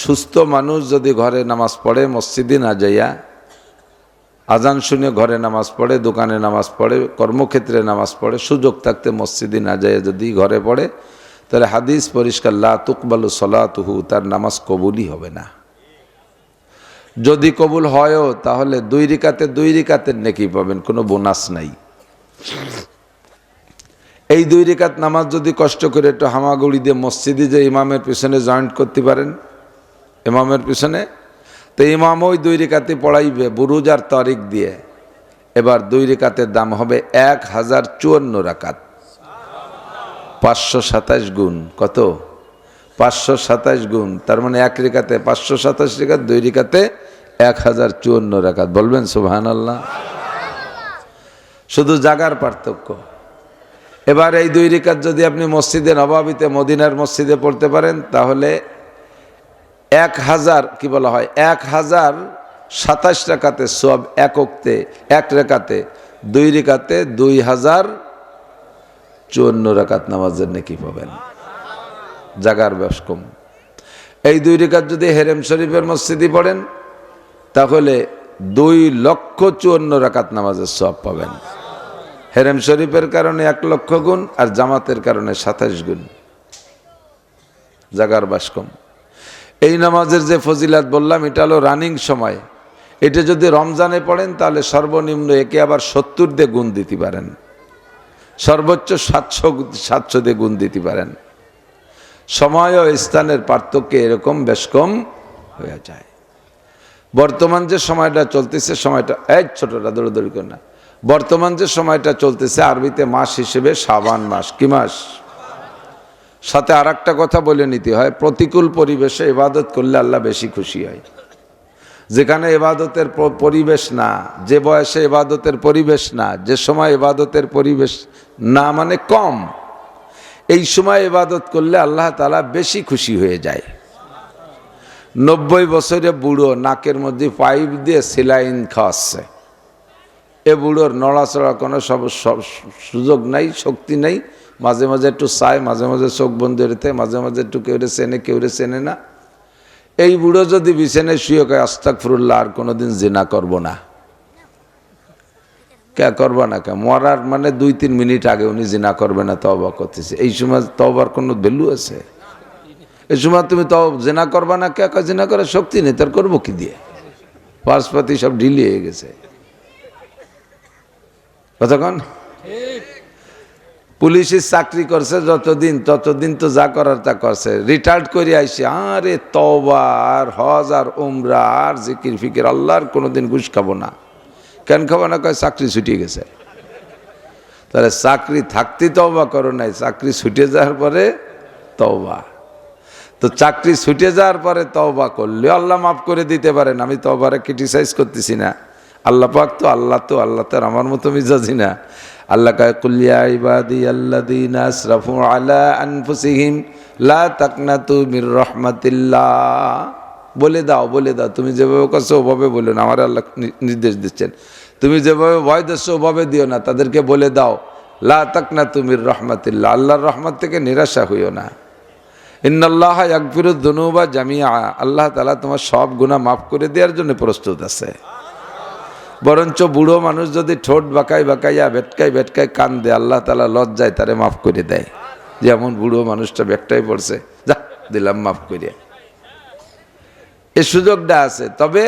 সুস্থ মানুষ যদি ঘরে নামাজ পড়ে, মসজিদে না যাইয়া আজান শুনে ঘরে নামাজ পড়ে, দোকানে নামাজ পড়ে, কর্মক্ষেত্রে নামাজ পড়ে, সুযোগ থাকতে মসজিদে না যাইয়া যদি ঘরে পড়ে, তাহলে হাদিস পরিষ্কার, লা তুকবালু সলাতুহু, তার নামাজ কবুলই হবে না। যদি কবুল হয়ও তাহলে 2 রিকাতের নেকি পাবেন, কোনো বোনাস নাই। এই 2 রিকাত নামাজ যদি কষ্ট করে একটু হামাগুড়ি দিয়ে মসজিদে যে ইমামের পিছনে জয়েন্ট করতে পারেন, ইমামের পিছনে, তো ইমাম ওই 2 রিকাতই পড়াইবে বুরুজ আর তারিক দিয়ে। এবার 2 রিকাতের দাম হবে 1054 রাকাত, 527 গুণ। কত? 527 গুণ। তার মানে 1 রিকাতে 527 রিকাত, 2 রিকাতে 1054 রাকাত। বলবেন সুবহানাল্লাহ। শুধু জাগার পার্থক্য। এবার এই 2 রিকাত যদি আপনি মসজিদে নববীতে, মদিনার মসজিদে পড়তে পারেন, তাহলে 1000 কি বলা হয়, 1027 রাকাতে সওয়াব, এক ওয়াক্তে, 1 রাকাতে, 2 রিকাতে 2054 রাকাত নামাজের নেকি পাবেন। জাগার বেশ কম। এই 2 রিকাত যদি হেরেম শরীফের মসজিদে পড়েন, তাহলে 2,54,000 রাকাত নামাজের সওয়াব পাবেন। হেরেম শরীফের কারণে 1 লক্ষ গুণ, আর জামাতের কারণে 27 গুণ। জাগার বাস কম। এই নামাজের যে ফজিলাত বললাম, এটা হলো রানিং সময়। এটা যদি রমজানে পড়েন তাহলে সর্বনিম্ন একে আবার 70 দিয়ে গুণ দিতে পারেন, সর্বোচ্চ 700 দিয়ে গুণ দিতে পারেন। সময় ও স্থানের পার্থক্যে এরকম বেশ কম হয়ে যায়। বর্তমান যে সময়টা চলতেছে, সময়টা এই ছোটটা দৌড়দৌড়ি করে না, বর্তমান যে সময়টা চলতেছে আরবিতে মাস হিসেবে শাবান মাস। কি মাস? সাথে আর একটা কথা বলে নিতে হয়, প্রতিকূল পরিবেশে ইবাদত করলে আল্লাহ বেশি খুশি হয়। যেখানে ইবাদতের পরিবেশ না, যে বয়সে ইবাদতের পরিবেশ না, যে সময় ইবাদতের পরিবেশ না মানে কম, এই সময় ইবাদত করলে আল্লাহ তাআলা বেশি খুশি হয়ে যায়। 90 বছরে বুড়ো নাকের মধ্যে পাইপ দিয়ে সেলাইন খাওয়াচ্ছে, এ বুড়োর নড়াচড়া কোনো সুযোগ নাই, শক্তি নাই। মাঝে মাঝে একটু চায়, মাঝে মাঝে চোখ বন্ধ রেখে, মাঝে মাঝে একটু কেউরে চেনে, কেউরে চেনে না। এই বুড়ো যদি বিছানায় শুয়ে কয় আস্তাগফিরুল্লাহ, আর কোনোদিন জিনা করব না, কে করবা না? কে মরার মানে 2-3 মিনিট আগে উনি জিনা করবে না, তওবা করতেছে। এই সময় তওবার কোনো ভ্যালু আছে? এই সময় তুমি জিনা করবা না, কে কয় জিনা করার শক্তি নেই, তার করবো কি দিয়ে? পাশপাতি সব ঢিলি হয়ে গেছে। কতক্ষণ পুলিশের চাকরি করছে যতদিন, ততদিন তো যা করার তা করছে। রিটায়ার্ড করে আইসে, আরে তওবা আর হজ আর উমরা আর জিকির ফিকির, আল্লাহর কোনোদিন ঘুষ খাবো না। কেন খাবো না? কয় চাকরি ছুটিয়ে গেছে। তাহলে চাকরি থাকতে তওবা করো নাই, চাকরি ছুটে যাওয়ার পরে তওবা। তো চাকরি ছুটে যাওয়ার পরে তওবা করলে আল্লাহ মাফ করে দিতে পারেন। আমি তওবারে ক্রিটিসাইজ করতেছি না। আল্লাহ পাক তো আল্লাহ, তো আল্লাহ তো আমার মতো মিজাজি না। আল্লাহ কয়, কুল ইয়া ইবাদিয়াল্লাযীনা আসরাফু আলা আনফুসিহিম লা তাকনাতু মির রাহমাতিল্লাহ। বলে দাও, বলে দাও, তুমি যেভাবে করছো ওভাবে বলো না। আমার আল্লাহ নির্দেশ দিচ্ছেন, তুমি যেভাবে ভয় দিচ্ছ ওভাবে দিও না। তাদেরকে বলে দাও, লা তাকনাতু মির রাহমাতিল্লাহ, আল্লাহর রহমত থেকে নিরাশা হইও না। ইন্নাল্লাহা ইয়াগফিরুয যুনুবা জামিআ, আল্লাহ তাআলা তোমার সব গুনাহ মাফ করে দেওয়ার জন্য প্রস্তুত আছে। বরঞ্চ বুড়ো মানুষ যদি ঠোঁট বাঁকাই বাঁকাইয়া ভেটকাই কান্দে, আল্লাহ তাআলা লজ্জায় তারে মাফ করে দেয়। যেমন বুড়ো মানুষটা বেকটাই পড়ছে, যা দিলাম মাফ করে, এই সুযোগটা আছে। তবে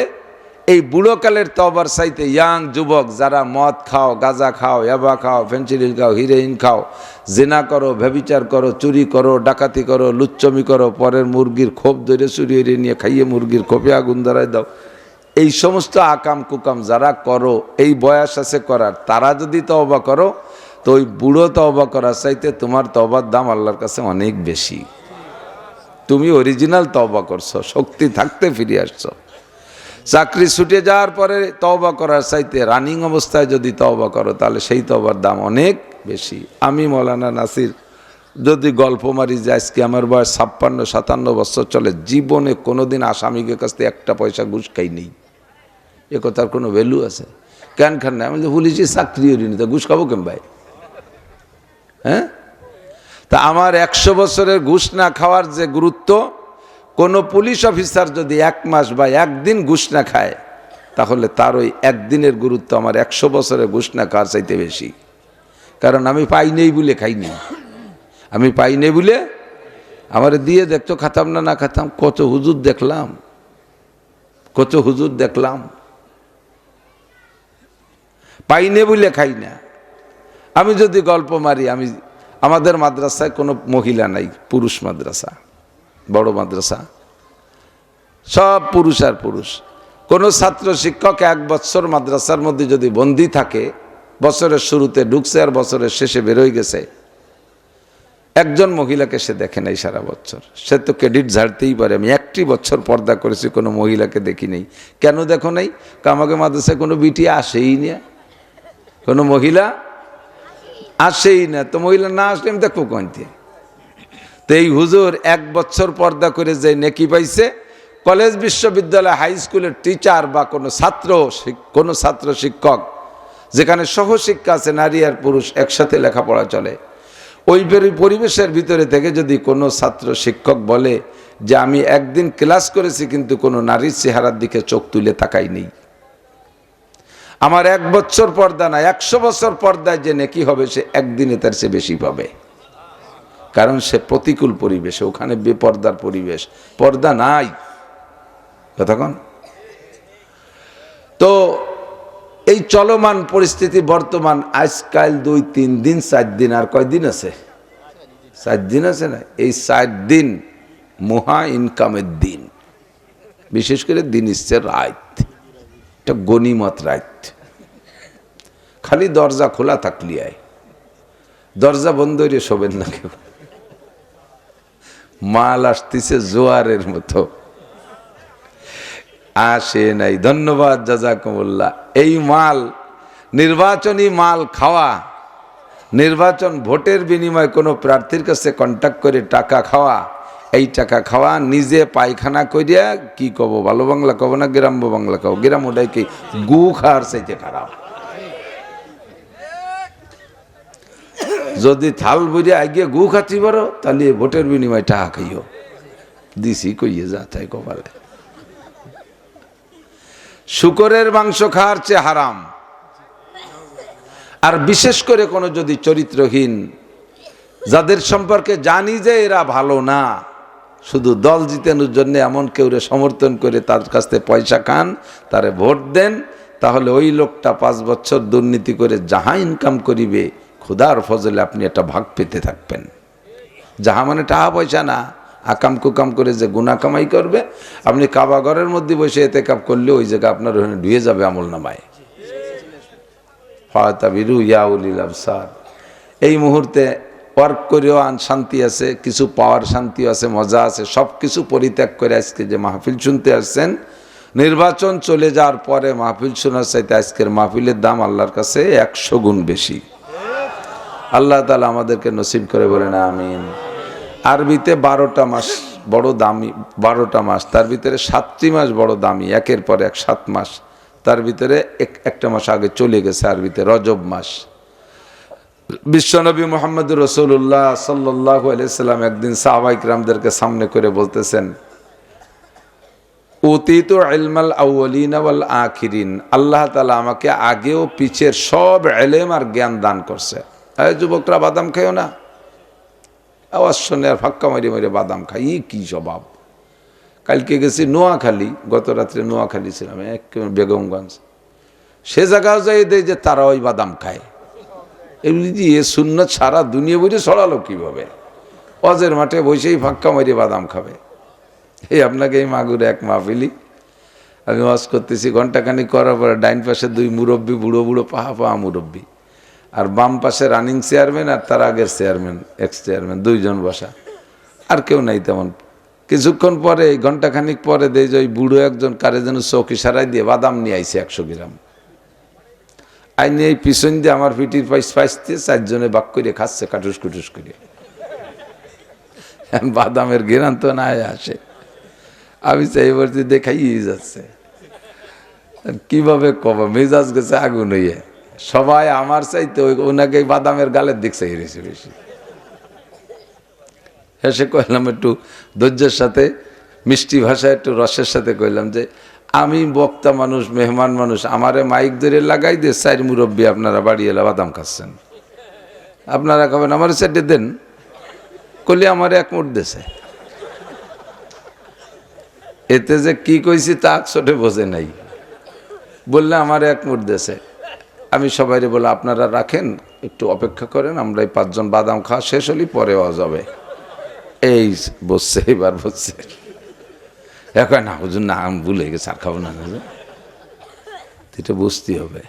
এই বুড়োকালের তওবার চাইতে ইয়াং যুবক যারা মদ খাও, গাঁজা খাও, ইয়াবা খাও, ফেন্সিডিল খাও, হিরোইন খাও, জিনা করো, ব্যভিচার করো, চুরি করো, ডাকাতি করো, লুচ্চমি করো, পরের মুরগির খোপ ধরে চুরি হয়ে নিয়ে খাইয়ে মুরগির খোপে আগুন ধরায় দাও, এই সমস্ত আকাম কুকাম যারা করো, এই বয়স আছে করার, তারা যদি তওবা করো, তো ওই বুড়ো তওবা করার চাইতে তোমার তওবার দাম আল্লাহর কাছে অনেক বেশি। তুমি অরিজিনাল তওবা করছো, শক্তি থাকতে ফিরে আসছো। চাকরি ছুটে যাওয়ার পরে তওবা করার চাইতে রানিং অবস্থায় যদি তওবা করো, তাহলে সেই তওবার দাম অনেক বেশি। আমি মৌলানা নাসির যদি গল্প মারি যে আজকে আমার বয়স 56-57 বছর চলে, জীবনে কোনোদিন আসামিকে কাছ থেকে একটা পয়সা ঘুষ খাই নেই। এ কথার কোনো ভ্যালু আছে? কেন খান না? আমি পুলিশে চাকরিও নি, তা ঘুষ খাবো কেন ভাই? হ্যাঁ, তা আমার 100 বছরের ঘুষ না খাওয়ার যে গুরুত্ব, কোনো পুলিশ অফিসার যদি 1 মাস বা 1 দিন ঘুষ না খায়, তাহলে তার ওই 1 দিনের গুরুত্ব আমার 100 বছরের ঘুষ না খাওয়ার চাইতে বেশি। কারণ আমি পাই নেই বলে খাইনি, আমি পাই নেই বলে আমার দিয়ে দেখতো খাতাম না না খাতাম। কত হুজুর দেখলাম, কত হুজুর দেখলাম, পাই নে বলে খাই না। আমি যদি গল্প মারি, আমাদের মাদ্রাসায় কোনো মহিলা নাই, পুরুষ মাদ্রাসা, বড় মাদ্রাসা, সব পুরুষ আর পুরুষ। কোনো ছাত্র শিক্ষক 1 বছর মাদ্রাসার মধ্যে যদি বন্দী থাকে, বছরের শুরুতে ঢুকছে আর বছরের শেষে বেরোয় গেছে, একজন মহিলাকে সে দেখে নাই সারা বছর, সে তো ক্রেডিট ঝাড়তেই পারে। আমি 1টি বছর পর্দা করেছি, কোনো মহিলাকে দেখি নেই। কেন দেখো নাই? আমাকে মাদ্রাসায় কোনো বিটি আসেই না, কোনো মহিলা আসেই না। তো মহিলা না আসলে আমি দেখবো কোনটি? তো এই হুজুর 1 বছর পর্দা করে যে নেকি পাইছে, কলেজ বিশ্ববিদ্যালয় হাই স্কুলের টিচার বা কোনো ছাত্র শিক্ষক যেখানে সহশিক্ষা আছে, নারী আর পুরুষ একসাথে লেখাপড়া চলে, ওই পরিবেশের ভিতরে থেকে যদি কোনো ছাত্র শিক্ষক বলে যে আমি একদিন ক্লাস করেছি কিন্তু কোনো নারীর চেহারার দিকে চোখ তুলে তাকাই নেই, আমার 1 বছর পর্দা না 100 বছর পর্দায় যে নেকি হবে, সে একদিনে তার চেয়ে বেশি পাবে। কারণ সে প্রতিকূল পরিবেশে, ওখানে বেপর্দার পরিবেশ, পর্দা নাই। কতক্ষণ তো এই চলমান পরিস্থিতি বর্তমান, আজকাল 2-3 দিন 4 দিন, আর কয়দিন আছে? 4 দিন আছে না? এই 4 দিন মহা ইনকামের দিন, বিশেষ করে দিন ইচ্ছে রাত, এটা গনিমত রাত। খালি দরজা খোলা থাকলি আয়, দরজা বন্ধ হইলে শোবেন না কেউ, মাল আসতেছে জোয়ারের মতো, আসে নাই। ধন্যবাদ, জাযাকুমুল্লাহ। এই মাল, নির্বাচনী মাল খাওয়া, নির্বাচন ভোটের বিনিময়ে কোনো প্রার্থীর কাছে কন্ট্যাক্ট করে টাকা খাওয়া, এই টাকা খাওয়া, নিজে পায়খানা করিয়া, কি কব, ভালো বাংলা কব না গ্রাম্য বাংলা কব? গ্রাম ওটাই কি, গু খাওয়ার চাইতে খারাপ। যদি থাল বইয়া আগিয়ে গু খাচ্ছি বড়, তাহলে ভোটের বিনিময়ে টাকা খাইও, দিছি কইয়ে যা তাই কপালে। শুকরের মাংস খাওয়ার চেয়ে হারাম। আর বিশেষ করে কোনো যদি চরিত্রহীন, যাদের সম্পর্কে জানি যে এরা ভালো না, শুধু দল জিতানোর জন্য এমন কেউরে সমর্থন করে তার কাছ থেকে পয়সা খান, তারে ভোট দেন, তাহলে ওই লোকটা 5 বছর দুর্নীতি করে যাহা ইনকাম করিবে, খোদার ফজলে আপনি একটা ভাগ পেতে থাকবেন। যাহা মানে টাকা পয়সা না, আকাম কুকাম করে যে গুনাহ কামাই করবে, আপনি কাবা ঘরের মধ্যে বসে এতেকাব করলে ওই জায়গা আপনার ওখানে ঢুয়ে যাবে আমল নামায়। ফাতাবিরু ইয়া উলিল আবসার। এই মুহূর্তে ওয়ার্ক করেও শান্তি আছে, কিছু পাওয়ার শান্তিও আছে, মজা আছে, সব কিছু পরিত্যাগ করে আজকে যে মাহফিল শুনতে আসছেন, নির্বাচন চলে যাওয়ার পরে মাহফিল শোনার চাইতে আজকের মাহফিলের দাম আল্লাহর কাছে 100 গুণ বেশি। আল্লাহ তাআলা আমাদেরকে নসিব করে বলেন আমিন। আরবিতে 12টা মাস বড় দামি, 12টা মাস, তার ভিতরে 7টি মাস বড় দামি, একের পর এক 7 মাস, তার ভিতরে একটা মাস আগে চলে গেছে আরবিতে, রজব মাস। বিশ্বনবী মুহাম্মদ রাসূলুল্লাহ সাল্লাল্লাহু আলাইহি সাল্লাম একদিন সাহাবায়ে কিরামদেরকে সামনে করে বলতেছেন, উতিতু ইলমাল আউয়ালিনা ওয়াল আখিরিন, আল্লাহ তাআলা আমাকে আগেও পিছের সব ইলম আর জ্ঞান দান করছে। এই যুবকরা বাদাম খাইও না, আওয়াজ শুনে আর ফাক্কা মারি মারি বাদাম খাই, কি স্বভাব। কালকে গেছি নোয়াখালী, গত রাত্রে নোয়াখালী ছিলাম, বেগমগঞ্জ, সে জায়গাও যাই দেয় যে তারা ওই বাদাম খায়। এমনি এ সুন্নত সারা দুনিয়া বসে ছড়ালো কিভাবে? অজের মাঠে বসেই ফাক্কা মারি বাদাম খাবে। এই আপনাকে এই মাগুরে এক মাহফিলি আমি ওয়াজ করতেছি, ঘন্টাখানিক করার পরে ডাইন পাশে 2 মুরব্বী, বুড়ো বুড়ো পাহা পাহা মুরব্বী, আর বাম পাশে রানিং চেয়ারম্যান আর তার আগের চেয়ারম্যান, এক্স চেয়ারম্যান, 2 জন বসা, আর কেউ নাই তেমন। কিছুক্ষণ পরে, ঘন্টাখানিক পরে দেয় যে ওই বুড়ো একজন কারে যেন চোখ ইশারায় দিয়ে বাদাম নিয়ে আইছে 100 গ্রাম। আইনি এই পিছন দিয়ে আমার পিটির পাইতে 4 জনে বাক করে খাচ্ছে কাটুস কুটুস করে। বাদামের ঘেরান তো না আসে, আমি চাই বলছি দেখাই যাচ্ছে, কিভাবে কব, মেজাজ গেছে আগুন হইয়ে। সবাই আমার চাইতে ওনাকে বাদামের গালের দিক চাই রয়েছে বেশি। হেসে কইলাম একটু ধৈর্যের সাথে মিষ্টি ভাষায় একটু রসের সাথে কইলাম যে আমি বক্তা মানুষ, মেহমান মানুষ, আমারে মাইক ধরে লাগাই দিয়ে চার মুরব্বী আপনারা বাড়ি এলা বাদাম খাচ্ছেন, আপনারা খাবেন, আমার সাইডে দেন। কলি আমার এক মুঠ দেশে, এতে যে কি কইছি তা ছোটে বোঝে নাই, বললে আমার এক মুঠ দেশে। আমি সবাইরে বলে আপনারা রাখেন, একটু অপেক্ষা করেন, আমরা এই 5 জন বাদাম খাওয়া শেষ হলি পরে যাবে। এই বসছে, এবার বসছে, এখন না হুজুর না আমি ভুলে গেছি, আর খাবো না। এটা বুঝতে হবে,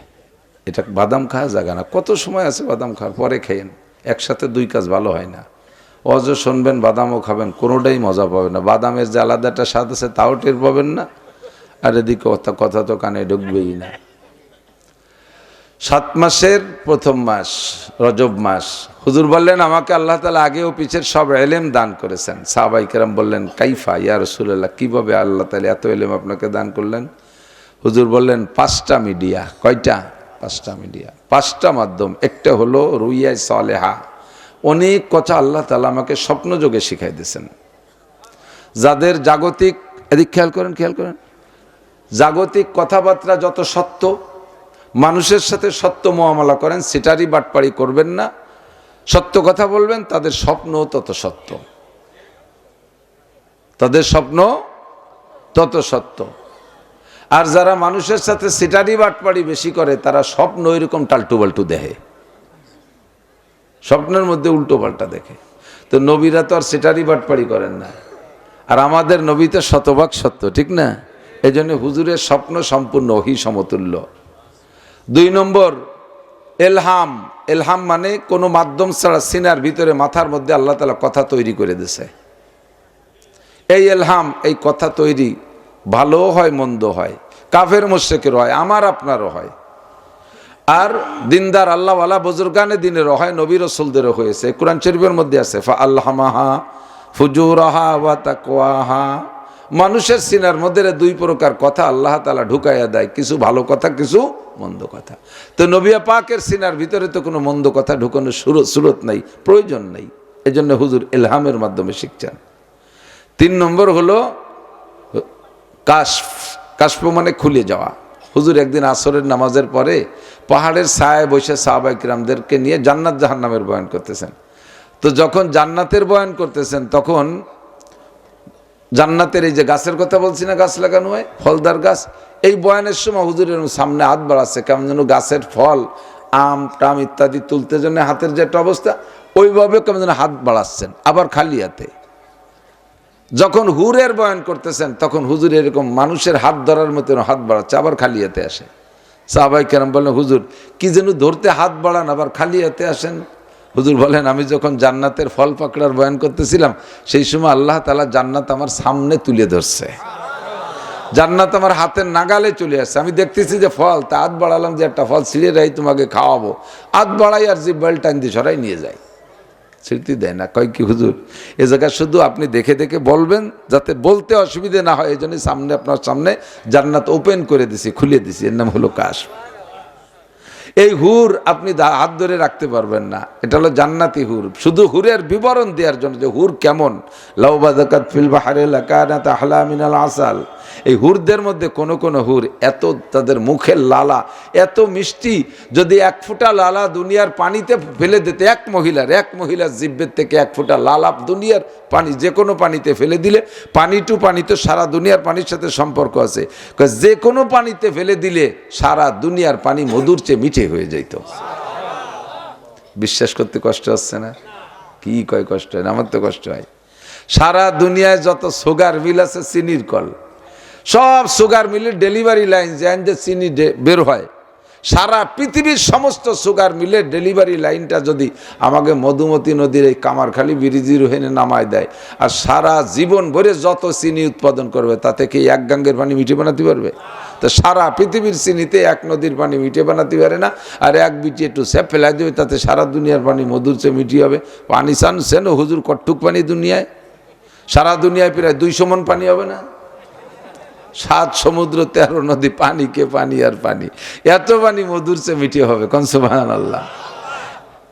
এটা বাদাম খাওয়া জায়গা না। কত সময় আছে বাদাম খাওয়ার, পরে খেয়েন। একসাথে 2 কাজ ভালো হয় না। অজ শুনবেন, বাদামও খাবেন, কোনোটাই মজা পাবেন না। বাদামের যে আলাদা একটা স্বাদ আছে তাও টের পাবেন না, আর এদিকে কথা তো কানে ঢুকবেই না। 7 মাসের প্রথম মাস রজব মাস। হুজুর বললেন আমাকে আল্লাহ তাআলা আগে ও পিছের সব এলেম দান করেছেন। সাহাবায়ে কেরাম বললেন কাইফা ইয়া রাসূলুল্লাহ, কিভাবে আল্লাহ তাআলা এত এলেম আপনাকে দান করলেন? হুজুর বললেন 5টা মিডিয়া। কয়টা? 5টা মিডিয়া, 5টা মাধ্যম। একটা হলো রুইয়া সালেহা, অনেক কথা আল্লাহ তাআলা আমাকে স্বপ্ন যোগে শিখাই দিয়েছেন। যাদের জাগতিক, এদিক খেয়াল করেন, জাগতিক কথাবার্তা যত সত্য, মানুষের সাথে সত্য মুআমালা করেন, সেটারই বাটপাড়ি করবেন না, সত্য কথা বলবেন, তাদের স্বপ্ন তত সত্য, তাদের স্বপ্ন তত সত্য। আর যারা মানুষের সাথে সেটারই বাটপাড়ি বেশি করে, তারা স্বপ্ন এরকম টালটু বাল্টু দেখে, স্বপ্নের মধ্যে উল্টো পাল্টা দেখে। তো নবীরা তো আর সেটারই বাটপাড়ি করেন না, আর আমাদের নবী তো শতভাগ সত্য, ঠিক না? এই জন্য হুজুরের স্বপ্ন সম্পূর্ণ ওহী সমতুল্য। 2 নম্বর এলহাম। এলহাম মানে কোনো মাধ্যম ছাড়া সিনার ভিতরে, মাথার মধ্যে আল্লাহ তাআলা কথা তৈরি করে দিয়েছে। এই এলহাম, এই কথা তৈরি ভালো হয় মন্দ হয়, কাফের মুশরিকের হয়, আমার আপনারও হয়, আর দিনদার আল্লাহওয়ালা বুজুর্গানে দিনেরও হয়, নবী রাসূলদেরও হয়েছে। কোরআন শরীফের মধ্যে আছে ফাআলহামাহা ফুজুরাহা ওয়া তাকওয়াহা। মানুষের সিনার মধ্যে 2 প্রকার কথা আল্লাহ তাআলা ঢুকাইয়া দেয়, কিছু ভালো কথা, কিছু মন্দ কথা। তো নবী পাকের সিনার ভিতরে তো কোনো মন্দ কথা ঢুকানোর সুরত নাই, প্রয়োজন নাই। এজন্য হুজুর ইলহামের মাধ্যমে শিখছেন। 3 নম্বর হলো কাশফ। কাশফ মানে খুলে যাওয়া। হুজুর একদিন আসরের নামাজের পরে পাহাড়ের ছায়ায় বসে সাহাবায়ে কিরামদেরকে নিয়ে জান্নাত জাহান্নামের বয়ান করতেছেন। তো যখন জান্নাতের বয়ান করতেছেন, তখন জান্নাতের এই যে গাছের কথা বলছি না, গাছ লাগানো হয়, ফলদার গাছ, এই বয়ানের সময় হুজুরের সামনে হাত বাড়াচ্ছে, কেমন যেন গাছের ফল, আম টাম ইত্যাদি তুলতে জন্য হাতের যে একটা অবস্থা, ওইভাবে কেমন যেন হাত বাড়াচ্ছেন, আবার খালি হাতে। যখন হুরের বয়ান করতেছেন, তখন হুজুর এরকম মানুষের হাত ধরার মতন হাত বাড়াচ্ছে, আবার খালি হাতে আসে। সাহাবায়ে কেরাম বলেন হুজুর কি যেন ধরতে হাত বাড়ান, আবার খালি হাতে আসেন? হুজুর বলেন আমি যখন জান্নাতের ফল পাকড়ার বয়ান করতেছিলাম, সেই সময় আল্লাহ তাআলা জান্নাত আমার সামনে তুলে ধরছে, জান্নাত আমার হাতের নাগালে চলে আসছে। আমি দেখতেছি যে ফল, তা হাত বাড়ালাম যে একটা ফল ছিঁড়ে রাই তোমাকে খাওয়াবো, হাত বাড়াই আর জিব্বাইল টাইম দিয়ে সরাই নিয়ে যায়, স্মৃতি দেয় না। কয় কি হুজুর, এ জায়গা শুধু আপনি দেখে দেখে বলবেন, যাতে বলতে অসুবিধে না হয়, এই জন্যই সামনে আপনার সামনে জান্নাত ওপেন করে দিছি, খুলে দিছি, এর নাম হলো কাশফ। এই হুর আপনি হাত ধরে রাখতে পারবেন না, এটা হলো জান্নাতি হুর। শুধু হুরের বিবরণ দেওয়ার জন্য যে হুর কেমন, লাউ বাযাকাত ফিল বাহরি লাকানাত আহলা মিনাল আসাল। এই হুরদের মধ্যে কোন কোন হুর এত, তাদের মুখের লালা এত মিষ্টি, যদি 1 ফোঁটা লালা দুনিয়ার পানিতে ফেলে দিতে, এক মহিলার জিহ্বের থেকে 1 ফোঁটা লালা দুনিয়ার পানি, যে কোনো পানিতে ফেলে দিলে, পানি টু পানি তো সারা দুনিয়ার পানির সাথে সম্পর্ক আছে, যে কোনো পানিতে ফেলে দিলে সারা দুনিয়ার পানি মধুর চেয়ে মিঠে হয়ে যাইত। বিশ্বাস করতে কষ্ট হচ্ছে না? কি কয় কষ্ট হয় না? আমার তো কষ্ট হয়। সারা দুনিয়ায় যত সুগার মিল আছে, চিনির কল, সব সুগার মিলের ডেলিভারি লাইন যে চিনি বের হয়, সারা পৃথিবীর সমস্ত সুগার মিলের ডেলিভারি লাইনটা যদি আমাকে মধুমতি নদীর এই কামারখালী ব্রিজের ওখানে নামায় দেয়, আর সারা জীবন ভরে যত চিনি উৎপাদন করবে, তাতে কি 1 গাঙ্গের পানি মিঠে বানাতে পারবে? তো সারা পৃথিবীর চিনিতে 1 নদীর পানি মিঠে বানাতে পারে না, আর 1 বিটি একটু স্যাপ ফেলাই দেবে, তাতে সারা দুনিয়ার পানি মধুর চেয়ে মিঠি হবে। পানি চানছেন হুজুর কটুক পানি দুনিয়ায়, সারা দুনিয়ায় প্রায় 200 মণ পানি হবে না? 7 সমুদ্র 13 নদী, পানি কে পানি আর পানি, এত পানি মধুর চেয়ে মিঠে হবে। কোন সুবহানাল্লাহ।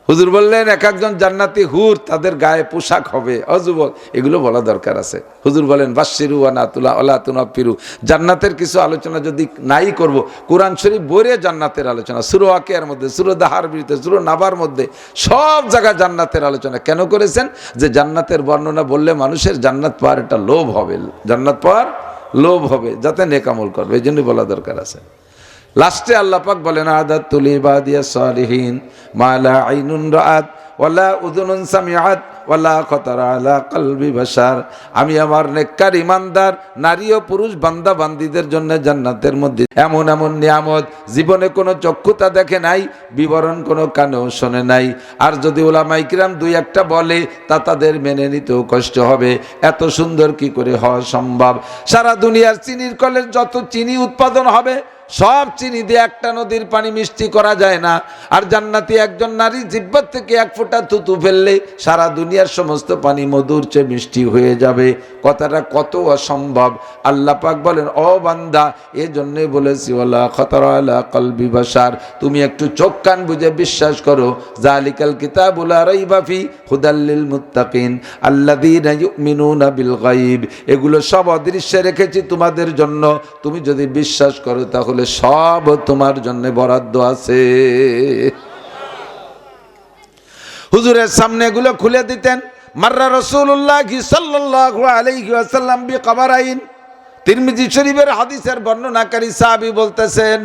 হুজুর বললেন এক একজন জান্নাতি হুর তাদের গায়ে পোশাক হবে। যুবক, এগুলো বলা দরকার আছে। হুজুর বলেন বাশশিরু ওয়া নাতুলা ওয়ালা তুনাফিরু। জান্নাতের কিছু আলোচনা যদি নাই করব, কোরআন শরীফ ভরে জান্নাতের আলোচনা, সূরা ওয়াকিয়ার মধ্যে, সূরা দাহার ভিতরে, সূরা নাবার মধ্যে সব জায়গায় জান্নাতের আলোচনা কেন করেছেন? যে জান্নাতের বর্ণনা বললে মানুষের জান্নাত পাওয়ার একটা লোভ হবে, জান্নাত পাওয়ার লোভ হবে, যাতে নেক আমল করবে, এই জন্যই বলা দরকার আছে। লাস্টে আল্লাহ পাক বলেন আদাতুল ইবাদিয়াস সালিহিন মা লা আইনুন রাআত ওয়ালা উযুনুন সামিআত ওয়ালা খাতারা আলা কলবি বাশার। আমি আমার নেককার ইমানদার নারী ও পুরুষ বান্দা বান্দীদের জন্য জান্নাতের মধ্যে এমন এমন নিয়ামত জীবনে কোনো চক্ষুতা দেখে নাই, বিবরণ কোনো কানেও শোনে নাই। আর যদি উলামায়ে কিরাম দুই একটা বলে তা তাদের মেনে নিতেও কষ্ট হবে। এত সুন্দর কি করে হওয়া সম্ভব? সারা দুনিয়ার চিনির কলের যত চিনি উৎপাদন হবে সব চিনি দিয়ে একটা নদীর পানি মিষ্টি করা যায় না। আর জান্নাতি একজন নারী জিহ্বার থেকে এক ফোঁটা থুতু ফেললে সারা দুনিয়ার সমস্ত পানি মধুর চেয়ে মিষ্টি হয়ে যাবে। কথাটা কত অসম্ভব। আল্লাহ পাক বলেন, ও বান্দা, এজন্যই বলেছি ওয়ালা খাতারা আলা কলবি বাশার, তুমি একটু চোখ কান বুঝে বিশ্বাস করো। যালিকাল কিতাবু লা রাইবা ফি হুদাল লিল মুত্তাকিন আল্লাযীনা ইউমিনুনা বিল গায়ব। এগুলো সব অদৃশ্যে রেখেছি তোমাদের জন্য, তুমি যদি বিশ্বাস করো তাহলে সব তোমার জন্য বরাদ্দ আছে। হুজুরের সামনে এগুলো খুলে দিতেন। মাররা রাসূলুল্লাহ সাল্লাল্লাহু আলাইহি ওয়াসাল্লাম বিকবরাইন। তিরমিজি শরীফের হাদিসের বর্ণনাকারী সাহাবী বলতেছেন,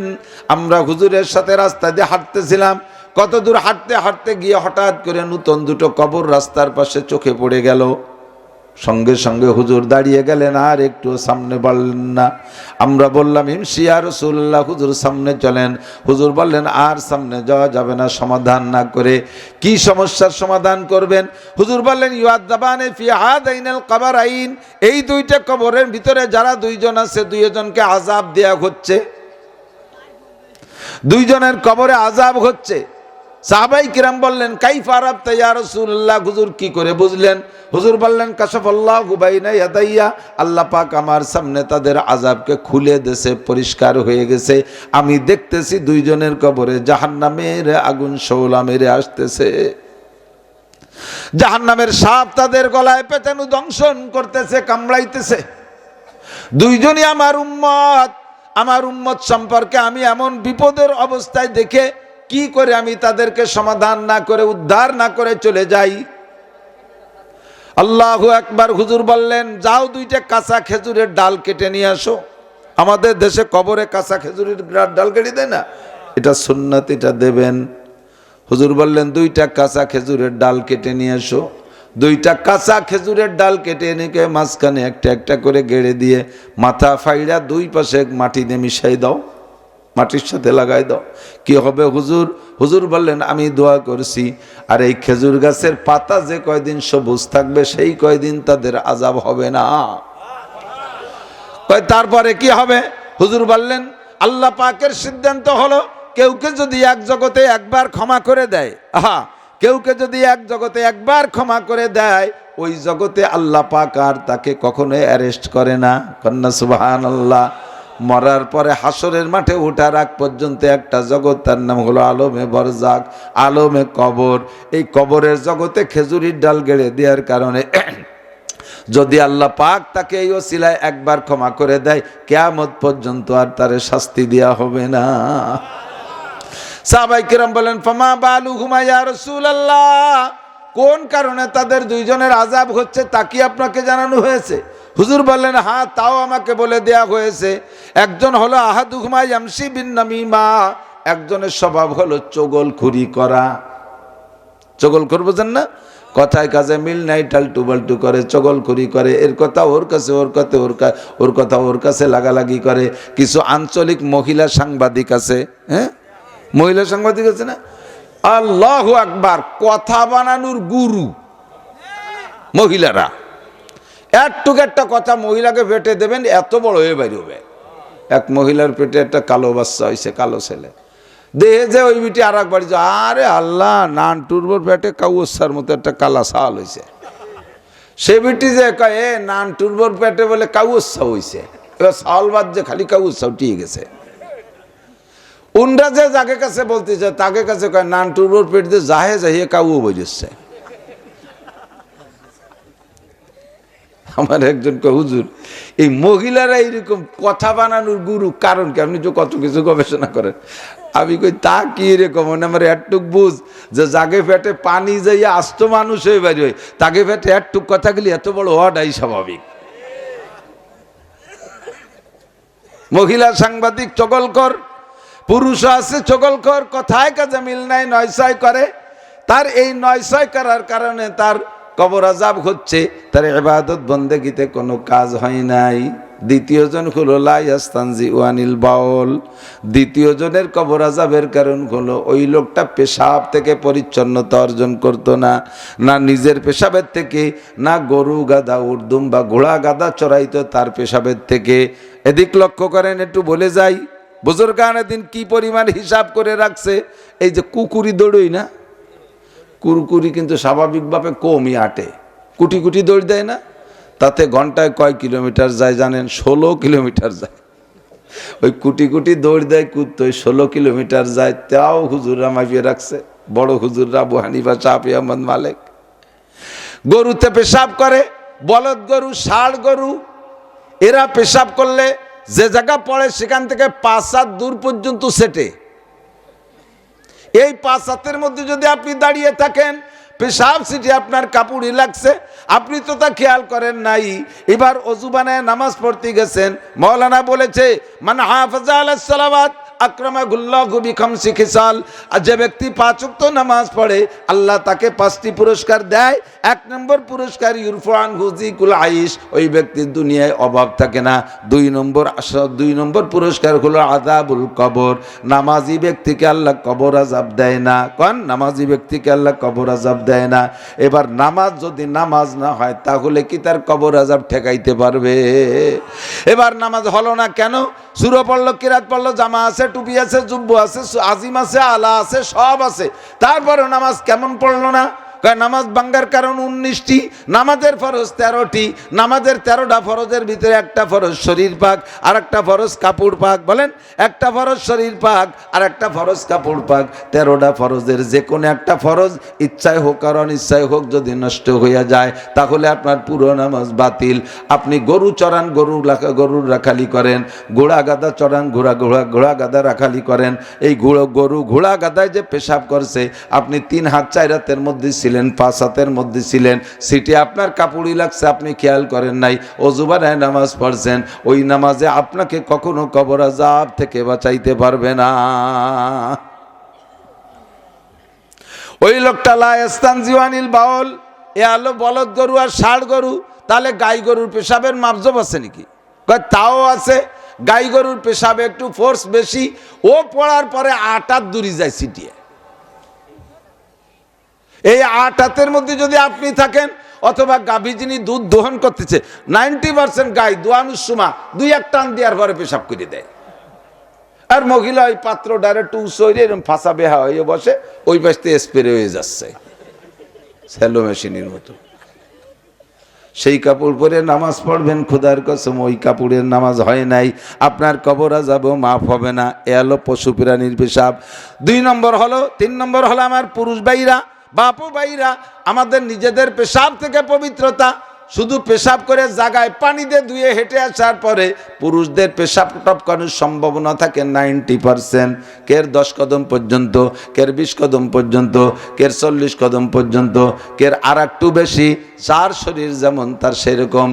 আমরা হুজুরের সাথে রাস্তা দিয়ে হাঁটতেছিলাম। কত দূর হাঁটতে হাঁটতে গিয়ে হঠাৎ করে নতুন দুটো কবর রাস্তার পাশে চোখে পড়ে গেল। সঙ্গে সঙ্গে হুজুর দাঁড়িয়ে গেলেন, আর একটু সামনে বাড়লেন না। আমরা বললাম ইমশি ইয়া রাসূলুল্লাহ, হুজুর সামনে চলেন। হুজুর বললেন আর সামনে যাওয়া যাবে না, সমাধান না করে। কি সমস্যার সমাধান করবেন? হুজুর বললেন ইউআযাবানে ফি হাদাইনাল কবরাইন, এই দুইটা কবরের ভিতরে যারা দুইজন আছে দুইজনকে আযাব দেয়া হচ্ছে, দুইজনের কবরে আযাব হচ্ছে। সাহাবাই কিরাম বললেন কাইফা আরাফতা ইয়া রাসূলুল্লাহ, হুজুর কি করে বুঝলেন? হুজুর বললেন কাশাফাল্লাহু বাইনা ইয়াদাইয়া, আল্লাহ পাক আমার সামনে তাদের আযাবকে খুলে দিয়েছে, পরিষ্কার হয়ে গেছে। আমি দেখতেছি দুইজনের কবরে জাহান্নামের আগুন শোলা মেরে আসতেছে। জাহান্নামের সাপ তাদের গলায় পেঁচানো দংশন করতেছে, কামড়াইতেছে। দুইজনই আমার উম্মত। আমার উম্মত সম্পর্কে আমি এমন বিপদের অবস্থায় দেখে কি করে আমি তাদেরকে সমাধান না করে উদ্ধার না করে চলে যাই? আল্লাহু আকবার। হুজুর বললেন যাও দুইটা কাঁচা খেজুরের ডাল কেটে নিয়ে আসো। আমাদের দেশে কবরে কাঁচা খেজুরের ডাল কেটে দেয় না, এটা সুন্নাত, এটা দেবেন। হুজুর বললেন দুইটা কাঁচা খেজুরের ডাল কেটে নিয়ে আসো। দুইটা কাঁচা খেজুরের ডাল কেটে এনেকে মাঝখানে একটা একটা করে গেড়ে দিয়ে মাথা ফাইড়া দুই পাশে মাটি দিয়ে মিশাই দাও, মাটির সাথে লাগাই দাও। কি হবে হুজুর? হুজুর বললেন আমি দোয়া করছি, আর এই খেজুর গাছের পাতা যে কয়দিন সবুজ থাকবে সেই কয়দিন তাদের আযাব হবে না। তারপরে কি হবে? হুজুর বললেন আল্লাহ পাকের সিদ্ধান্ত হলো কেউকে যদি এক জগতে একবার ক্ষমা করে দেয়, কেউকে যদি এক জগতে একবার ক্ষমা করে দেয়, ওই জগতে আল্লাহ পাক আর তাকে কখনো অ্যারেস্ট করে না। কন্যা সুবহানাল্লাহ। মরার পরে হাসরের মাঠে ওঠার আগ পর্যন্ত একটা জগৎ, তার নাম হলো আলমে বরজাক, আলমে কবর। এই কবরের জগতে খেজুরির ডাল গেড়ে দেওয়ার কারণে যদি আল্লাহ পাক তাকে এই ওসিলায় একবার ক্ষমা করে দেয়, কিয়ামত পর্যন্ত আর তারে শাস্তি দেওয়া হবে না। সাহাবায়ে কেরাম বলেন ফামা বালুহুমা ইয়া রাসূলুল্লাহ, কোন কারণে তাদের দুইজনের আযাব হচ্ছে তা কি আপনাকে জানানো হয়েছে? হুজুর বললেন হ্যাঁ, তাও আমাকে বলে দেয়া হয়েছে। একজন হলো আহাদুহুমা ইয়ামশি বিন নামিমা, একজনের স্বভাব হলো চগলখুরি করা। চগলখুর বোঝেন না? কথায় কাজে মিল নাই, টালটু বাল্টু করে, চগলখুরি করে, এর কথা ওর কাছে, ওর কথা ওর কথা ওর কাছে লাগালাগি করে। কিছু আঞ্চলিক মহিলা সাংবাদিক আছে, হ্যাঁ, মহিলা সাংবাদিক আছে না, আল্লাহু আকবার, কথা বানানোর গুরু মহিলারা। একটুকু একটা কথা মহিলাকে পেটে দেবেন, এত বড় হয়ে বেরোবে। এক মহিলার পেটে একটা কালো বাচ্চা হয়েছে, কালো ছেলে। দেহে যে ওই বিটি আর একবার, আরে আল্লাহ, নান টুরবোর পেটে কাউসার মতো একটা কালা সাল হয়েছে। সে বিটি যে কয় এ নান টুরবোর পেটে বলে কাউসা হয়েছে, এবার সাল বাদ যে খালি কাউসা উঠিয়ে গেছে। উনরা যে যাকে কাছে বলতেছে তাকে কাছে কয় নানটুর পেট দিয়ে যাহে যাইয়ে কাউ বোঝাচ্ছে। আমার একজন কয় হুজুর এই মহিলারা এইরকম কথা বানানোর গুরু কারণ কি? আপনি তো কত কিছু গবেষণা করেন। আমি কই তা কি এরকম আমার একটুক বুঝ যে জাগে পেটে পানি যাইয়া আস্ত মানুষ হয়ে বাড়ি হয় তাকে পেটে একটুক কথা গেলে এত বড় হওয়াটাই স্বাভাবিক। মহিলা সাংবাদিক চগলকর, পুরুষ আছে চগলকর, কথায় কাজে মিল নাই, নয়ছয় করে। তার এই নয়ছয় করার কারণে তার কবর আযাব হচ্ছে, তার ইবাদত বন্দেগীতে কোনো কাজ হয় নাই। দ্বিতীয় জন হলো লা ইয়াস্তানজিউ আনিল বাউল। দ্বিতীয় জনের কবর আযাবের কারণ হলো ওই লোকটা পেশাব থেকে পরিচ্ছন্নতা অর্জন করতো না, না নিজের পেশাবের থেকে, না গরু গাদা উর্দুম বা ঘোড়া গাদা চড়াইতো তার পেশাবের থেকে। এদিক লক্ষ্য করেন, একটু বলে যাই বুজুর্গানে দিন কি পরিমাণ হিসাব করে রাখছে। এই যে কুকুরি দৌড়ই না, কুরকুরি কিন্তু স্বাভাবিকভাবে কমই আটে, কুটি কুটি দৌড় দেয় না, তাতে ঘন্টায় কয় কিলোমিটার যায় জানেন? 16 কিলোমিটার যায়। ওই কুটি কুটি দৌড় দেয় কুত্তো 16 কিলোমিটার যায়, তাও হুজুররা মাপিয়ে রাখছে, বড় হুজুররা আবু হানিফা, শাফি, আহমদ, মালিক। গরুতে পেশাব করে, বলদ গরু, ষাঁড় গরু, এরা পেশাব করলে যে জায়গা পড়ে সেখান থেকে 5 হাত দূর পর্যন্ত সেটে। এই 5 হাতের মধ্যে যদি আপনি দাঁড়িয়ে থাকেন, পেশাব সিটি আপনার কাপড়ই লাগছে, আপনি তো তা খেয়াল করেন নাই। এবার অজু বানায় নামাজ পড়তে গেছেন, মাওলানা বলেছে মান হাফাজা আলাস সালাওয়াত আকরামাহুল্লাহু বিখামসি খিসাল। আর যে ব্যক্তি 5 ওয়াক্ত নামাজ পড়ে আল্লাহ তাকে 5টি পুরস্কার দেয়। 1 নম্বর পুরস্কার ইউরফা আনহু যিকুল আইশ, ওই ব্যক্তির দুনিয়ায় অভাব থাকে না। 2 নম্বর পুরস্কার হলো আযাবুল কবর, নামাজি ব্যক্তিকে আল্লাহ কবর আযাব দেয় না। কোন নামাজি ব্যক্তিকে আল্লাহ কবর আযাব দেয় না। এবার নামাজ যদি নামাজ না হয় তাহলে কি তার কবর আযাব ঠেকাইতে পারবে? এবার নামাজ হলো না কেন? সূরা পড়লো, কিরাত পড়লো, জামা আছে, টুপি আছে, জুব্বু আছে, আজিম আছে, আলা আছে, সব আছে, তারপরে নামাজ কেমন পড়লো না? নামাজ ভাঙ্গার কারণ 19টি, নামাজের ফরজ 13টি, নামাজের 13টা ফরজের ভিতরে একটা ফরজ শরীর পাক, আর একটা ফরজ কাপড় পাক। বলেন, একটা ফরজ শরীর পাক আর একটা ফরজ কাপড় পাক। 13টা ফরজের যে কোনো একটা ফরজ ইচ্ছায় হোক আর অনিচ্ছায় হোক যদি নষ্ট হয়ে যায় তাহলে আপনার পুরো নামাজ বাতিল। আপনি গরু চড়ান, গরুর রাখালি করেন, ঘোড়া গাদা চড়ান, ঘোড়া গাদা রাখালি করেন। এই গরু ঘোড়া গাদায় যে পেশাব করছে, আপনি 3 হাত 4 হাতের মধ্যে ছিলেন, 5 হাতের মধ্যে ছিলেন, সিটি আপনার কাপড়ই লাগছে, আপনি খেয়াল করেন নাই, ওযু বানায় নামাজ পড়ছেন, ওই নামাজে আপনাকে কখনো কবর আযাব থেকে বাঁচাইতে পারবে না। ওই লোকটা লা ইস্তানজিউ আনিল বাউল, এ আলো বলদ গরু আর ষাঁড় গরু। তাহলে গাই গরুর পেশাবের মাপজব আছে নাকি? তাও আছে। গাই গরুর পেশাবে একটু ফোর্স বেশি, ও পড়ার পরে 8 হাত দূরে যায় ছিটিয়ে। এই 8 হাতের মধ্যে যদি আপনি থাকেন, অথবা গাভী যিনি দুধ দহন করতেছে, 90% গাই দোয়ানোর সময় 2-1 টান দেওয়ার পরে পেশাব করে দেয়। আর মহিলা ওই পাত্র ডাইরেক্ট উসইরে এরকম ফাঁসা বেহা হয়ে বসে, ওই পাশতে স্প্রে হয়ে যাচ্ছে স্যালো মেশিনের মতো। সেই কাপড় পরে নামাজ পড়বেন, খোদার কসম ওই কাপড়ের নামাজ হয় নাই, আপনার কবর আযাবও মাফ হবে না। এ হলো পশু প্রাণীর পেশাব। 3 নম্বর হলো আমার পুরুষ ভাইরা, বাপু ভাইরা, আমাদের নিজেদের পেশাব থেকে পবিত্রতা। শুধু পেশাব করে জায়গায় পানি দিয়ে ধুয়ে হেঁটে আসার পরে পুরুষদের পেশাব টপকানোর সম্ভাবনা থাকে 90%। কের 10 কদম পর্যন্ত, কের 20 কদম পর্যন্ত, কের 40 কদম পর্যন্ত, কের আর একটু বেশি। যার শরীর যেমন তার সেরকম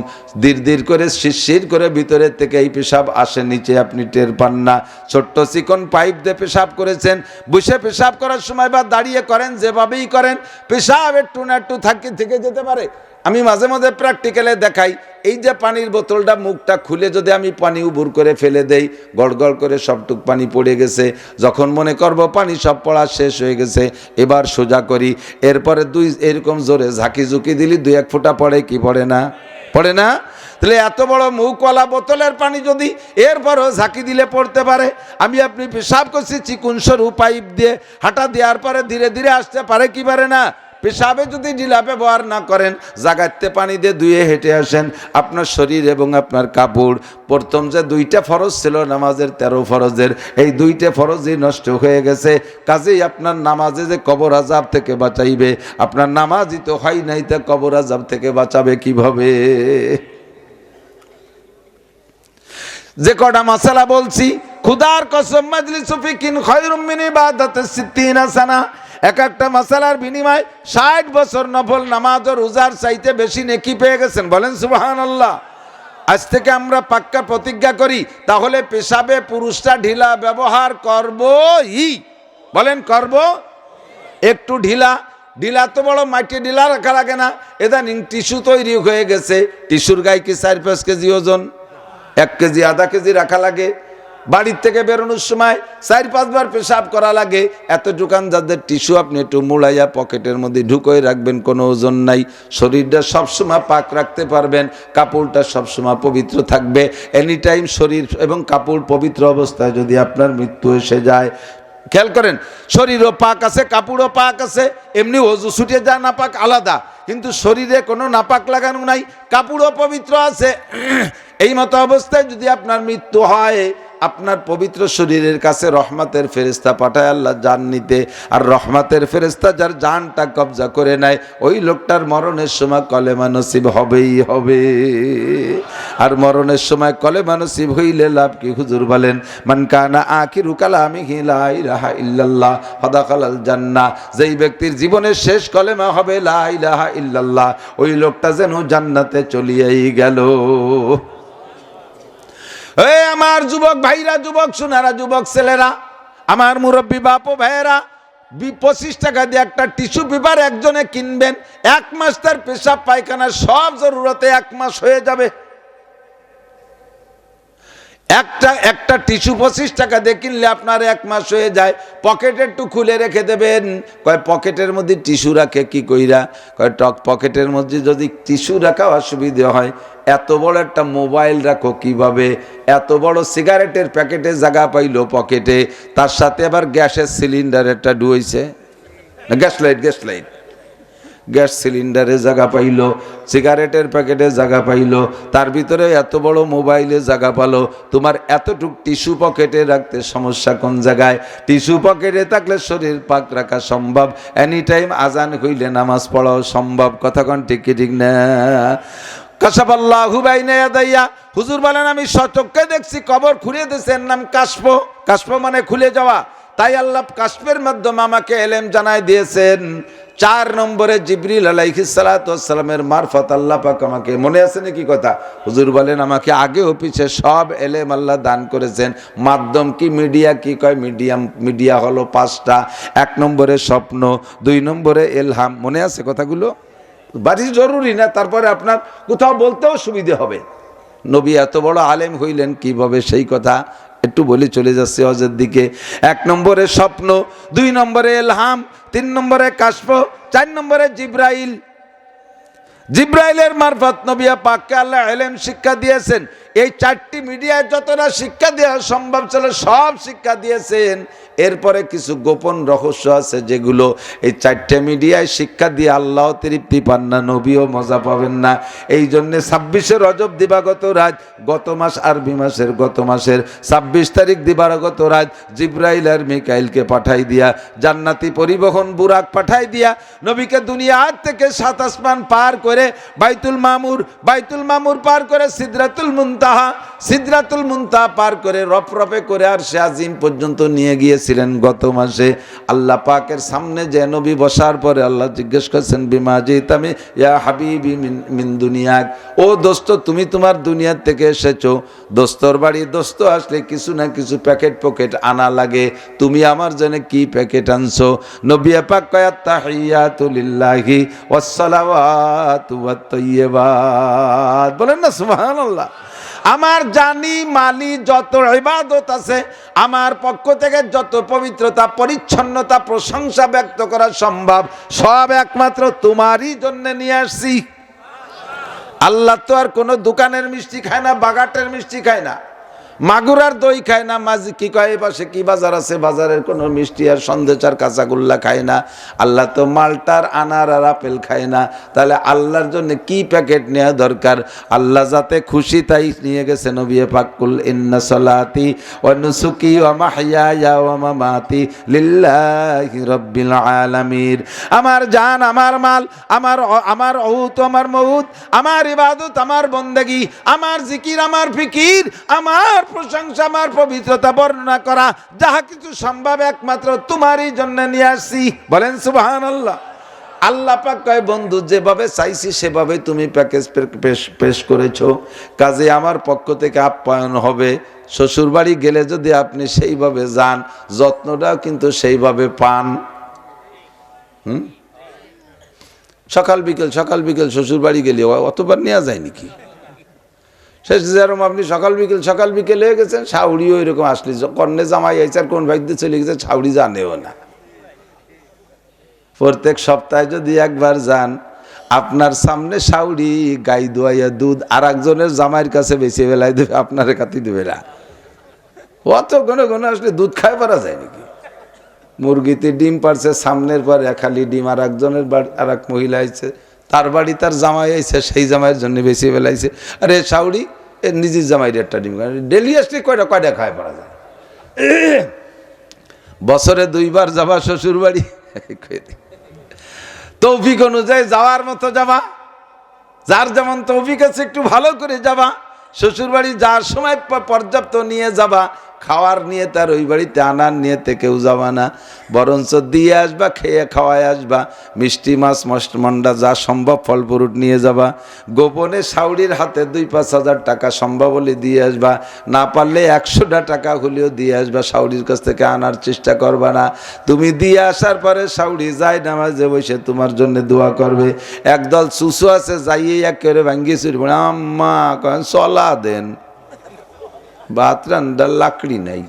ধীর করে শিরশির করে ভিতরের থেকে এই পেশাব আসে, নিচে আপনি টের পান না। ছোট্ট চিকন পাইপ দিয়ে পেশাব করেছেন, বসে পেশাব করার সময় বা দাঁড়িয়ে করেন, যেভাবেই করেন, পেশাব একটু না একটু থেকে যেতে পারে। আমি মাঝে মাঝে প্র্যাকটিক্যালে দেখাই, এই যে পানির বোতলটা মুখটা খুলে যদি আমি পানি উবুর করে ফেলে দেই, গড়গড় করে সবটুক পানি পড়ে গেছে। যখন মনে করব পানি সব পড়া শেষ হয়ে গেছে, এবার সোজা করি, এরপরে এরকম জোরে ঝাঁকি ঝুঁকি দিলি 2-1 ফোঁটা পড়ে কি পড়ে না? পড়ে না? তাহলে এত বড় মুখওয়ালা বোতলের পানি যদি এরপরও ঝাঁকি দিলে পড়তে পারে, আমি আপনি পেশাব করছি চিকুন সরু পাইপ দিয়ে, হাঁটা দেওয়ার পরে ধীরে ধীরে আসতে পারে কি পারে না? পেশাবে যদি ঢিলা ব্যবহার না করেন, জাগাতে পানি দিয়ে ধুয়ে হেঁটে আসেন। আপনার শরীর এবং আপনার কাপড়, প্রথম যে 2টা ফরজ ছিল নামাজের 13 ফরজের, এই 2টা ফরজই নষ্ট হয়ে গেছে। কাজেই আপনার নামাজে যে কবর আযাব থেকে বাঁচাইবে, আপনার নামাজই তো হয় নাই, তা কবর আযাব থেকে বাঁচাবে কিভাবে? যে কটা মাসালা বলছি, খুদার কসম মাজলিসু ফিকিন খায়রুম মিন ইবাদাতিস 60 সানা। এক একটা মাসালার বিনিময়ে 60 বছর নফল নামাজ ও রোজার চাইতে বেশি নেকি পেয়ে গেছেন। বলেন সুবহানাল্লাহ। আজ থেকে আমরা পাক্কা প্রতিজ্ঞা করি, তাহলে পেশাবে পুরুষরা ঢিলা ব্যবহার করবই। বলেন করব। একটু ঢিলা ঢিলা তো বড় মাটি ঢিলা রাখা লাগে না, ইদানিং টিস্যু তৈরি হয়ে গেছে। টিস্যুর গায়ে কি 4-5 কেজি ওজন, 1 কেজি আধা কেজি রাখা লাগে। বাড়ির থেকে বেরোনোর সময় 4-5 বার পেশাব করা লাগে। এত দোকান যাদের টিস্যু আপনি একটু মুড়াইয়া পকেটের মধ্যে ঢুকিয়ে রাখবেন, কোনো ওজন নাই। শরীরটা সবসময় পাক রাখতে পারবেন, কাপড়টা সবসময় পবিত্র থাকবে। এনি টাইম শরীর এবং কাপড় পবিত্র অবস্থায় যদি আপনার মৃত্যু এসে যায়, খেয়াল করেন, শরীরও পাক আছে, কাপড়ও পাক আছে। এমনি ওযু ছুটে যায় নাপাক আলাদা, কিন্তু শরীরে কোনো নাপাক লাগানো নাই, কাপড়ও পবিত্র আছে। এই মতো অবস্থায় যদি আপনার মৃত্যু হয়, আপনার পবিত্র শরীরের কাছে রহমতের ফেরেশতা পাঠায় আল্লাহ জান নিতে। আর রহমতের ফেরেশতা যার জানটা কবজা করে নেয়, ওই লোকটার মরণের সময় কলেমা নসিব হবেই হবে। আর মরণের সময় কলেমা নসিব হইলে লাভ কি? হুজুর বলেন, মান কানা আখিরু কালামিহি লা ইলাহা ইল্লাল্লাহ ফাদাখালাল জান্নাহ। যেই ব্যক্তির জীবনের শেষ কলেমা হবে লা ইলাহা ইল্লাল্লাহ, ওই লোকটা যেন জান্নাতে চলিয়েই গেল। এই আমার যুবক ভাইরা, যুবক সোনারা, যুবক ছেলেরা, আমার মুরব্বী বাপ ও ভাইয়েরা, 25 টাকা দিয়ে একটা টিস্যু পেপার একজনে কিনবেন। 1 মাস তার পেশাব পায়খানা সব জরুরতে 1 মাস হয়ে যাবে। একটা টিস্যু 25 টাকা দিয়ে কিনলে আপনার 1 মাস হয়ে যায়। পকেটে একটু খুলে রেখে দেবেন। কয় পকেটের মধ্যে টিস্যু রাখে কি কইরা? কয় পকেটের মধ্যে যদি টিস্যু রাখা অসুবিধা হয়, এত বড় একটা মোবাইল রাখো কিভাবে? এত বড় সিগারেটের প্যাকেটে জায়গা পাইলো পকেটে, তার সাথে আবার গ্যাসের সিলিন্ডার একটা ডুইছে, গ্যাস সিলিন্ডারে জায়গা পাইলো, সিগারেটের প্যাকেটে জায়গা পাইলো, তার ভিতরে এত বড় মোবাইলে জায়গা পালো। তোমার এতটুক টিস্যু পকেটে রাখতে সমস্যা কোন জায়গায়? টিস্যু পকেটে থাকলে শরীর পাক রাখা সম্ভব, এনি টাইম আজান হইলে নামাজ পড়াও সম্ভব। কথা কোন ঠিক কি ঠিক না? কাশাফাল্লাহু বাইনা ইয়াদাইয়া। হুজুর বলেন, আমি সচক্ষে দেখছি কবর খুলে দিয়েছে, এর নাম কাশফ। কাশফ মানে খুলে যাওয়া। তাই আল্লাহ কাশফের মাধ্যমে আমাকে এলেম জানাই দিয়েছেন। 4 নম্বরে জিবরিল আলাইহিস সালাতু ওয়াস সালামের মারফত আল্লাহ পাক আমাকে, মনে আছে নাকি কথা? হুজুর বলেন, আমাকে আগে ও পিছে সব এলেম আল্লাহ দান করেছেন। মাধ্যম কি, মিডিয়া কি কয়? মিডিয়া হলো 5টা। 1 নম্বরে স্বপ্ন, 2 নম্বরে এলহাম। মনে আছে কথাগুলো? বাড়ি জরুরি না, তারপরে আপনার কোথাও বলতেও সুবিধে হবে। নবী এত বড় আলেম হইলেন কিভাবে, সেই কথা একটু বলে চলে যাচ্ছে হজের দিকে। 1 নম্বরে স্বপ্ন, 2 নম্বরে এলহাম, 3 নম্বরে কাশফ, 4 নম্বরে জিব্রাইল। জিব্রাইলের মারফত নবী পাককে আল্লাহ ইলম শিক্ষা দিয়েছেন। এই 4টি মিডিয়ায় যতটা শিক্ষা দেওয়া সম্ভব ছিল সব শিক্ষা দিয়েছেন। এরপরে কিছু গোপন রহস্য আছে যেগুলো এই 4টে মিডিয়ায় শিক্ষা দিয়ে আল্লাহ তৃপ্তি পান না, নবীও মজা পাবেন না। এই জন্যে 26 রজব দিবাগত রাত, গত মাস আরবি মাসের গত মাসের 26 তারিখ দিবাগত রাত জিব্রাইল আর মিকাইলকে পাঠাই দিয়া, জান্নাতি পরিবহন বুরাক পাঠাই দিয়া নবীকে দুনিয়ার থেকে 7 আসমান পার করে বাইতুল মামুর পার করে সিদরাতুল মুনতাহা পার করে রফরফে করে আরশে আজিম পর্যন্ত নিয়ে গিয়েছিলেন গত মাসে। আল্লাহ পাকের সামনে যে নবী বসার পরে আল্লাহ জিজ্ঞেস করছেন, বিমা জিতামি ইয়া হাবিবি মিন দুনিয়াক। ও দোস্ত, তুমি তোমার দুনিয়ার থেকে এসেছো। দোস্তর বাড়ি দোস্ত আসলে কিছু না কিছু পকেট আনা লাগে। তুমি আমার জন্য কি প্যাকেট আনছো? নবী পাক কয়, আত-তাহিয়াতু লিল্লাহি ওয়াস সালাওয়াতু ওয়াত তাইয়্যিবাত। বলেন না সুবহানাল্লাহ। আমার জানি মালি যত ইবাদত আছে, আমার পক্ষ থেকে যত পবিত্রতা, পরিচ্ছন্নতা, প্রশংসা ব্যক্ত করা সম্ভব, সব একমাত্র তোমারই জন্য নিয়ে আসছি। আল্লাহ তো আর কোনো দোকানের মিষ্টি খায় না, বাগাটের মিষ্টি খায় না। মাগুরার দই খায় না, মাঝি কি কয় এই পাশে কি বাজার আছে, বাজারের কোনো মিষ্টি আর সন্দেশ আর কাঁচাগোল্লা খায় না। আল্লাহ তো মালটার আনার আর আপেল খায় না। তাহলে আল্লাহর জন্য কি প্যাকেট নেওয়া দরকার? আল্লাহ যাতে খুশি তাই নিয়ে গেছে নবী পাক, কুল ইন্না সলাতি ওয়া নুসুকি ওয়া মাহইয়ায়া ওয়া মামাতি লিল্লাহি রাব্বিল আলামিন। আমার জান, আমার মাল, আমার ওহুত, আমার মউত, আমার ইবাদত, আমার বন্দেগী, আমার জিকির, আমার ফিকির, আমার প্রশংসা, আমার পবিত্রতা বর্ণনা করা, যাহা কিছু সম্ভব একমাত্র তোমারই জন্য নিয়ে আসছি। বলেন সুবহানাল্লাহ। আল্লাহ পাক কয়, বন্ধু যেভাবে চাইছি সেভাবে তুমি প্যাকেজ পেশ করেছো, কাজে আমার পক্ষ থেকে আপ্যায়ন হবে। শ্বশুর বাড়ি গেলে যদি আপনি সেইভাবে যান, যত্নটাও কিন্তু সেইভাবে পান। সকাল বিকেল শ্বশুর বাড়ি গেলে অতবার নেওয়া যায় নাকি? যেরকম আপনি সকাল বিকেল হয়ে গেছেন, শাউড়িও এরকম আসলে কর্ণে জামাই আইছে আর কোন ভাইতে চলে গেছে, শাউড়ি জানেও না। প্রত্যেক সপ্তাহে যদি একবার যান, আপনার সামনে শাউড়ি গাই দোয়াইয়া দুধ আর একজনের জামাইয়ের কাছে বেশি বেলায় দেবে, আপনার কাতি দেবে না। অত ঘন আসলে দুধ খায় পারা যায় নাকি? মুরগিতে ডিম পারছে, সামনের পর খালি ডিম, আর একজনের বাড়ি আর এক মহিলা আইছে, তার বাড়ি তার জামাই আইছে, সেই জামাইয়ের জন্য বেশি বেলাইছে। আরে শাউড়ি এর নিজের জামাইয়ের একটা ডিম ডেলি আসলে কয়টা খায় পারা যায়? বছরে 2 বার যাবা শ্বশুর বাড়ি, তৌফিক অনুযায়ী যাওয়ার মতো যাবা, যার যেমন তৌফিক আছে একটু ভালো করে যাবা। শ্বশুর বাড়ি যার সময় পর্যাপ্ত নিয়ে যাবা, খাওয়ার নিয়ে তার ওই বাড়িতে আনার নিয়েতে কেউ যাবা না, বরঞ্চ দিয়ে আসবা, খেয়ে খাওয়ায় আসবা। মিষ্টি মাছ মন্ডা যা সম্ভব ফল ফ্রুট নিয়ে যাবা। গোপনে শাউড়ির হাতে 2-5 হাজার টাকা সম্ভব হলে দিয়ে আসবা, না পারলে 100টা টাকা হলেও দিয়ে আসবা। শাউড়ির কাছ থেকে আনার চেষ্টা করবা না। তুমি দিয়ে আসার পরে শাউড়ি যায় নামাজে বসে তোমার জন্য দোয়া করবে। একদল চুসু আছে, যাইয়ে একেবারে ভাঙ্গিয়ে চুরি, আম্মা চলা দেন, ভাত রান্নার লাকড়ি নাই,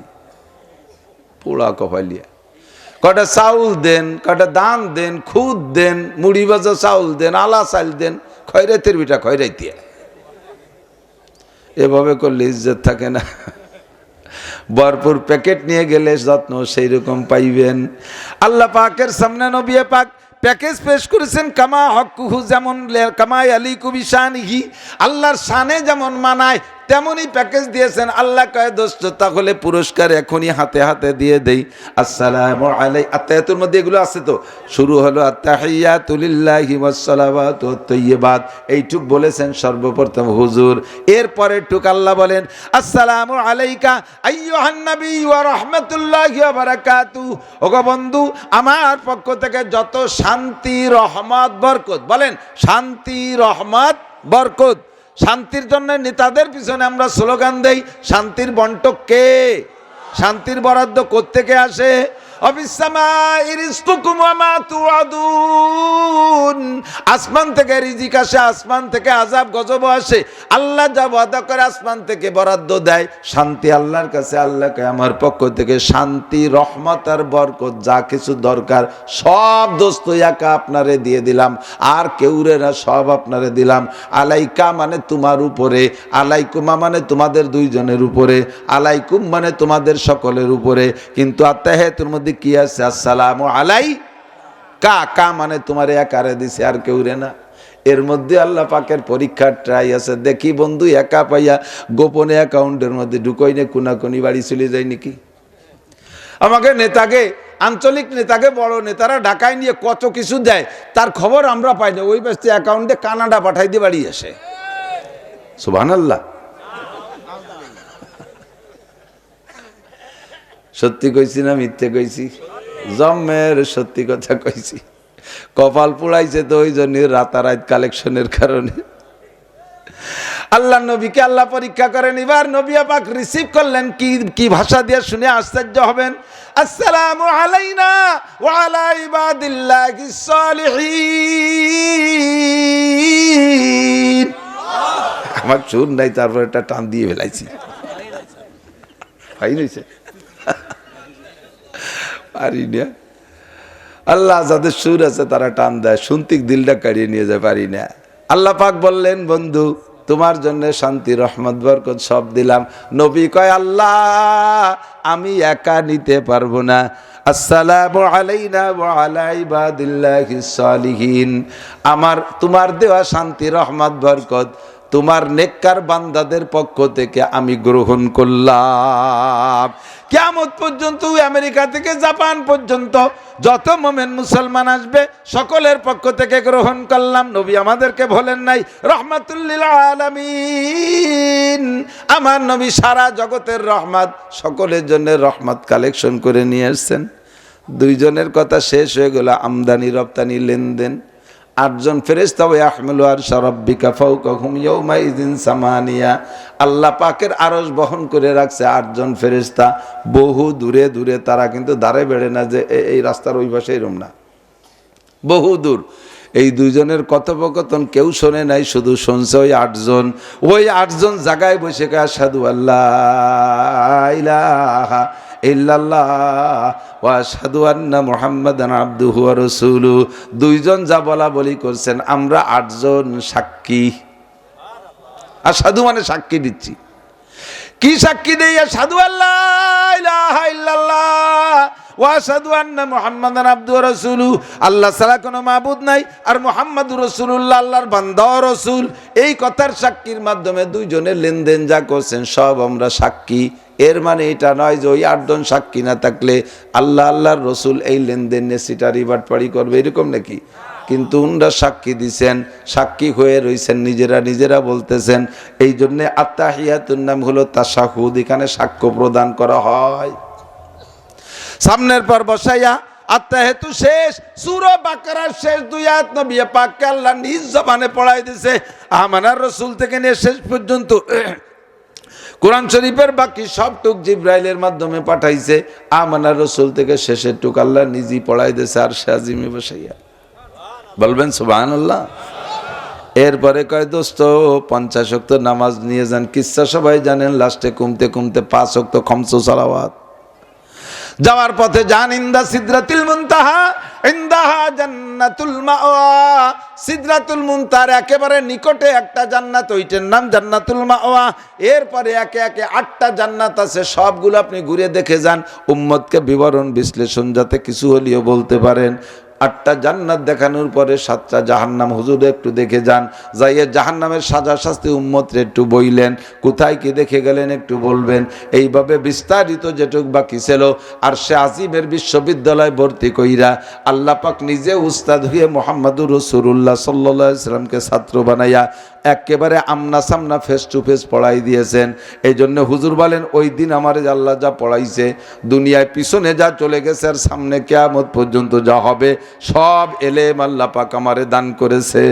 পোড়া কপালিয়া, কটা চাউল দেন, কটা দান দেন, খুদ দেন, মুড়ি ভাজা চাউল দেন, আলা চাল দেন, খয়রাইতের বিটা খয়রাইতিয়া। এভাবে করলে ইজ্জত থাকে না। ভরপুর প্যাকেট নিয়ে গেলে যত্ন সেই রকম পাইবেন। আল্লাহ পাকের সামনে নবী পাক প্যাকেজ পেশ করেছেন, কামা হকুহু, যেমন কামাই আলী কুবিশানিহি, আল্লাহর শানে যেমন মানায় তেমনই প্যাকেজ দিয়েছেন। আল্লাহ কয় দোস্ত তাহলে পুরস্কার এখনই হাতে হাতে দিয়ে দেই। আসসালামু আলাইকুম, আত্তাহিয়াতুর মধ্যে এগুলো আছে তো, শুরু হলো আত্তাহিয়াতু লিল্লাহি ওয়াস সালাওয়াতু ওয়াত তাইয়্যিবাত, এইটুক বলেছেন সর্বপ্রথম হুজুর। এরপরে টুক আল্লাহ বলেন, আসসালামু আলাইকা আইয়ুহান নবী ওয়া রাহমাতুল্লাহি ওয়া বারাকাতুহু, ওগো বন্ধু আমার পক্ষ থেকে যত শান্তি রহমত বরকত, বলেন শান্তি রহমত বরকত। শান্তির জন্য নেতাদের পিছনে আমরা স্লোগান দেই, শান্তির বন্টক কে? শান্তির বরাদ্দ কোত্থেকে আসে? আসমান থেকে রিজিক আসে, আসমান থেকে আযাব গজব আসে। আল্লাহ যা ওয়াদা করে আসমান থেকে বরাদ্দ দেয়। শান্তি আল্লাহর কাছে, আল্লাহকে আমার পক্ষ থেকে শান্তি রহমত আর বরকত যা কিছু দরকার সব দোস্ত একা আপনারে দিয়ে দিলাম, আর কেউরে না, সব আপনারে দিলাম। আলাইকা মানে তোমার উপরে, আলাইকুমা মানে তোমাদের দুইজনের উপরে, আলাইকুম মানে তোমাদের সকলের উপরে। কিন্তু আত্তাহিয়াতুর মধ্যে কি আছে? আসসালামু আলাইকা, কা মানে তোমার একারে দিছে, আর কেউ রে না। এর মধ্যে আল্লাহ পাকের পরীক্ষার ট্রাই আছে। দেখি বন্ধু একা পাইয়া গোপনে অ্যাকাউন্টের মধ্যে ঢুকোই না কোনাকুনি বাড়ি চলে যায় নাকি। আমাকে নেতাকে, আঞ্চলিক নেতাকে বড় নেতারা ঢাকায় নিয়ে কত কিছু দেয়, তার খবর আমরা পাই না। ওই ব্যস্ত অ্যাকাউন্টে কানাডা পাঠাই দিয়ে বাড়ি আসে। সুবহানাল্লাহ। সত্যি কইছি না মিথ্যে কইছি? জম্মের সত্যি কথা কইছি। কপাল পুড়াইছে তো ওই জন্য রাতারাত কালেকশনের কারণে। আল্লাহ নবীকে আল্লাহ পরীক্ষা করেন। এবার নবী পাক রিসিভ করলেন কি ভাষা দিয়ে শুনে আশ্চর্য হবেন। আসসালামু আলাইনা ওয়া আলা ইবাদিল্লাহিস সালিহিন। আমার চুর নাই, তারপর একটা টান দিয়ে ফেলাইছি। ফাইন হইছে, পারি না। আল্লাহ যাদের সুর আছে তারা টান দেয়, শুনতিক দিলটা কাড়িয়ে নিয়ে যায়, পারি না। আল্লাহ পাক বললেন, বন্ধু তোমার জন্য শান্তি রহমত বরকত সব দিলাম। নবী কয় আল্লাহ আমি একা নিতে পারবো না, আসসালামু আলাইনা ওয়া আলা ইবাদিল্লাহিস সালিহিন, আমার তোমার দেওয়া শান্তি রহমত বরকত তোমার নেককার বান্দাদের পক্ষ থেকে আমি গ্রহণ করলাম। কিয়ামত পর্যন্ত আমেরিকা থেকে জাপান পর্যন্ত যত মোমেন মুসলমান আসবে সকলের পক্ষ থেকে গ্রহণ করলাম। নবী আমাদেরকে বলেন নাই রহমাতুল লিল আলামিন, আমার নবী সারা জগতের রহমত, সকলের জন্য রহমত কালেকশন করে নিয়ে আসছেন। দুইজনের কথা শেষ হয়ে গেল, আমদানি রপ্তানি লেনদেন। 8 জন ফেরেশতা ওয়া ইয়াহমিলু আরশা রাব্বিকা ফাওকাহুম ইয়াওমাইযিন সামানিয়া, আল্লাহ পাকের আরশ বহন করে রাখছে 8 জন ফেরেশতা। বহু দূরে দূরে, তারা কিন্তু দাঁড়ে বেড়ে না যে এই রাস্তার ওই পাশে এরম না, বহু দূর। এই দুইজনের কথোপকথন কেউ শোনে নাই, শুধু শুনছে ওই 8 জন। ওই 8 জন জায়গায় বসে কে আশহাদু আল্লাহ ইলাহা ইল্লাল্লাহ ওয়া আশহাদু আন্না মুহাম্মাদান আবদুহু ওয়া রাসূলুহু, দুইজন যা বলা বলি করছেন, আমরা 8 জন সাক্ষী। আশহাদু মানে সাক্ষী দিচ্ছি। কি সাক্ষী দেই? আশহাদু আল্লাহ ইলাহা ইল্লাল্লাহ ওয়া আশহাদু আন্না মুহাম্মাদান আবদুহু ওয়া রাসূলুহু, আল্লাহ ছাড়া কোনো মাবুদ নাই আর মুহাম্মাদুর রাসূলুল্লাহ আল্লাহর বান্দা ও রাসূল। এই কথার সাক্ষীর মাধ্যমে দুইজনের লেনদেন যা করছেন সব আমরা সাক্ষী। এর মানে এটা নয় যে ওই 8 জন সাক্ষী না থাকলে আল্লাহ আল্লাহর রসুল এই লেনদেনে সিটারি বাটপাড়ি করবে, এরকম নাকি? কিন্তু উনরা সাক্ষী দিছেন, সাক্ষী হয়ে রয়েছেন, নিজেরা বলতেছেন। এই জন্যে আত্তাহিয়াতুন নাম হলো তাশাহুদ, এখানে সাক্ষ্য প্রদান করা হয়। সামনের পর বসাইয়া আত্তাহিয়াতু শেষ, সূরা বাকারার শেষ 2 আয়াত নবী পাককে আল্লাহ নিজ জবানে পড়াই দিয়েছে। আমানার রসুল থেকে নিয়ে শেষ পর্যন্ত কোরআন শরীফের বাকি সব টুক জিব্রাইলের মাধ্যমে পাঠাইছে। আমানার রসুল থেকে শেষের টুক আল্লাহ নিজেই পড়াই দিয়েছে আর সে আজিমে বসাইয়া। বলবেন সুবহানাল্লাহ। এরপরে কয় দোস্ত 50 ওয়াক্ত নামাজ নিয়ে যান। কিচ্ছা সবাই জানেন, লাস্টে কমতে কমতে 5 ওয়াক্ত খামসু সালাওয়াত। যাওয়ার পথে যান ইন্দা সিদরাতুল মুনতাহা, ইন্দাহা জান্নাতুল মাওয়া, সিদরাতুল মুনতাহার একেবারে নিকটে একটা জান্নাত, ওইটার নাম জান্নাতুল মাওয়া। এরপরে একে একে 8টা জান্নাত আছে, সবগুলো আপনি ঘুরে দেখে যান, উম্মতকে বিবরণ বিশ্লেষণ যাতে কিছু হলেও বলতে পারেন। 8টা জান্নাত দেখানোর পরে 7টা জাহান্নাম, হুজুর একটু দেখে যান। যাইয়ে জাহান্নামের সাজা শাস্তি উম্মতরে একটু বইলেন, কোথায় কি দেখে গেলেন একটু বলবেন। এইভাবে বিস্তারিত যেটুক বাকি ছিল আর সে আজিমের বিশ্ববিদ্যালয় ভর্তি কইরা আল্লাহ পাক নিজে উস্তাদ হয়ে মুহাম্মাদুর রাসূলুল্লাহ সাল্লাল্লাহু আলাইহি সাল্লামকে ছাত্র বানাইয়া একেবারে আমনা সামনা ফেস টু ফেস পড়াই দিয়েছেন। এই জন্য হুজুর বলেন ওই দিন আমারে আল্লাহ যা পড়াইছে, দুনিয়ায় পিছনে যা চলে গেছে আর সামনে কিয়ামত পর্যন্ত যা হবে, সব এলেম আল্লাহ পাক আমারে দান করেছে।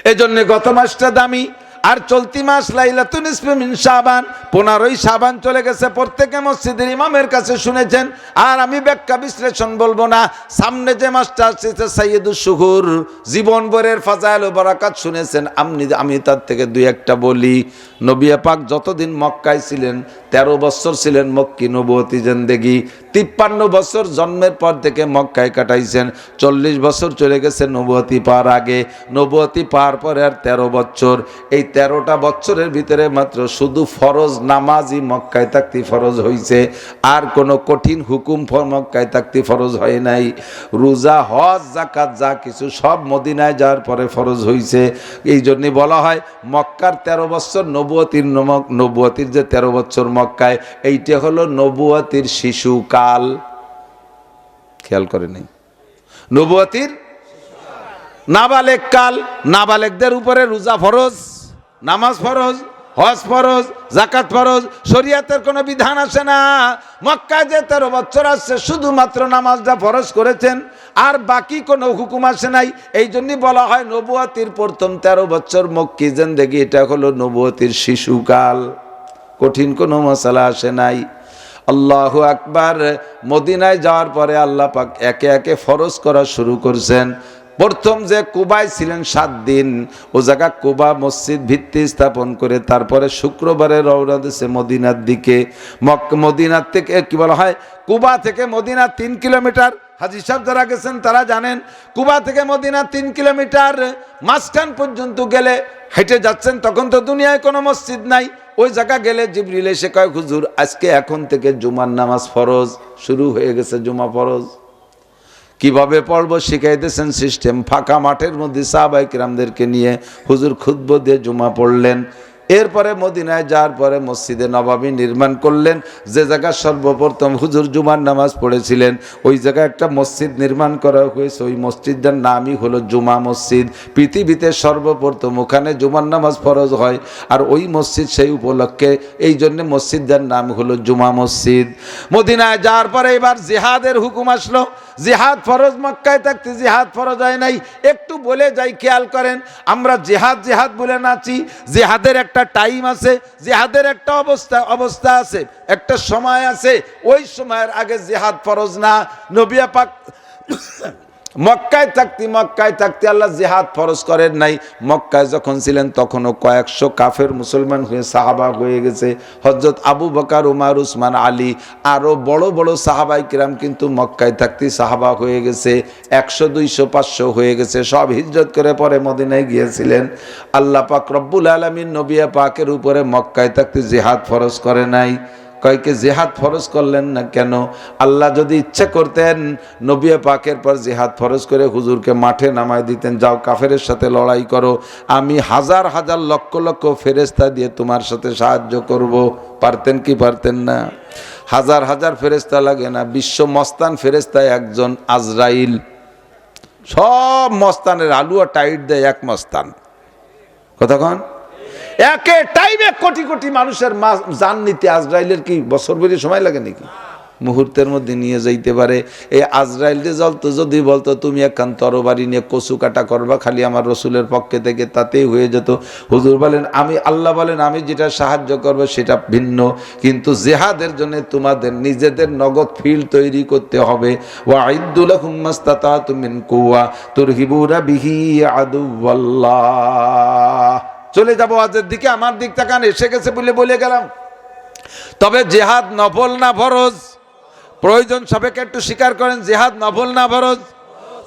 এই জন্য গত মাসটা দামি আর চলতি মাস লাইলাতুন নিসফে মিন শাবান, 15ই শাবান চলে গেছে। প্রত্যেকে মসজিদের ইমামের কাছে শুনেছেন, আর আমি ব্যাখ্যা বিশ্লেষণ বলবো না। সামনে যে মাসটা আসছে সাইয়্যিদুশ শুহুর, জীবন ভরের ফাজাইল ও বারাকাত শুনেছেন। আমি তার থেকে 2-1টা বলি। নবী পাক যতদিন মক্কায় ছিলেন, 13 বছর ছিলেন মক্কি নবুয়তি জিন্দেগি। 53 বছর জন্মের পর থেকে মক্কায় কাটাইছেন। 40 বছর চলে গেছে নবুয়তি পার আগে, নবুয়তি পার পরে আর 13 বছর। এই 13টা বছরের ভিতরে মাত্র শুধু ফরজ নামাজই মক্কায় থাকতে ফরজ হয়েছে, আর কোনো কঠিন হুকুম মক্কায় থাকতে ফরজ হয় নাই। রোজা, হজ, যাকাত যা কিছু সব মদিনায় যাওয়ার পরে ফরজ হয়েছে। এই জন্যে বলা হয় মক্কার 13 বছর নবুয়তির যে 13 বছর মক্কায়, এইটা হলো নবুয়তির শিশুকাল। খেয়াল করে নেই, নবুয়তির নাবালেগ কাল। নাবালেগদের উপরে রোজা ফরজ, নামাজ ফরজ, হজ ফরজ, যাকাত ফরজ, শরীয়তের কোনো বিধান আসে না। মক্কায় যে 13 বছর আসছে শুধুমাত্র নামাজটা ফরজ করেছেন, আর বাকি কোনো হুকুম আসে নাই। এই জন্যই বলা হয় নবুয়তির প্রথম 13 বছর মক্কি জিন্দেগি, এটা হলো নবুয়তির শিশুকাল। কঠিন কোনো মশলা আসে নাই। আল্লাহু আকবার। মদিনায় যাওয়ার পরে আল্লাহ পাক একে একে ফরজ করা শুরু করছেন। প্রথম যে কুবায় ছিলেন 7 দিন, ও জায়গা কুবা মসজিদ ভিত্তি স্থাপন করে তারপরে শুক্রবারে রওনা দিয়েছে মদিনার দিকে। মদিনার থেকে কি বলা হয়, কুবা থেকে মদিনা 3 কিলোমিটার, হাজী সাহেব যারা গেছেন তারা জানেন, কুবা থেকে মদিনা 3 কিলোমিটার, মাঝখান পর্যন্ত গেলে হেঁটে যাচ্ছেন, তখন তো দুনিয়ায় কোনো মসজিদ নাই। ওই জায়গা গেলে জিবরিল এসে কয়, হুজুর আজকে এখন থেকে জুমার নামাজ ফরজ, শুরু হয়ে গেছে জুমা ফরজ। কিভাবে পড়বো শিখাইতেছেন সিস্টেম। ফাঁকা মাঠের মধ্যে সাহাবায়ে কিরামদেরকে নিয়ে হুজুর খুতবা দিয়ে জুমা পড়লেন। এরপরে মদিনায় যাওয়ার পরে মসজিদে নববী নির্মাণ করলেন। যে জায়গা সর্বপ্রথম হুজুর জুমার নামাজ পড়েছিলেন ওই জায়গায় একটা মসজিদ নির্মাণ করা হয়েছে। ওই মসজিদটার নামই হলো জুমা মসজিদ। পৃথিবীতে সর্বপ্রথম ওখানে জুমার নামাজ ফরজ হয়, আর ওই মসজিদ সেই উপলক্ষে এই জন্য মসজিদটার নাম হলো জুমা মসজিদ। মদিনায় যাওয়ার পরে এবার জিহাদের হুকুম আসলো। জিহাদ ফরজ, মক্কায় থাকতে জিহাদ ফরজ হয় নাই। একটু বলে যাই, খেয়াল করেন, আমরা জিহাদ জিহাদ বলে নাচি। জিহাদের একটা টাইম আছে, জিহাদের একটা অবস্থা আছে, একটা সময় আছে। ওই সময়ের আগে জিহাদ ফরজ না। নবী পাক মক্কায় থাকতে আল্লাহ জিহাদ ফরজ করেন নাই। মক্কায় যখন ছিলেন তখনও কয়েকশো কাফের মুসলমান হয়ে সাহাবা হয়ে গেছে। হযরত আবু বকর, উমর, উসমান, আলী, আরো বড় বড় সাহাবায়ে কিরাম কিন্তু মক্কায় থাকতে সাহাবা হয়ে গেছে। 100, 200, 500 হয়ে গেছে। সব হিজরত করে পরে মদিনায় গিয়েছিলেন। আল্লাহ পাক রব্বুল আলামিন নবী পাকের উপরে মক্কায় থাকতে জিহাদ ফরজ করে নাই। কয়েকে জিহাদ ফরজ করলেন না কেন? আল্লাহ যদি ইচ্ছা করতেন নবী পাকের পর জিহাদ ফরজ করে হুজুরকে মাঠে নামায় দিতেন, যাও কাফেরের সাথে লড়াই করো, আমি হাজার হাজার লক্ষ লক্ষ ফেরেশতা দিয়ে তোমার সাথে সাহায্য করব। পারতেন কি পারতেন না? হাজার হাজার ফেরেশতা লাগে না, বিশ্ব মস্তান ফেরেশতা একজন আজরাইল। সব মস্তানের আলুয়া টাইট দেয় এক মস্তান। কতক্ষণ? একে টাইমে কোটি কোটি মানুষের জান নিতে আজরাইলের কি বছর ভরি সময় লাগে নাকি? মুহূর্তের মধ্যে নিয়ে যাইতে পারে। এই আজরাইলকে যদি বলতো তুমি একখান তরবারি নিয়ে কচু কাটা করবা খালি আমার রসুলের পক্ষে থেকে, তাতেই হয়ে যেত। হুজুর বলেন আল্লাহ বলেন আমি যেটা সাহায্য করবো সেটা ভিন্ন, কিন্তু জিহাদের জন্য তোমাদের নিজেদের নগদ ফিল্ড তৈরি করতে হবে। ওয়াইদ্দু লাহুম মাস্তাতাতুম মিন কুওয়া তুরহিবুনা বিহি আদুওয়াল্লাহ। চলে যাবো আজের দিকে, আমার দিক তাকান, এসে গেছে বলে গেলাম। তবে জিহাদ নফল না ফরজ? প্রয়োজন সাপেক্ষে একটু স্বীকার করেন, জিহাদ নফল না ফরজ?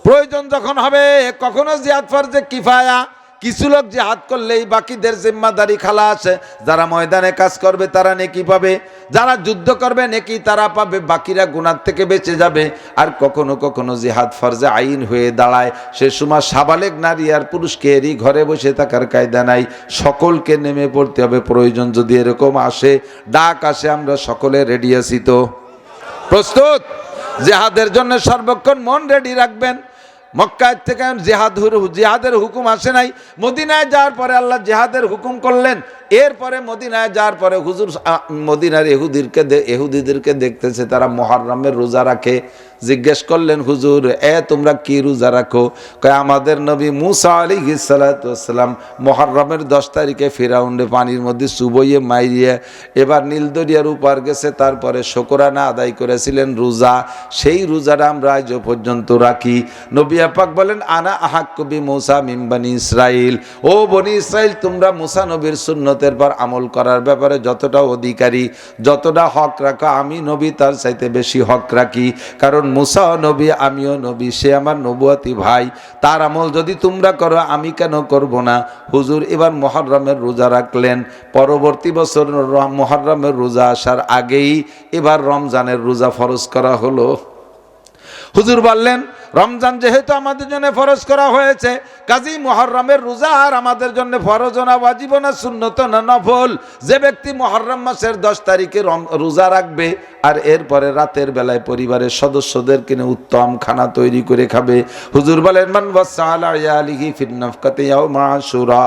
প্রয়োজন যখন হবে, কখনো জিহাদ ফরজে কিফায়া, কিছু লোক জিহাদ করলেই বাকিদের জিম্মাদারি খালা আছে। যারা ময়দানে কাজ করবে তারা নেকি পাবে, যারা যুদ্ধ করবে নেকি তারা পাবে, বাকিরা গুনাহ থেকে বেঁচে যাবে। আর কখনো কখনো জিহাদ ফরজে আইন হয়ে দাঁড়ায়, সে সময় সাবালেগ নারী আর পুরুষকে এরই ঘরে বসে থাকার কায়দা নাই, সকলকে নেমে পড়তে হবে। প্রয়োজন যদি এরকম আসে, ডাক আসে, আমরা সকলে রেডি আছি তো? প্রস্তুত? জিহাদের জন্য সর্বক্ষণ মন রেডি রাখবেন। মক্কায় থেকে জিহাদের হুকুম আসে নাই, মদিনায় যাওয়ার পরে আল্লাহ জিহাদের হুকুম করলেন। এরপরে মদিনায় যাওয়ার পরে হুজুর মদিনার ইহুদিদেরকে দেখতেছে তারা মুহররমের রোজা রাখে। জিজ্ঞেস করলেন, হুজুর তোমরা কি রোজা রাখো? কয় আমাদের নবী মুসা আলাইহিস সালাতু ওয়াস সালাম মুহররমের 10 তারিখে ফিরাউনে পানির মধ্যে চুবইয়ে মাইরিয়ে এবার নীল দরিয়ার উপর গেছে, তারপরে শুকরানা আদায় করেছিলেন রোজা। সেই রোজাটা আমরা আজ পর্যন্ত রাখি। নবী পাক বলেন, আনা আহাক্কু বি মুসা মিন বনি ইসরাইল। ও বনি ইসরাইল, তোমরা মুসা নবীর সুন্নতের পর আমল করার ব্যাপারে যতটা অধিকারী, যতটা হক রাখো, আমি নবী তার চাইতে বেশি হক রাখি। কারণ মুসা নবী, আমিও নবী, সে আমার নবুয়তি ভাই। তার আমল যদি তোমরা করো আমি কেন করব না? হুজুর এবার মুহররমের রোজা রাখলেন। পরবর্তী বছর মুহররমের রোজা আসার আগেই এবার রমজানের রোজা ফরজ করা হলো। হুজুর বললেন, রমজান যেহেতু আমাদের জন্য ফরজ করা হয়েছে, কাজী মুহররমের রোজা আর আমাদের জন্য ফরজ না, ওয়াজিব না, সুন্নত না, নফল। যে ব্যক্তি মুহররম মাসের 10 তারিখে রোজা রাখবে আর এরপরে রাতের বেলায় পরিবারের সদস্যদেরকে নিয়ে উত্তম খানা তৈরি করে খাবে। হুজুর বলেন, মান ওয়াসালা আলিহি ফিন নাফকাতি ইয়াউমা আশুরা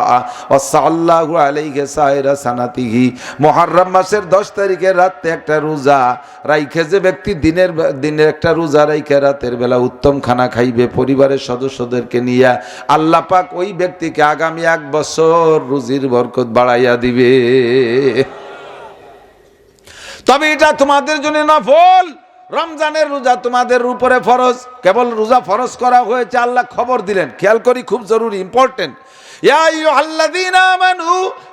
ওয়াসাল্লাহু আলাইহি সাইরা সানাতিহি। মুহররম মাসের 10 তারিখে রাতে একটা রোজা রাইখে যে ব্যক্তি দিনের একটা রোজা রাইখে রাতের বেলা উত্তম খানা খাইবে পরিবারের সদস্যদেরকে নিয়ে, আল্লাহ পাক ওই ব্যক্তিকে আগামী 1 বছর রুজির বরকত বাড়াইয়া দিবে। তবে এটা তোমাদের জন্য নফল। রমজানের রোজা তোমাদের উপরে ফরজ। কেবল রোজা ফরজ করা হয়েছে, আল্লাহ খবর দিলেন। খেয়াল করি, খুব জরুরি, ইম্পর্টেন্ট। ইয়া আইয়ুহাল্লাযীনা আমানু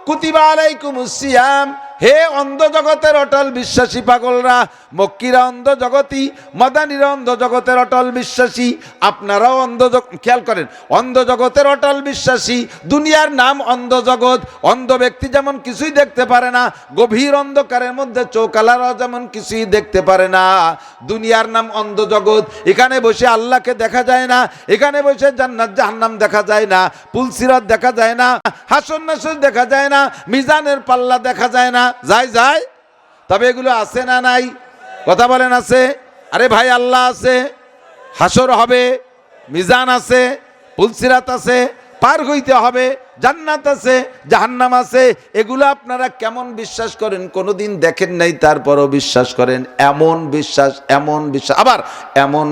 কুতিবা আলাইকুমুস সিয়াম। হে অন্ধ জগতের অটল বিশ্বাসী পাগলরা, মক্কিরা অন্ধ জগতী, মাদানীরা অন্ধ জগতের অটল বিশ্বাসী, আপনারাও খেয়াল করেন, অন্ধ জগতের অটল বিশ্বাসী। দুনিয়ার নাম অন্ধ জগৎ। অন্ধ ব্যক্তি যেমন কিছুই দেখতে পারে না, গভীর অন্ধকারের মধ্যে চৌকালারাও যেমন কিছুই দেখতে পারে না, দুনিয়ার নাম অন্ধ জগৎ। এখানে বসে আল্লাহকে দেখা যায় না, এখানে বসে জান্নাত জাহান্নাম দেখা যায় না, পুলসিরাত দেখা যায় না, হাসর নাসর দেখা যায় না, মিজানের পাল্লা দেখা যায় না। যায় তবে এগুলো আছে না নাই? কথা বলেন আছে? আরে ভাই, আল্লাহ আছে, হাসর হবে, মিজান আছে, পুলসিরাত আছে, পার হইতে হবে, জান্নাত আছে, জাহান্নাম আছে। এগুলো আপনারা কেমন বিশ্বাস করেন? কোনোদিন দেখেন নাই, তারপরও বিশ্বাস করেন। এমন বিশ্বাস, আবার এমন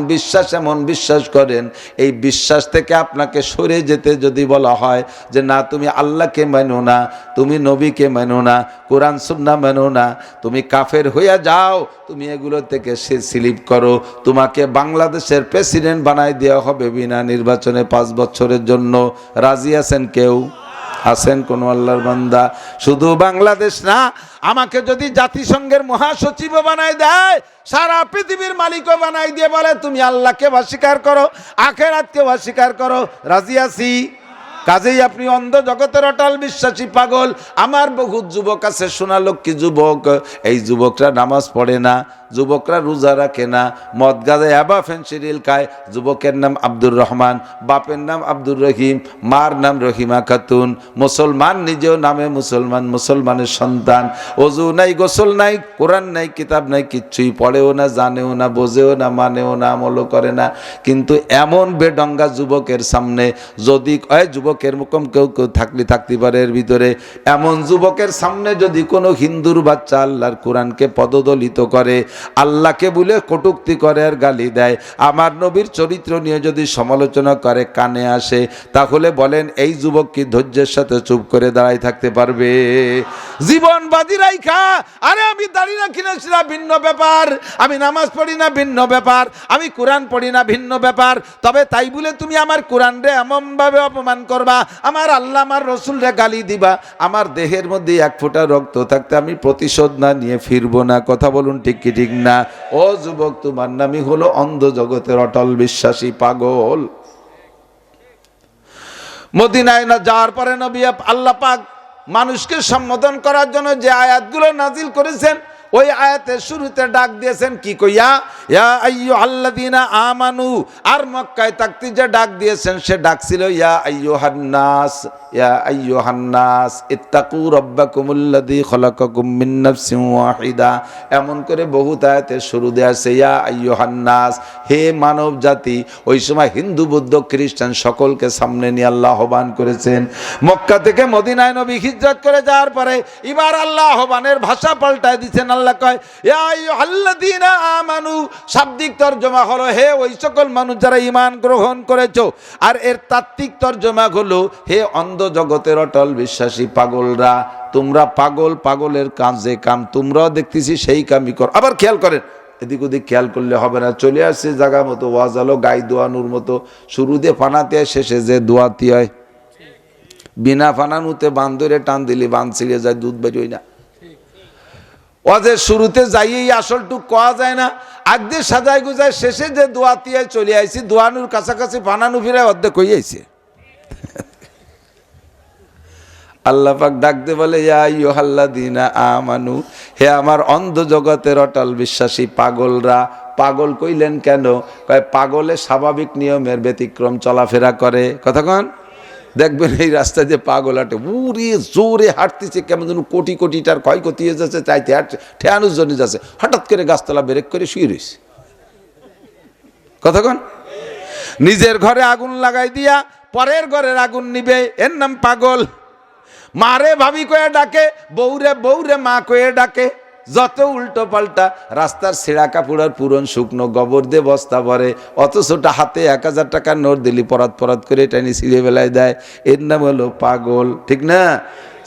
বিশ্বাস করেন, এই বিশ্বাস থেকে আপনাকে সরে যেতে যদি বলা হয় যে না, তুমি আল্লাহকে মানো না, তুমি নবীকে মানো না, কোরআন সুন্নাহ মানো না, তুমি কাফের হইয়া যাও, তুমি এগুলো থেকে স্লিপ করো, তোমাকে বাংলাদেশের প্রেসিডেন্ট বানাই দেওয়া হবে বিনা নির্বাচনে 5 বছরের জন্য। রাজি আছেন কেউ? আছেন কোন আল্লাহর বান্দা? শুধু বাংলাদেশ না, আমাকে যদি জাতিসংঘের মহাসচিব বানাই দেয়, সারা পৃথিবীর মালিকও বানাই দিয়ে বলে তুমি আল্লাহকে অস্বীকার করো, আখিরাতকে অস্বীকার করো, রাজি আছি। কাজেই আপনি অন্ধ জগতের অটল বিশ্বাসী পাগল। আমার বহু যুবক আছে, সোনালক্ষ্মী যুবক, এই যুবকরা নামাজ পড়ে না, যুবকরা রোজা রাখে না, মদ গাঁজা ইয়াবা ফেন্সিডিল খায়। যুবকের নাম আব্দুর রহমান, বাপের নাম আব্দুর রহিম, মার নাম রহিমা খাতুন, মুসলমান, নিজেও নামে মুসলমান, মুসলমানের সন্তান। অজু নাই, গোসল নাই, কোরআন নাই, কিতাব নাই, কিচ্ছুই পড়েও না, জানেও না, বোঝেও না, মানেও না, আমলও করে না। কিন্তু এমন বেডঙ্গা যুবকের সামনে যদি যুবকের মুখম কেউ থাকতে পারে এর ভিতরে, এমন যুবকের সামনে যদি কোনো হিন্দুর বাচ্চা আল্লাহর কোরআনকে পদদলিত করে, আল্লাহকে বলে কটূক্তি করে আর গালি দেয়, আমার নবীর চরিত্র নিয়ে যদি সমালোচনা করে, কানে আসে, তাহলে বলেন এই যুবক কি ধৈর্যের সাথে চুপ করে দাঁড়াই থাকতে পারবে? জীবন বাজি রাইখা, আরে আমি দাঁড়িয়ে রাখি না সেটা ভিন্ন ব্যাপার, আমি নামাজ পড়ি না ভিন্ন ব্যাপার, আমি কোরআন পড়ি না ভিন্ন ব্যাপার, তবে তাই বলে তুমি আমার কোরআন রে এমন ভাবে অপমান করবা, আমার আল্লাহ আমার রসুল রে গালি দিবা, আমার দেহের মধ্যে 1 ফোঁটা রক্ত থাকতে আমি প্রতিশোধ না নিয়ে ফিরবো না। কথা বলুন ঠিক কি ঠিক না? ও যুবক, তোমার নামই হলো অন্ধ জগতের অটল বিশ্বাসী পাগল। মদিনায় না যাওয়ার পরে নবী আল্লাহ পাক মানুষকে সম্বোধন করার জন্য যে আয়াতগুলো নাজিল করেছেন, ওই আয়াতের শুরুতে ডাক দিয়েছেন কি কইয়া? ইয়া আইয়ুহাল্লাযীনা আমানু। আর মক্কায় থাকতে যে ডাক দিয়েছেন, সে ডাক ছিল ইয়া আইয়ুহান নাস, ইয়া আইয়ুহান নাস ইত্তাকু রাব্বাকুমুল্লাযী খলাকাকুম মিন নাফসিন ওয়াহিদা। এমন করে বহু আয়াতের শুরু দেয়া আছে ইয়া আইয়ুহান নাস, হে মানব জাতি। ওই সময় হিন্দু, বৌদ্ধ, খ্রিস্টান সকলকে সামনে নিয়ে আল্লাহ আহ্বান করেছেন। মক্কা থেকে মদিনায় নবী হিজরত করে যাওয়ার পরে এবার আল্লাহ আহ্বানের ভাষা পাল্টায় দিয়েছেন। আল্লাহ কয় ইয়া আইয়ুহাল্লাযীনা আমানু, শাব্দিক তরজমা হলো হে ওই সকল মানুষ যারা ঈমান গ্রহণ করেছো, আর এর তাত্ত্বিক তরজমা হলো হে অন্ধ জগতের অটল বিশ্বাসী পাগলরা, তোমরা পাগল, পাগলের কাজে কাম তোমরাও দেখতেছি সেই কামই কর। আবার খেয়াল করেন, এদিক ওদিক খেয়াল করলে হবে না, চলে আসছে জায়গা মতো, ওয়াজ আলো গাই দোয়ানুর মতো, শুরু দিয়ে ফানাতে শেষে যে দোয়াতি হয়, বিনা ফানানুতে বান্দরে টান দিলে বান ছিঁড়ে যায়, দুধ বেরোয় না। ওয়াজের শুরুতে যাইয়েই আসলটুক কোয়া যায় না, আগদে সাজায় গুজায় শেষে যে দোয়াতিয়ায় চলে আইছি, দোয়ানুর কাছাকাছি ফানানু ফিরায় অর্ধেক হয়ে আইছে। আল্লাহ পাক ডাকতে বলে ইয়া আইয়ুহাল্লাযীনা আমানু, হে আমার অন্ধ জগতের অটল বিশ্বাসী পাগলরা। পাগল কইলেন কেন? কয় পাগলে স্বাভাবিক নিয়মের ব্যতিক্রম চলাফেরা করে। কথা কন, দেখবেন এই রাস্তায় যে পাগল হাঁটে, উড়ে জোরে হাঁটতেছে, কেমন যেন কোটি কোটিটার ক্ষয়ক্ষতি হয়ে যাচ্ছে, চাইতে হাঁটছে, ঠেয়ানোর জন্য যাচ্ছে, হঠাৎ করে গাছতলা ব্রেক করে শুয়ে রয়েছে। কথা কন, নিজের ঘরে আগুন লাগাই দিয়া পরের ঘরের আগুন নিবে, এর নাম পাগল। মারে ভাবি কয়ে ডাকে, বউরে বউরে মা কয়ে ডাকে, যত উল্টো পাল্টা, রাস্তার ছেঁড়া কাপড় আর পুরন শুকনো গোবর দিয়ে বস্তা ভরে, অথচটা হাতে 1000 টাকার নোট দিলি পরাত পরাত করে টেনে ছিঁড়ে বেলায় দেয়, এর নাম হলো পাগল। ঠিক না?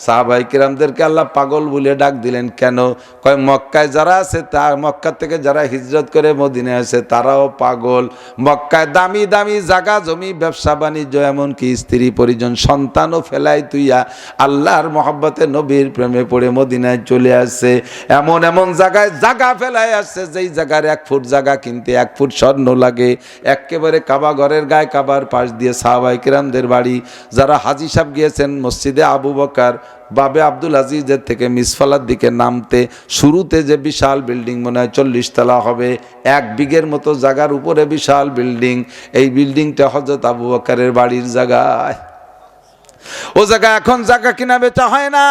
সাহাবাই কিরামদেরকে আল্লাহ পাগল বলে ডাক দিলেন কেন? কয় মক্কায় যারা আছে তা মক্কা থেকে যারা হিজরত করে মদিনায় আছে তারাও পাগল। মক্কায় দামি দামি জায়গা জমি ব্যবসা বাণিজ্য এমনকি স্ত্রী পরিজন সন্তানও ফেলাই তুইয়া আল্লাহর মহব্বতে নবীর প্রেমে পড়ে মদিনায় চলে আসছে। এমন এমন জায়গায় জায়গা ফেলাই আসছে যেই জায়গার 1 ফুট জায়গা কিনতে 1 ফুট স্বর্ণ লাগে। একেবারে কাবা ঘরের গায়ে কাবার পাশ দিয়ে সাহাবাই কিরামদের বাড়ি। যারা হাজী সাহেব গিয়েছেন মসজিদে আবু বকর বাবে আব্দুল আজিজের থেকে মিসফালার দিকে নামতে শুরুতে যে বিশাল বিল্ডিং মনে হয় 40 তলা হবে, 1 বিঘের মতো জায়গার উপরে বিশাল বিল্ডিং। এই বিল্ডিংটা হযরত আবু বকরের বাড়ির জায়গায়। ও জায়গায় এখন জায়গা কিনা বেচা হয় না।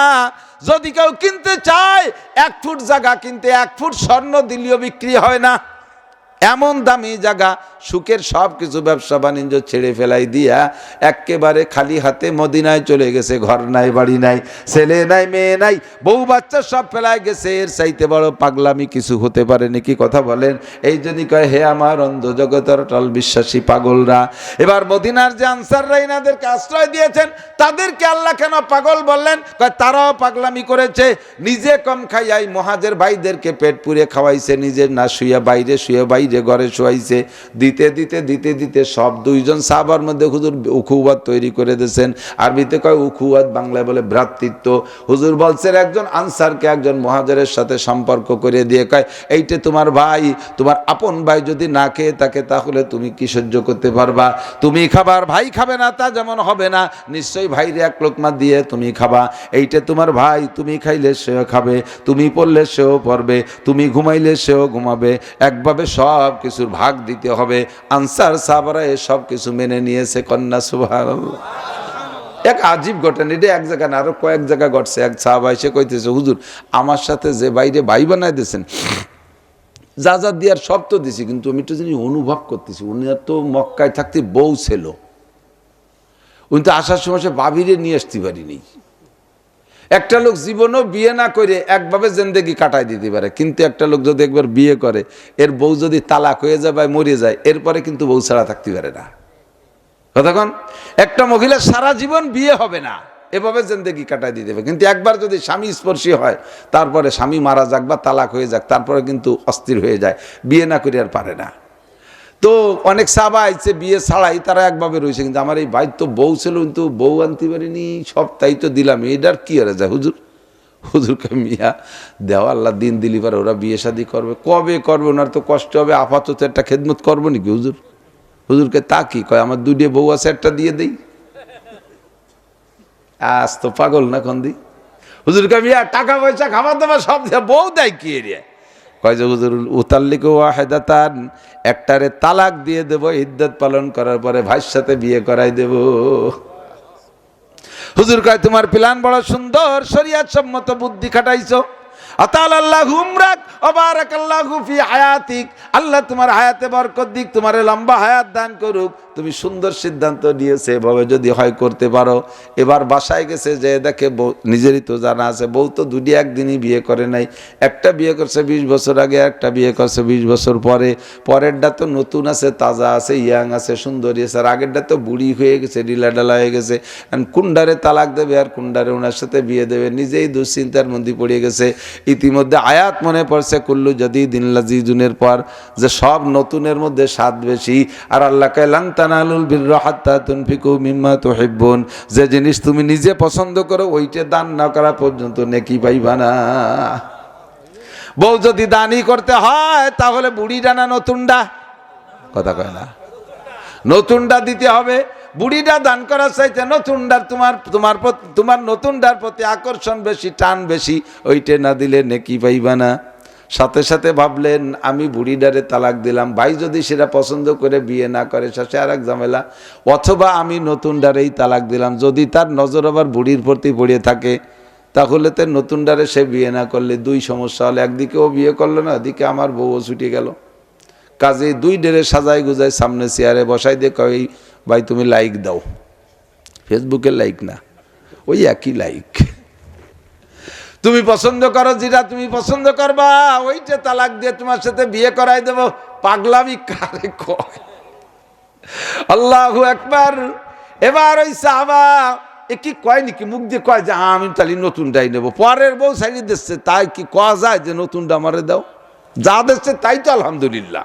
যদি কেউ কিনতে চায় 1 ফুট জায়গা কিনতে 1 ফুট স্বর্ণ দিলেও বিক্রি হয় না। এমন দামি জায়গা, সুখের সব কিছু ব্যবসা বাণিজ্য ছেড়ে ফেলাই দিয়া একেবারে খালি হাতে মদিনায় চলে গেছে। ঘর নাই, বাড়ি নাই, ছেলে নাই, মেয়ে নাই, বউ বাচ্চা সব ফেলাই গেছে। এর চাইতে বড় পাগলামি কিছু হতে পারে নাকি? কথা বলেন। এই জন্যই কয় হে আমার অন্ধ জগতের অটল বিশ্বাসী পাগলরা। এবার মদিনার যে আনসাররা এনাদেরকে আশ্রয় দিয়েছেন তাদেরকে আল্লাহ কেন পাগল বললেন? কয় তারাও পাগলামি করেছে। নিজে কম খাইয়াই মুহাজির ভাইদেরকে পেট পুড়ে খাওয়াইছে, নিজে না শুয়ে বাইরে শুয়ে বাইরে ঘরে শোয়াইছে। দিতে দিতে দিতে দিতে সব 2 জন সাহাবার মধ্যে হুজুর উখুয়াত তৈরি করে দিয়েছেন। আরবিতে কয় উখুয়াত, বাংলায় বলে ভ্রাতৃত্ব। হুজুর বলছেন একজন আনসারকে একজন মুহাজিরের সাথে সম্পর্ক করে দিয়ে কয় এইটা তোমার ভাই, তোমার আপন ভাই যদি না খেয়ে থাকে তাহলে তুমি কি সহ্য করতে পারবা? তুমি খাবার, ভাই খাবে না তা যেমন হবে না, নিশ্চয়ই ভাইরে 1 লোকমা দিয়ে তুমি খাবা। এইটা তোমার ভাই, তুমি খাইলে সেও খাবে, তুমি পড়লে সেও পড়বে, তুমি ঘুমাইলে সেও ঘুমাবে। একভাবে সব কিছুর ভাগ দিতে হবে। আনসার সাহাবারা সব কিছু মেনে নিয়েছে। কন্যা সুবহানাল্লাহ। এক আজীব ঘটনা, এটা এক জায়গা না, আরো কয়েক জায়গা ঘটছে। এক সাহাবা এসে কইতেছে হুজুর আমার সাথে যে বাইরে ভাই বানাই দিয়েছেন, যা যা দিয়ার সব তো দিছি, কিন্তু আমি একটু জিনিস অনুভব করতেছি উনি তো মক্কায় থাকতে বউ ছিল, উনি তো আসার সময় সে বাবিরে নিয়ে আসতে পারিনি। একটা লোক জীবনও বিয়ে না করে একভাবে জিন্দেগি কাটাই দিতে পারে, কিন্তু একটা লোক যদি একবার বিয়ে করে এর বউ যদি তালাক হয়ে যায় বা মরে যায় এরপরে কিন্তু বউ ছাড়া থাকতে পারে না। কতক্ষণ একটা মহিলা সারা জীবন বিয়ে হবে না, এভাবে জিন্দেগি কাটাই দিতে হবে। কিন্তু একবার যদি স্বামী স্পর্শী হয় তারপরে স্বামী মারা যাক বা তালাক হয়ে যাক তারপরে কিন্তু অস্থির হয়ে যায়, বিয়ে না করে আর পারে না। তো অনেক সাহাবা আইছে বিয়ে ছাড়াই তারা একভাবে রয়েছে, কিন্তু আমার এই ভাই তো বউ ছিল কিন্তু বউ আনতে পারিনি, সব তাই তো দিলাম, এটার কি আর যায় হুজুর? হুজুরকে মিয়া দেওয়া আল্লাহ দিন দিলি পারে ওরা বিয়ে শাদী করবে, কবে করবে? ওনার তো কষ্ট হবে, আপাতত একটা খেদমত করবো নাকি হুজুর? হুজুরকে তা কি কয় আমার 2টি বউ আছে একটা দিয়ে দেই। আজ তো পাগল না কন্দি। হুজুরকে মিয়া টাকা পয়সা খাবার দাবার সব বউ দেয় কি এরিয়া? কয় যে হুজুর উতাল্লিক ওয়াহেদাতান, একটারে তালাক দিয়ে দেব, ইদ্যত পালন করার পরে ভাইয়ের সাথে বিয়ে করাই দেব। হুজুর কয় তোমার প্ল্যান বড় সুন্দর, শরিয়ত সম্মত বুদ্ধি খাটাইছো। আতালাল্লাহু উমরাক ওয়া বারাকাল্লাহু ফি হায়াতিক, আল্লাহ তোমার হায়াতে বরকত দিক, তোমারে লম্বা হায়াত দান করুক। তুমি সুন্দর সিদ্ধান্ত নিয়েছে, এভাবে যদি হয় করতে পারো। এবার বাসায় গেছে যে দেখে নিজেরই তো জানা আছে বউ তো 2টি একদিনই বিয়ে করে নাই, একটা বিয়ে করছে 20 বছর আগে, একটা বিয়ে করছে 20 বছর পরে। পরেরটা তো নতুন আছে, তাজা আছে, ইয়াং আছে, সুন্দরী আছে, আর আগেরটা তো বুড়ি হয়ে গেছে, ঢিলাঢালা হয়ে গেছে। কুন্ডারে তালাক দেবে আর কুন্ডারে ওনার সাথে বিয়ে দেবে, নিজেই দুশ্চিন্তার মধ্যে পড়ে গেছে। ইতিমধ্যে আয়াত মনে পড়ছে কুল্লু জাদিদিন লাযিজুনের পর, যে সব নতুনের মধ্যে স্বাদ বেশি। আর আল্লাহ কয় লান তানালুল বিররা হাত্তা তুনফিকু মিম্মা তুহিব্বুন, যে জিনিস তুমি নিজে পছন্দ করো ওইটা দান না করা পর্যন্ত নেকি পাইবা না। বউ যদি দানই করতে হয় তাহলে বুড়িটা না নতুনটা? কথা কয় না, নতুনটা দিতে হবে। বুড়িটা দান করার চাইতে নতুনটার তোমার নতুনটার প্রতি আকর্ষণ বেশি, টান বেশি, ওইটা না দিলে নেকি পাইবা না। সাথে সাথে ভাবলেন আমি বুড়িডারে তালাক দিলাম, ভাই যদি সেটা পছন্দ করে বিয়ে না করে সে আর এক ঝামেলা, অথবা আমি নতুনডারেই তালাক দিলাম, যদি তার নজর আবার বুড়ির প্রতি পড়ে থাকে তাহলে তো নতুনডারে সে বিয়ে না করলে 2 সমস্যা হলো, একদিকে ও বিয়ে করলো না, এদিকে আমার বউও ছুটে গেল। কাজে 2 ডেরে সাজাই গুজাই সামনে চেয়ারে বসাই দিয়ে কই ভাই তুমি লাইক দাও, ফেসবুকে লাইক না, ওই একই লাইক, তুমি পছন্দ করো যেটা তুমি পছন্দ করবা ওইটা তালাক দিয়ে তোমার সাথে বিয়ে করাই দেব। পাগলামি কারে কয়? আল্লাহু আকবার। এবার ওই সাহাবা এ কি কয় নাকি, মুখ দিয়ে কয় যে আমি তাহলে নতুনটাই নেবো, পরের বউ ছাড়িয়ে দিচ্ছে, তাই কি কয়া যায় যে নতুনটা আমারে দাও? যা দিচ্ছে তাই তো আলহামদুলিল্লাহ।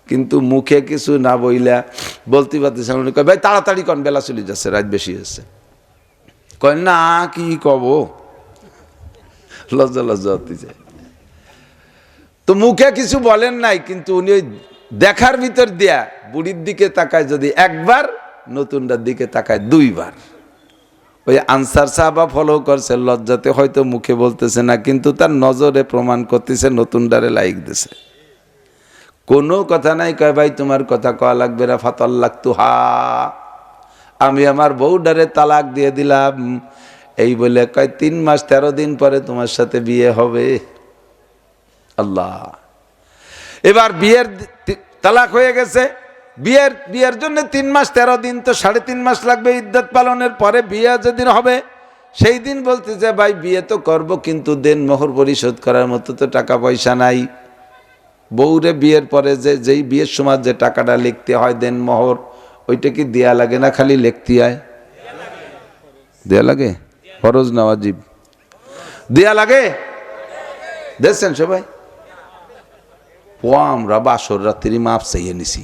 কিন্তু মুখে কিছু না বইলা বলতে পারতেছে, কয় ভাই তাড়াতাড়ি কন, বেলা চলে যাচ্ছে, রাত বেশি হচ্ছে। কয় না কি কব, লজ্জা লজ্জা হতে যায়। তো মুখে কিছু বলেন নাই, কিন্তু উনি ওই দেখার ভিতর দিয়া বুড়ির দিকে তাকায় যদি একবার, নতুনটার দিকে তাকায় দুইবার। ওই আনসার সাহাবা ফলো করছে, লজ্জাতে হয়তো মুখে বলতেছে না, কিন্তু তার নজরে প্রমাণ করতেছে, নতুনটারে লাইক দিছে। কোনো কথা নাই, কয় ভাই তোমার কথা কয়া লাগবে না, ফাতাল্লাক তুহা, আমি আমার বউডারে তালাক দিয়ে দিলাম। এই বলে কয় 3 মাস 13 দিন পরে তোমার সাথে বিয়ে হবে। আল্লাহ, এবার বিয়ের তালাক হয়ে গেছে। বিয়ের জন্য 3 মাস 13 দিন, তো 3.5 মাস লাগবে ইদ্যত পালনের পরে বিয়ে যেদিন হবে সেই দিন বলতে যে ভাই বিয়ে তো করব, কিন্তু দেন মোহর পরিশোধ করার মতো তো টাকা পয়সা নাই। বউরে বিয়ের পরে যেই বিয়ের সময় যে টাকাটা লিখতে হয় দেন মোহর, ওইটা কি দেয়া লাগে না খালি লিখতে হয়? দেয়া লাগে, ফরজ না ওয়াজিব? দেয়া লাগে, দেখছেন সবাই। আমরা বাসর রাত্রি মাপ চাইয়ে নিছি,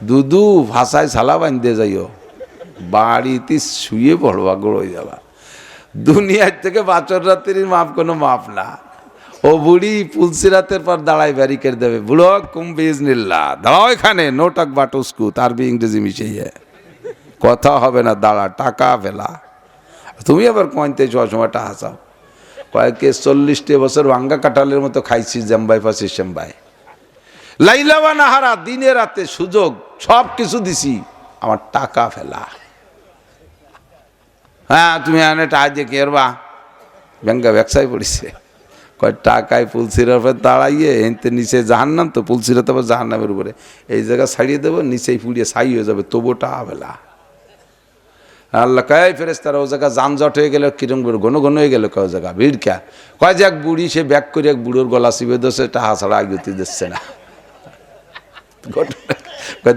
দুদু ভাষায় সালা বান্ধে যাইও, বাড়িতে শুয়ে পড়বা, গড়ে যাবা। দুনিয়ার থেকে বাসর রাত্রির মাপ কোনো মাপ না। ও বুড়ি পুলসিরাতের পর দাঁড়ায় ব্যারিকেড দেবে, বুড়ো কুম্বিজনিল্লা দাঁড়াও এখানে, নোটক বাটুস্কু, তারবি ইংরেজি মিশিয়ে কথা হবে না, দাঁড়া, টাকা ফেলা। তুমি আবার কইতে সময় টাকা চাও। কয়েকে 40 বছর ভাঙ্গা কাঁঠালের মতো খাইছি জাম্বাই ফাঁসি শ্যাম্বাই, লাইলাবা নাহারা, দিনে রাতে সুযোগ সব কিছু দিছি, আমার টাকা ফেলা। হ্যাঁ তুমি এনে টাকা দিয়ে কেরবা, ব্যাংকা ব্যবসায় পড়েছে। কয় টাকায় পুলসিরার উপরে দাঁড়াইয়ে এনতে নিচে জাহান্নাম, তো পুলসিরাতে আবার জাহান্নামের উপরে, এই জায়গা ছাড়িয়ে দেবো, নিচেই পুড়িয়ে ছাই হয়ে যাবে, তবু টাকা ফেলা। আল্লাহ কয় ফেরেশতারা, ও জায়গা যানজট হয়ে গেল, কিরম করে ঘন ঘন হয়ে গেল, কয় জায়গা ভিড় খ্যা। কয় যে এক বুড়ি সে ব্যাগ করে এক বুড়োর গলা চিপে দিচ্ছে, টাহা ছাড়া আগতি দিচ্ছে না।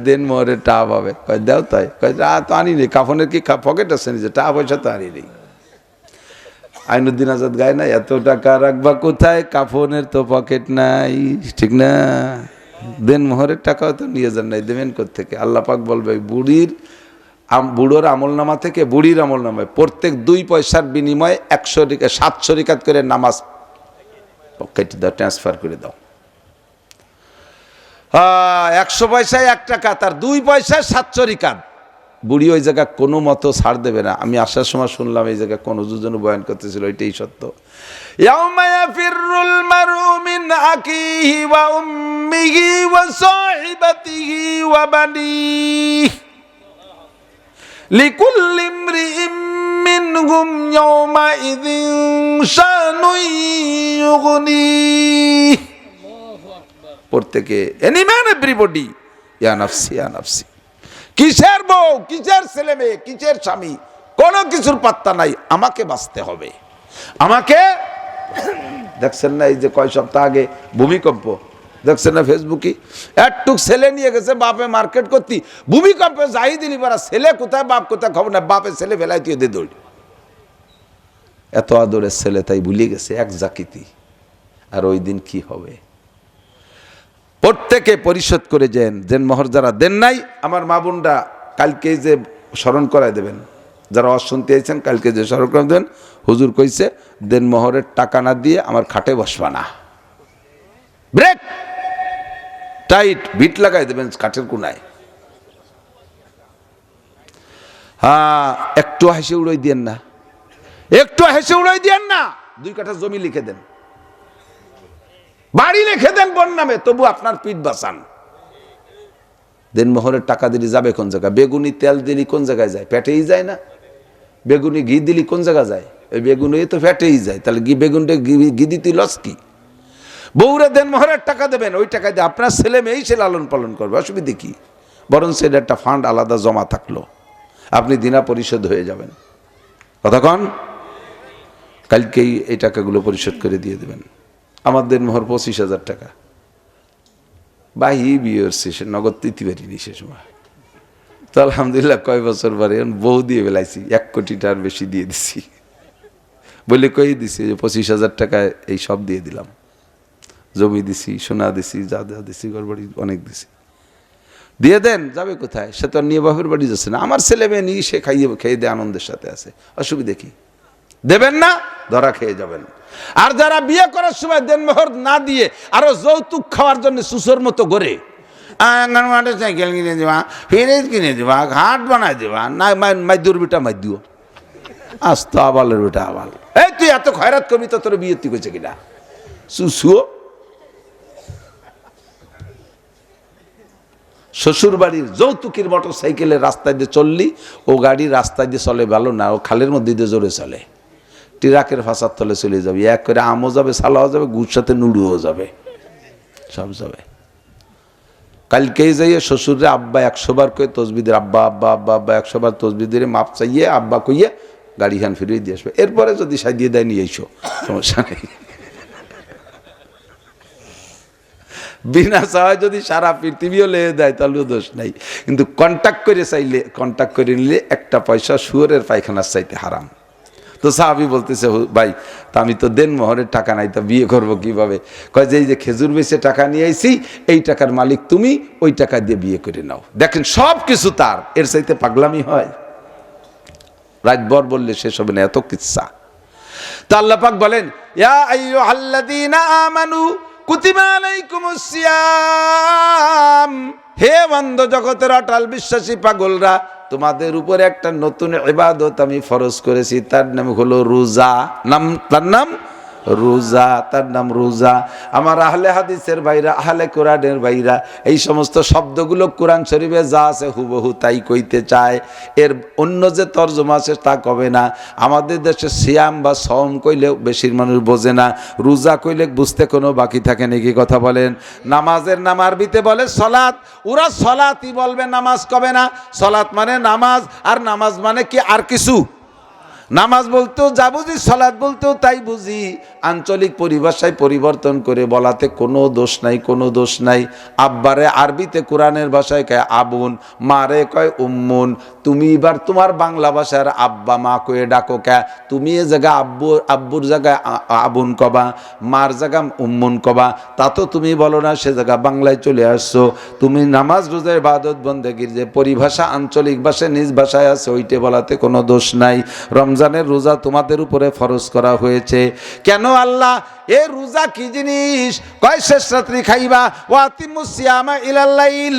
দেন মোহরে টাহা পাবে, কয় দাও তাই, কয় তো আনি নেই, কাফনের কি পকেট আছে নিজে, টাকা পয়সা তো আনি নেই। আইনুদ্দিন আজাদ গায় না, এত টাকা রাখবা কোথায়, কাফনের তো পকেট নাই, ঠিক না? দেন মোহরের টাকাও তো নিয়ে যান নাই, দেবেন কোত্থেকে? আল্লাহ পাক বলবে বুড়োর আমল নামা থেকে বুড়ির আমল নামায় প্রত্যেক 2 পয়সার বিনিময়ে 700 রিকাত করে নামাজ পকেটে দাও, ট্রান্সফার করে দাও। 100 পয়সায় 1 টাকা, তার 2 পয়সায় 700 রিকাত। বুড়ি ওই জায়গা কোনো মতো ছাড় দেবে না। আমি আসার সময় শুনলাম এই জায়গায় কোন দুজন বয়ান করতেছিল, এটাই সত্য। ইয়াউমা ইয়াফিরুল মারউ মিন আকিহি ওয়া উম্মিহি ওয়া সাহিবাতিহি ওয়া বানিহি লিকুল্লি ইমরিইম মিনহুম ইয়াউমাইযিন শানুন ইউগনিহি। প্রত্যেকে, এনি ম্যান এভরিবডি, ইয়া নাফসি ইয়া নাফসি। কিসের বউ, কিসের ছেলে মেয়ে, কিসের স্বামী, কোনো কিছুর পাত্তা নাই, আমাকে বাঁচতে হবে, আমাকে। দেখছেন না এই যে কয় সপ্তাহ আগে ভূমিকম্প, দেখছেন না ফেসবুকে, একটুক ছেলে নিয়ে গেছে বাপে মার্কেট করতে, ভূমিকম্পে যাই দিলি পারা, ছেলে কোথায় বাপ কোথায় খবর না, বাপে ছেলে ফেলাই তুই দিয়ে দৌড়। এত আদরের ছেলে তাই ভুলে গেছে এক জাকিতি। আর ওই দিন কি হবে? প্রত্যেকে পরিশোধ করে যেন মোহর যারা দেন নাই, আমার মা বোনরা কালকে যে স্মরণ করায় দেবেন, যারা অশুনতে আইছেন কালকে যে স্মরণ করে দেবেন, হুজুর কইছে দেন মোহরের টাকা না দিয়ে আমার খাটে বসবা না, ব্রেক টাইট বিট লাগাই দেবেন কাঠের কোনায়। হ্যাঁ, একটু হেসে উড়াই দিয়েন না, একটু হেসে উড়াই দিয়েন না। 2 কাঠা জমি লিখে দেন, বাড়ি লিখে দেন বোন নামে, তবু আপনার পিঠ বাঁচান। দেন মোহরের টাকা দিলি যাবে কোন জায়গায়? বেগুনি তেল দিলি কোন জায়গায় যায়? পেটেই যায় না। বেগুনি ঘি দিলি কোন জায়গায় যায়? ওই বেগুনি তো পেটেই যায়, তাহলে বেগুনটা ঘি দিতে লস কি? বউরে দেন মোহরের টাকা দেবেন, ওই টাকা দিয়ে আপনার ছেলে মেয়েই সে লালন পালন করবে, অসুবিধে কি? বরং সেটা একটা ফান্ড আলাদা জমা থাকলো, আপনি দিনা পরিশোধ হয়ে যাবেন। কতক্ষণ? কালকেই এই টাকাগুলো পরিশোধ করে দিয়ে দেবেন। আমাদের মোহর 25,000 টাকা, বাহি বিয়ের শেষে নগদ দিতে পারিনি সে সময়। তো আলহামদুলিল্লাহ কয় বছর পরে বউ দিয়ে বেলাইছি, 1 কোটি টাকার বেশি দিয়ে দিছি। বলে কই দিছি যে 25,000 টাকায় এই সব দিয়ে দিলাম, জমি দিছি, সোনা দিছি, যা যা দিছি, গড়বড়ি অনেক দিছি। দিয়ে দেন, যাবে কোথায়? সে তো আর নিয়ে বাপের বাড়ি যাচ্ছে না, আমার ছেলে মেয়ে নিয়ে সে খেয়ে দিয়ে আনন্দের সাথে আছে, অসুবিধা কি? দেবেন না, ধরা খেয়ে যাবেন। আর যারা বিয়ে করার সময় দেনমোহর না দিয়ে আরো যৌতুক খাওয়ার জন্য সুসর মতো গড়ে, আঙ্গনওয়াড়ি সাইকেল কিনে দেবা, ফ্রিজ কিনে দেবা, ঘাট বানাই দেবা, না মাইদুর বেটা মাইদিও, আস্ত আবালের বেটা আবাল। এই তুই এত খয়রাত করবি তো তোর বিয়ে তুই কইছে কিনা সুসুও। শ্বশুর বাড়ির যৌতুকের মোটর সাইকেলে রাস্তায় দিয়ে চললি, ও গাড়ি রাস্তায় দিয়ে চলে ভালো না, ও খালের মধ্যে দিয়ে জোরে চলে, ট্রাকের ফাঁসার তলে চলে যাবে, এক করে আমও যাবে, সালাও যাবে, গুড় সাথে নুড়ুও যাবে, সব যাবে। কালকেই যাইয়ে শ্বশুরে আব্বা 100 বার কয়ে তসবিদের, আব্বা আব্বা আব্বা আব্বা 100 বার তসবিদের মাপ চাইয়ে আব্বা কইয়ে গাড়ি খান ফিরিয়ে দিয়ে আসবে। এরপরে যদি সাজিয়ে দেয় নিয়ে এসো, সমস্যা নেই। বিনা চাওয়ায় যদি সারা পৃথিবীও লেগে দেয় তাহলেও দোষ নাই, কিন্তু কন্ট্যাক্ট করে চাইলে, কন্ট্যাক্ট করে নিলে 1 পয়সা শুয়োরের পায়খানার চাইতে হারাম। তো সাহাবী বলতেছে, ভাই তা আমি তো দেনমোহরের টাকা নাই, তা বিয়ে করবো কিভাবে? কয় যে এই যে খেজুর বেচে টাকা নিয়ে আইছি, এই টাকার মালিক তুমি, ওই টাকা দিয়ে বিয়ে করে নাও। দেখেন সব কিছু তার, এর চাইতে পাগলামি হয়? রাতভর বললে শেষ হবে না, এত কিচ্ছা। তা আল্লাহ পাক বলেন, ইয়া আইয়ুহাল্লাযীনা আমানু কুতিবা আলাইকুমুস সিয়াম, হে বন্ধ জগতের অটাল বিশ্বাসী পাগলরা, তোমাদের উপরে একটা নতুন ইবাদত আমি ফরজ করেছি, তার নাম হলো রোজা। তার নাম রোজা, তার নাম রোজা। আমার আহলে হাদিসের ভাইরা, আহলে কোরআনের ভাইরা, এই সমস্ত শব্দগুলো কোরআন শরীফে যা আছে হুবহু তাই কইতে চায়, এর অন্য যে তর্জমা আছে তা কবে না। আমাদের দেশে সিয়াম বা সওম কইলে বেশির মানুষ বোঝে না, রোজা কইলে বুঝতে কোনো বাকি থাকে নাকি? কথা বলেন। নামাজের নাম আরবিতে বলে সলাত, ওরা সলাতই বলবে, নামাজ কবে না। সলাত মানে নামাজ, আর নামাজ মানে কি আর কিছু? নামাজ বলতেও যা বুঝি, সলাৎ বলতেও তাই বুঝি। আঞ্চলিক পরিভাষায় পরিবর্তন করে বলাতে কোনো দোষ নাই, কোনো দোষ নাই। আব্বারে আরবিতে কোরআনের ভাষায় কয় আবুন, মারে কয় উম্মুন। তুমি এবার তোমার বাংলা ভাষার আব্বা মা কয়ে ডাকো কে? তুমি এ জায়গা আব্বুর জায়গায় আবুন কবা, মার জায়গা উম্মুন কবা, তা তো তুমি বলো না, সে জায়গা বাংলায় চলে আসছো। তুমি নামাজ রোজা ইবাদত বন্দেগীর যে পরিভাষা আঞ্চলিক ভাষায় নিজ ভাষায় আছে, ওইটে বলাতে কোনো দোষ নাই। রমজানের রোজা তোমাদের উপরে ফরজ করা হয়েছে। কেন আল্লাহ? এ রোজা কি জিনিস? কয় শেষ রাত্রি খাইবা, ওয়াতিমুস সিয়ামা ইলাল লাইল,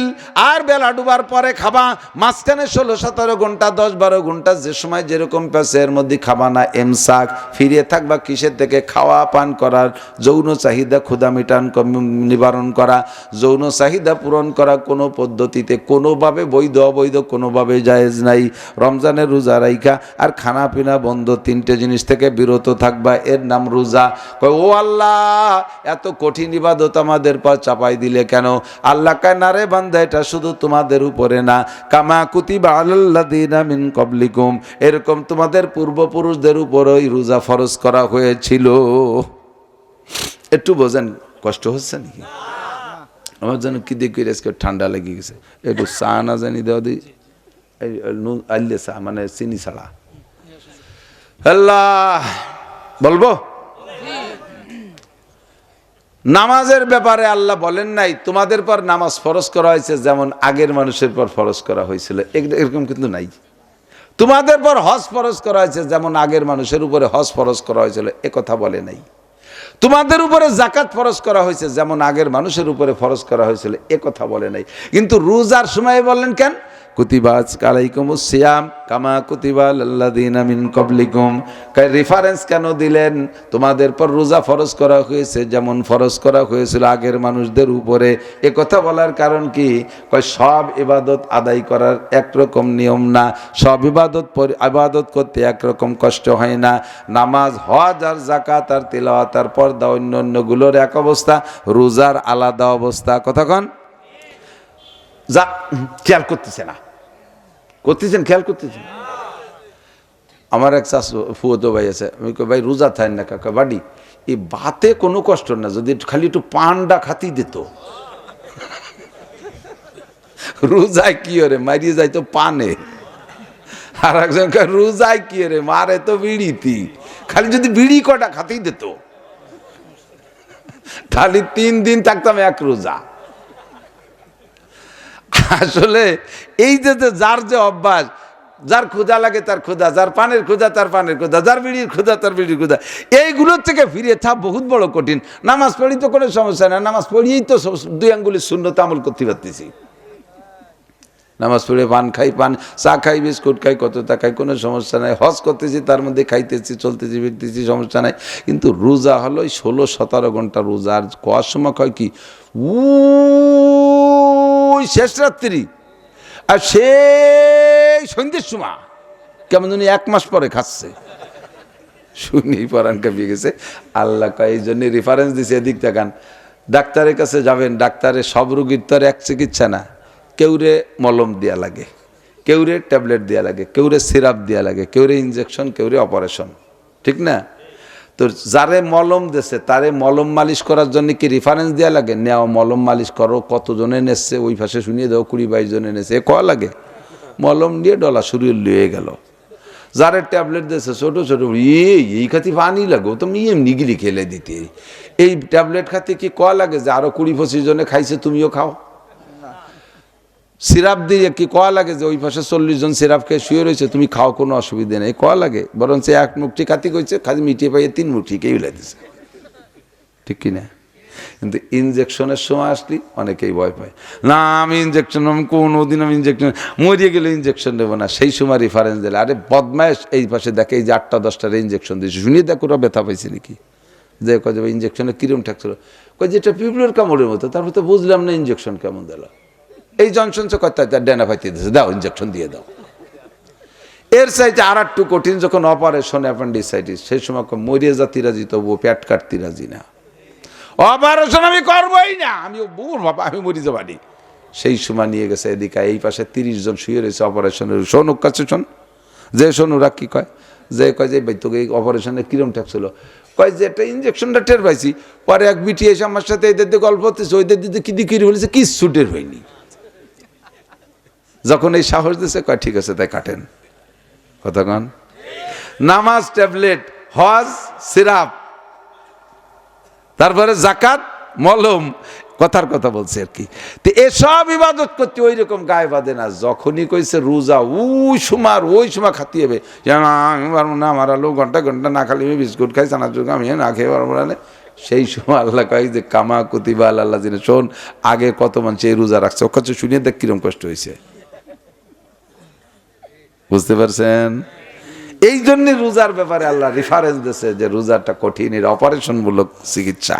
আর বেলা ডুবার পরে খাবা। মাঝখানে 16-17 ঘন্টা 10-12 ঘন্টা যে সময় যেরকম পেছে এর মধ্যে খাবা না। এমসাক, ফিরিয়ে থাকবা কিসের থেকে? খাওয়া পান করার, যৌন চাহিদা ক্ষুধা মিটান নিবারণ করা, যৌন চাহিদা পূরণ করা কোনো পদ্ধতিতে কোনোভাবে বৈধ অবৈধ কোনোভাবে জায়েজ নাই। রমজানের রোজা রাইখা আর খানা পিনা বন্ধ, 3টে জিনিস থেকে বিরত থাকবা, এর নাম রোজা। কয় ও আল্লাহ, এত কঠিন ইবাদত আমাদের পর চাপাই দিলে কেন? আল্লাহ কয় না রে বান্দা, এটা শুধু তোমাদের উপরে না, কামা কুতিবা আলাল্লাযীনা মিন ক্বাবলিকুম, এরকম তোমাদের পূর্বপুরুষদের উপরই রোজা ফরজ করা হয়েছিল। একটু বোঝেন, কষ্ট হচ্ছে নাকি? আমার যেন কি দেখি আজকে ঠান্ডা লেগে গেছে। একটু চা না জানি দেওয়া দিই, আইলে চা মানে চিনি ছাড়া। আল্লাহ, বলবো নামাজের ব্যাপারে আল্লাহ বলেন নাই তোমাদের পর নামাজ ফরজ করা হয়েছে যেমন আগের মানুষের পর ফরজ করা হয়েছিল, এরকম কিন্তু নাই। তোমাদের পর হজ ফরজ করা হয়েছে যেমন আগের মানুষের উপরে হজ ফরজ করা হয়েছিল, এ কথা বলে নাই। তোমাদের উপরে জাকাত ফরজ করা হয়েছে যেমন আগের মানুষের উপরে ফরজ করা হয়েছিল, এ কথা বলে নাই। কিন্তু রোজার সময় বললেন কেন? কুতিবা আলাইকুমুস সিয়াম কামা কুতিবা আলাল্লাযীনা মিন ক্বাবলিকুম। রেফারেন্স কেন দিলেন? তোমাদের পর রোজা ফরজ করা হয়েছে যেমন ফরজ করা হয়েছিল আগের মানুষদের উপরে। এ কথা বলার কারণ কি? কয় সব ইবাদত আদায় করার একরকম নিয়ম না, সব ইবাদত করতে একরকম কষ্ট হয় না। নামাজ, হজ আর জাকাত আর তিলাওয়াত আর পর্দা অন্যান্যগুলোর এক অবস্থা, রোজার আলাদা অবস্থা। কতক্ষণ যা খেয়াল করতেছে না, করতেছেন, খেয়াল করতেছেন। আমার এক ফুয়তো ভাই আছে, আমি কই ভাই রোজা থাকেন না কাকা? বাড়ি এই বাতে কোনো কষ্ট না, যদি খালি একটু পান্ডা খাতি দিত। রোজায় কি ওরে মারিয়ে যাই তো পানে, আর একজন রোজায় কি রে মারে তো বিড়িতি, খালি যদি বিড়ি কটা খাতেই দিত খালি 3 দিন থাকতাম এক রোজা। আসলে এই যে যার যে অভ্যাস, যার ক্ষুধা লাগে তার ক্ষুধা, যার পানের ক্ষুধা তার পানের ক্ষুধা, যার বিড়ির ক্ষুধা তার বিড়ির ক্ষুধা, এইগুলোর থেকে ফিরে থাকা বহুত বড় কঠিন। নামাজ পড়ি তো কোনো সমস্যা না, নামাজ পড়িয়েই তো 2 আঙ্গুলের সুন্নত আমল করতে পারতেছি। নামাজ পড়ে পান খাই, পান চা খাই, বিস্কুট খাই, কত তা খাই, কোনো সমস্যা নাই। হজ করতেছি, তার মধ্যে খাইতেছি, চলতেছি, ফিরতেছি, সমস্যা নাই। কিন্তু রোজা হলো 16-17 ঘন্টা রোজা। আর কোয়ার সময় কয় কি ওই শেষ রাত্রি আর সেই সন্ধ্যের সময় কেমন জানি 1 মাস পরে খাচ্ছে, শুনি পরাণ কাঁপিয়ে গেছে। আল্লাহ কয় এই জন্য রেফারেন্স দিছে, এদিক দেখান। ডাক্তারের কাছে যাবেন, ডাক্তারের সব রোগীর তো আর এক চিকিৎসা না। কেউরে মলম দেওয়া লাগে, কেউরে ট্যাবলেট দেওয়া লাগে, কেউরে সিরাপ দেওয়া লাগে, কেউরে ইনজেকশন, কেউরে অপারেশন, ঠিক না? তো যারে মলম দেছে তারে মলম মালিশ করার জন্য কি রেফারেন্স দেওয়া লাগে? নেও মলম মালিশ করো, কতজনে নেছে ওই পাশে শুনিয়ে দাও, 20-22 জনে নেছে, এ কয়া লাগে? মলম দিয়ে ডলা শুরু লিয়ে গেল। যারে ট্যাবলেট দিয়েছে ছোট ছোট, এই খাতি পানি লাগো তুমি এমনি গিলি খেলে দিতে, এই ট্যাবলেট খাতে কি কয়া লাগে যে আরো 20-25 জনে খাইছে তুমিও খাও? সিরাপ দিয়ে কি কয়া লাগে যে ওই পাশে 40 জন সিরাপ খেয়ে শুয়ে রয়েছে তুমি খাও, কোনো অসুবিধা নেই, কয়া লাগে? বরঞ্চ 1 মুঠি খাতি কইছে, খালি মিটিয়ে পাইয়ে 3 মুঠি কেউ দিছে, ঠিক কিনা? কিন্তু ইনজেকশনের সময় আসলি অনেকেই ভয় পায়, না আমি ইনজেকশন, আমি কোনোদিন আমি ইনজেকশন, মরিয়ে গেলে ইনজেকশন দেবো না। সেই সময় রেফারেন্স দিলে, আরে বদমাইশ, এই পাশে দেখে এই যে 8-10টার ইনজেকশন দিয়েছে, শুনিয়ে দেখ ওরা ব্যথা পাইছে নাকি? যে কয় যাবে ইনজেকশনে কিরম ঠেকছিল, কয় যেটা পিঁপড়ের কামড়ের মতো। তারপর তো বুঝলাম না ইনজেকশন কেমন দিল। এই জনসন কথা ডেনা পাইতে দিয়েছে, দাও ইনজেকশন দিয়ে দাও। এর চাইতে আর একটু কঠিন, যখন অপারেশন অ্যাপেন্ডিসাইটিস, সেই সময় মরিয়ে জাতি রাজি, তবুও পেট কাটতে রাজি না। অপারেশন আমি করবোই না, আমি বুড় বাবা, আমি মরি যাবানি। সেই সময় নিয়ে গেছে এদিকে, এই পাশে 30 জন শুয়ে রয়েছে অপারেশনের। শোন ওর কাছে শোন, যে শোন ওরা কি কয়, যে কয় যে ভাই তোকে এই অপারেশনে কিরম ঠেকছিল, কয় যে একটা ইঞ্জেকশনটা টের পাইছি। পরে এক বিটি এসে আমার সাথে এদের দিয়ে গল্প হতেছে, ওইদের দিতে কি দিয়ে কিনে বলেছে, কিচ্ছু টের হয়নি। যখন এই সাহস দিছে, কয় ঠিক আছে তাই কাটেন। কথা কন? নামাজ, ট্যাবলেট, হজ, সিরাপ, তারপরে জাকাত, মলম, কথার কথা বলছে আর কি। তো এসব ইবাদত করতে ওই রকম গায়ে বাঁধে না। যখনই কইছে রোজা, ওই সময় খাতি হবে, আমি পারবো না, আমার আলো ঘন্টা না খালি আমি বিস্কুট খাই, চানার যুগ আমি না খেয়ে পারবো না। সেই সময় আল্লাহ কয় যে কামা কুতিবা আল্লাহ জিনে, শোন আগে কত মানুষ এই রোজা রাখছে, ওর কাছে শুনিয়ে দেখ কিরম কষ্ট হয়েছে। বুঝতে পারছেন? এই জন্য রোজার ব্যাপারে আল্লাহ রেফারেন্স দিয়েছে যে রোজাটা কঠিন, এর অপারেশনমূলক চিকিৎসা,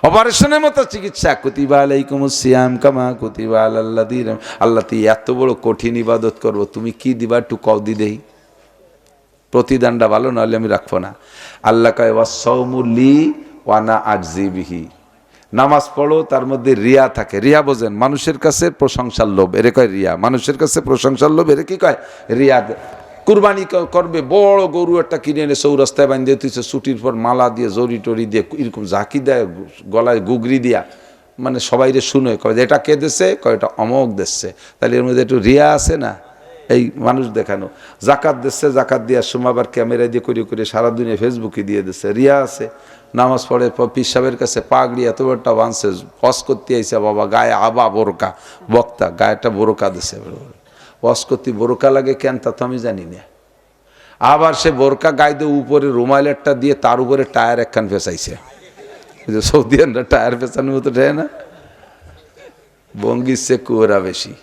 অপারেশনের মতো চিকিৎসা। কুতিবা আলাইকুমুস সিয়াম কামা কুতিবা আলাল্লাযিনা, আল্লাহ তুই এত বড় কঠিন ইবাদত করবো, তুমি কি দিবা একটু কও দি দেই, প্রতিদানটা ভালো, নাহলে আমি রাখবো না। আল্লাহ কয় ওয়াসসাওমু লি ওয়া আনা আজজি বিহি, নামাজ পড়ো, তার মধ্যে রিয়া থাকে। রিয়া বোঝেন, মানুষের কাছে প্রশংসার লোভ, এরে কয় রিয়া। মানুষের কাছে প্রশংসার লোভ, এরে কি কয়? রিয়া। কুরবানি করবে, বড় গরু একটা কিনে এনে চৌরাস্তায় বাঁধিয়ে দিচ্ছে, ছুটির পর মালা দিয়ে, জড়ি টরি দিয়ে, এরকম ঝাঁকি দেয়, গলায় গুগরি দিয়া, মানে সবাইরে শুনে কয় এটা কে দিচ্ছে, কয় এটা অমক দিচ্ছে। তাহলে এর মধ্যে একটু রিয়া আছে না? এই মানুষ দেখানো। জাকাত দিচ্ছে, জাকাত দেওয়ার সময় আবার ক্যামেরা দিয়ে করে সারা দুনিয়া ফেসবুকে দিয়ে দিচ্ছে, রিয়া আছে। নামাজ পড়ে, পীর সাহেবের কাছে পাগড়ি এত বড়টা বাঁধছে, হজ করতে আইসা বাবা, গায়ে আবা বোরকা, বক্তা গায়েটা বোরকা দিচ্ছে। হজ করতে বোরকা লাগে কেন তা তো আমি জানি না। আবার সে বোরকা গায়ে দিয়ে উপরে রুমাইলেরটা দিয়ে তার উপরে টায়ার একখান ফেসাইছে, সৌদিয়ানরা টায়ার ফেসানোর মতো দেয় না, বঙ্গির সে কুয়ারা বেশি।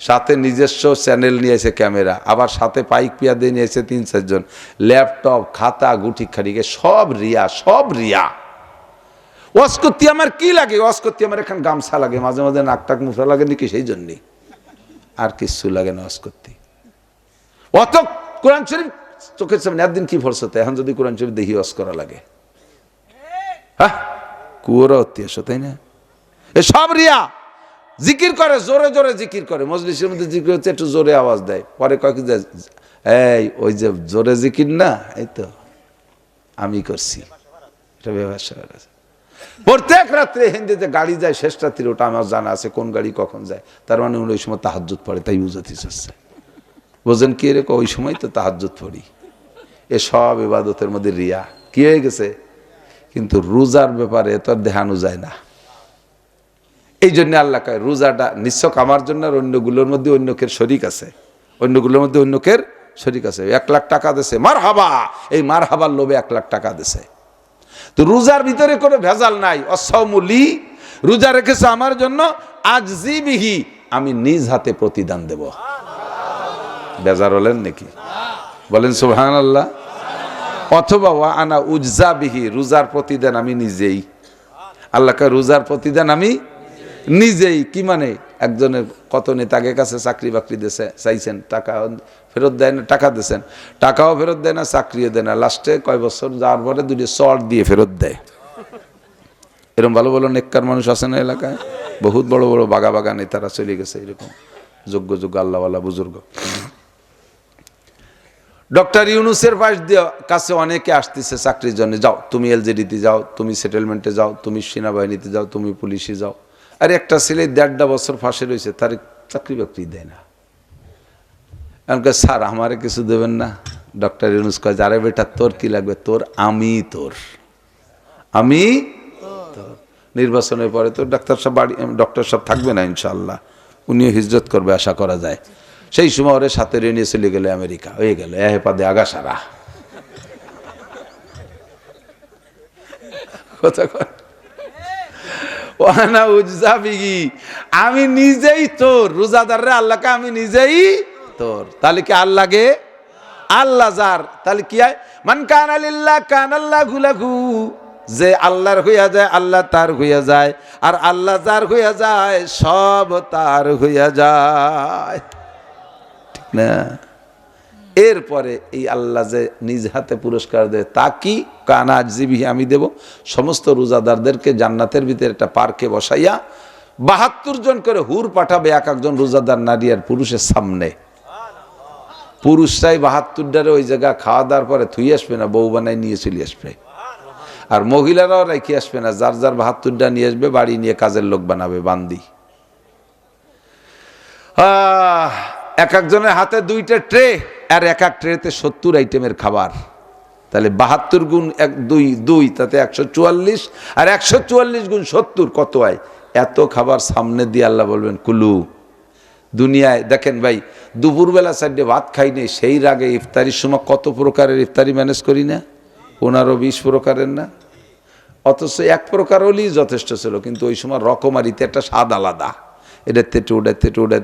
সাথে নিজস্ব চ্যানেল নিয়ে এসে ক্যামেরা, আবার সাথে পাইক পিয়া দিয়ে নিয়ে এসে 3-4 জন, ল্যাপটপ, খাতা, গুটি খাড়িকে, সব রিয়া, সব রিয়া। ওয়াজ করতে আমার কি লাগে? ওয়াজ করতে আমার এখন গামছা লাগে, মাঝে মাঝে নাকটাক মুখা লাগে নাকি, সেই জন্যে আর কিচ্ছু লাগে না ওয়াজ করতে। অত কোরআন শরীফ চোখের সামনে, একদিন কি ফরসতে, এখন যদি কোরআন শরীফ দেখি ওয়াজ করা লাগে, হ্যাঁ কুয়োরা অত্যাস, তাই না? এ সব রিয়া। জিকির করে, জোরে জোরে জিকির করে, মজলিসের মধ্যে জিকির হচ্ছে, একটু জোরে আওয়াজ দেয়, পরে কয় কি, এই ওই যে জোরে জিকির না, এই তো আমি করছি, এটা ব্যবসা। প্রত্যেক রাত্রে হিন্দিতে গাড়ি যায়, শেষ রাত্রে ওটা আমার জানা আছে কোন গাড়ি কখন যায়। তার মানে উনি ওই সময় তাহাজ্জুদ পড়ে, তাই বুঝাতে চাচ্ছে। বোঝেন কি রে, ওই সময় তো তাহাজ্জুদ পড়ি। এ সব ইবাদতের মধ্যে রিয়া কি হয়ে গেছে। কিন্তু রোজার ব্যাপারে তো আর দেখানো যায় না। এই জন্য আল্লাহ কয় রোজাটা নিশ্চক আমার জন্য, আর অন্যগুলোর মধ্যে অন্যকের শরিক আছে, অন্যগুলোর মধ্যে অন্যকের শরিক আছে। 1 লাখ টাকা দিছে মার হাবা, এই মার হাবার লোভে 1 লাখ টাকা দিছে। তো রোজার ভিতরে কোনো ভেজাল নাই। অসৌমুলি, রোজা রেখেছে আমার জন্য, আজজি বিহি, আমি নিজ হাতে প্রতিদান দেব। বেজার হলেন নাকি? বলেন সুবহানাল্লাহ। অথবা ওয়া আনা উজজা বিহি, রোজার প্রতিদান আমি নিজেই। আল্লাহকে রোজার প্রতিদান আমি নিজেই। কি মানে, একজনের কত নেতাকে কাছে চাকরি বাকরি দিয়েছে, চাইছেন টাকা ফেরত দেয় না, টাকা দিয়েছেন টাকাও ফেরত দেয় না, চাকরিও দেয় না, লাস্টে কয় বছর যাওয়ার পরে 2টি চট দিয়ে ফেরত দেয়। এরকম ভালো ভালো নেককার মানুষ আছে না এলাকায়, বহুত বড় বড় বাগা বাগা নেতারা চলে গেছে, এরকম যোগ্য যোগ্য আল্লাহওয়ালা বুজুর্গ। ডক্টর ইউনূসের কাছে অনেকে আসতেছে চাকরির জন্য, যাও তুমি এলজেডিতে যাও, তুমি সেটেলমেন্টে যাও, তুমি সেনাবাহিনীতে যাও, তুমি পুলিশে যাও। আর একটা ছেলে 1.5 বছর ফাঁসে রয়েছে, তার চাকরি বাকরি দেয় না। এমনকি স্যার আমারে কিছু দেবেন না? ডক্টর ইউনূস কয়, আরে বেটা তোর কি লাগবে, তোর আমি তোর নির্বাচনের পরে তো ডাক্তার সাহেব ডক্টর সাহেব থাকবে না ইনশাআল্লাহ, উনিও হিজরত করবে আশা করা যায়। সেই সময় ওরে সাথে নিয়ে চলে গেলে আমেরিকা, হয়ে গেল এহেপাদে আগা সারা। আমি নিজেই তোর রোজাদার রে, আল্লাহকে আমি নিজেই তোর। তাহলে কি আল্লাহকে আল্লাহ যার, তাহলে কি হয়, মান কানা লিল্লাহ কানাল্লাহু লাহু, যে আল্লাহর হইয়া যায় আল্লাহ তার হইয়া যায়, আর আল্লাহ যার হইয়া যায় সব তার হইয়া যায়, ঠিক না? এরপরে এই আল্লাহ যে নিজ হাতে পুরস্কার দেয়, তা কি, কানা আজজিবিহি, আমি দেব। সমস্ত রোজাদারদেরকে জান্নাতের ভিতরে একটা পার্কে বসাইয়া 72 জন করে হুর পাঠাবে এক একজন রোজাদার নারী আর পুরুষের সামনে। পুরুষরাই 72টারে ওই জায়গা খাওয়া দাওয়ার পরে থুই আসবে না, বউ বানায় নিয়ে চলে আসবে। আর মহিলারাও রেখে আসবে না, যার যার 72টা নিয়ে আসবে, বাড়ি নিয়ে কাজের লোক বানাবে, বান্দি। এক একজনের হাতে 2টা ট্রে, আর এক এক ট্রেতে 70 আইটেমের খাবার। তাহলে 72 গুণ 2 তাতে 144, আর 144 গুণ 70 কত হয়? এত খাবার সামনে দিয়ে আল্লাহ বলবেন কুলু। দুনিয়ায় দেখেন ভাই, দুপুরবেলা সাইডে ভাত খাই নেই, সেই রাগে ইফতারির সময় কত প্রকারের ইফতারি ম্যানেজ করি না, 15-20 প্রকারের না? অথচ 1 প্রকার হলেই যথেষ্ট ছিল, কিন্তু ওই সময় রকমারিতে একটা স্বাদ আলাদা। এটা তেটু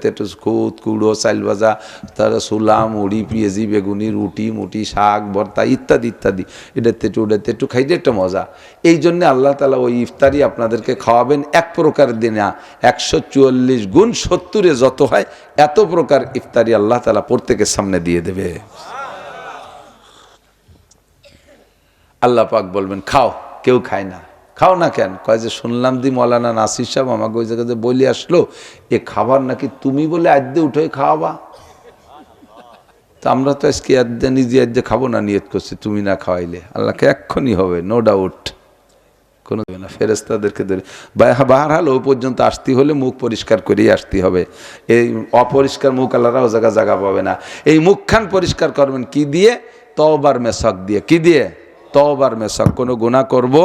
তেটু খুদ কুড়ো, চাইল ভাজা, তারা ছোলা, মুড়ি, পেঁয়াজি, বেগুনি, রুটি মুটি, শাক ভর্তা ইত্যাদি ইত্যাদি। এটা তেটু খাইতে একটা মজা। এই জন্যে আল্লাহ তাআলা ওই ইফতারি আপনাদেরকে খাওয়াবেন 1 প্রকার দিনে, 144 গুণ 70 যত হয় এত প্রকার ইফতারি আল্লাহ তাআলা প্রত্যেকের সামনে দিয়ে দেবে। আল্লাহ পাক বলবেন খাও, কেউ খায় না। খাও না কেন? কয় যে শুনলাম দি মৌলানা নাসির সাহেব আমাকে ওই জায়গাতে বলে আসলো, এ খাবার নাকি তুমি বলে আদ্যে উঠে খাওয়াবা। তো আমরা তো আজকে আদ্যে নিজে আদ্যে খাবো না, নিয়ত করছি, তুমি না খাওয়াইলে আল্লাহকে এক্ষুনি হবে, নো ডাউট, কোনো দেবে না। ফেরেশতাদেরকে দেবে বাহারাল ওই পর্যন্ত আসতে হলে মুখ পরিষ্কার করেই আসতে হবে। এই অপরিষ্কার মুখ আল্লাহরা ও জায়গা পাবে না। এই মুখখান পরিষ্কার করবেন কি দিয়ে? তওবার মেশক দিয়ে। কি দিয়ে? তওবার মেশক। কোনো গুনাহ করব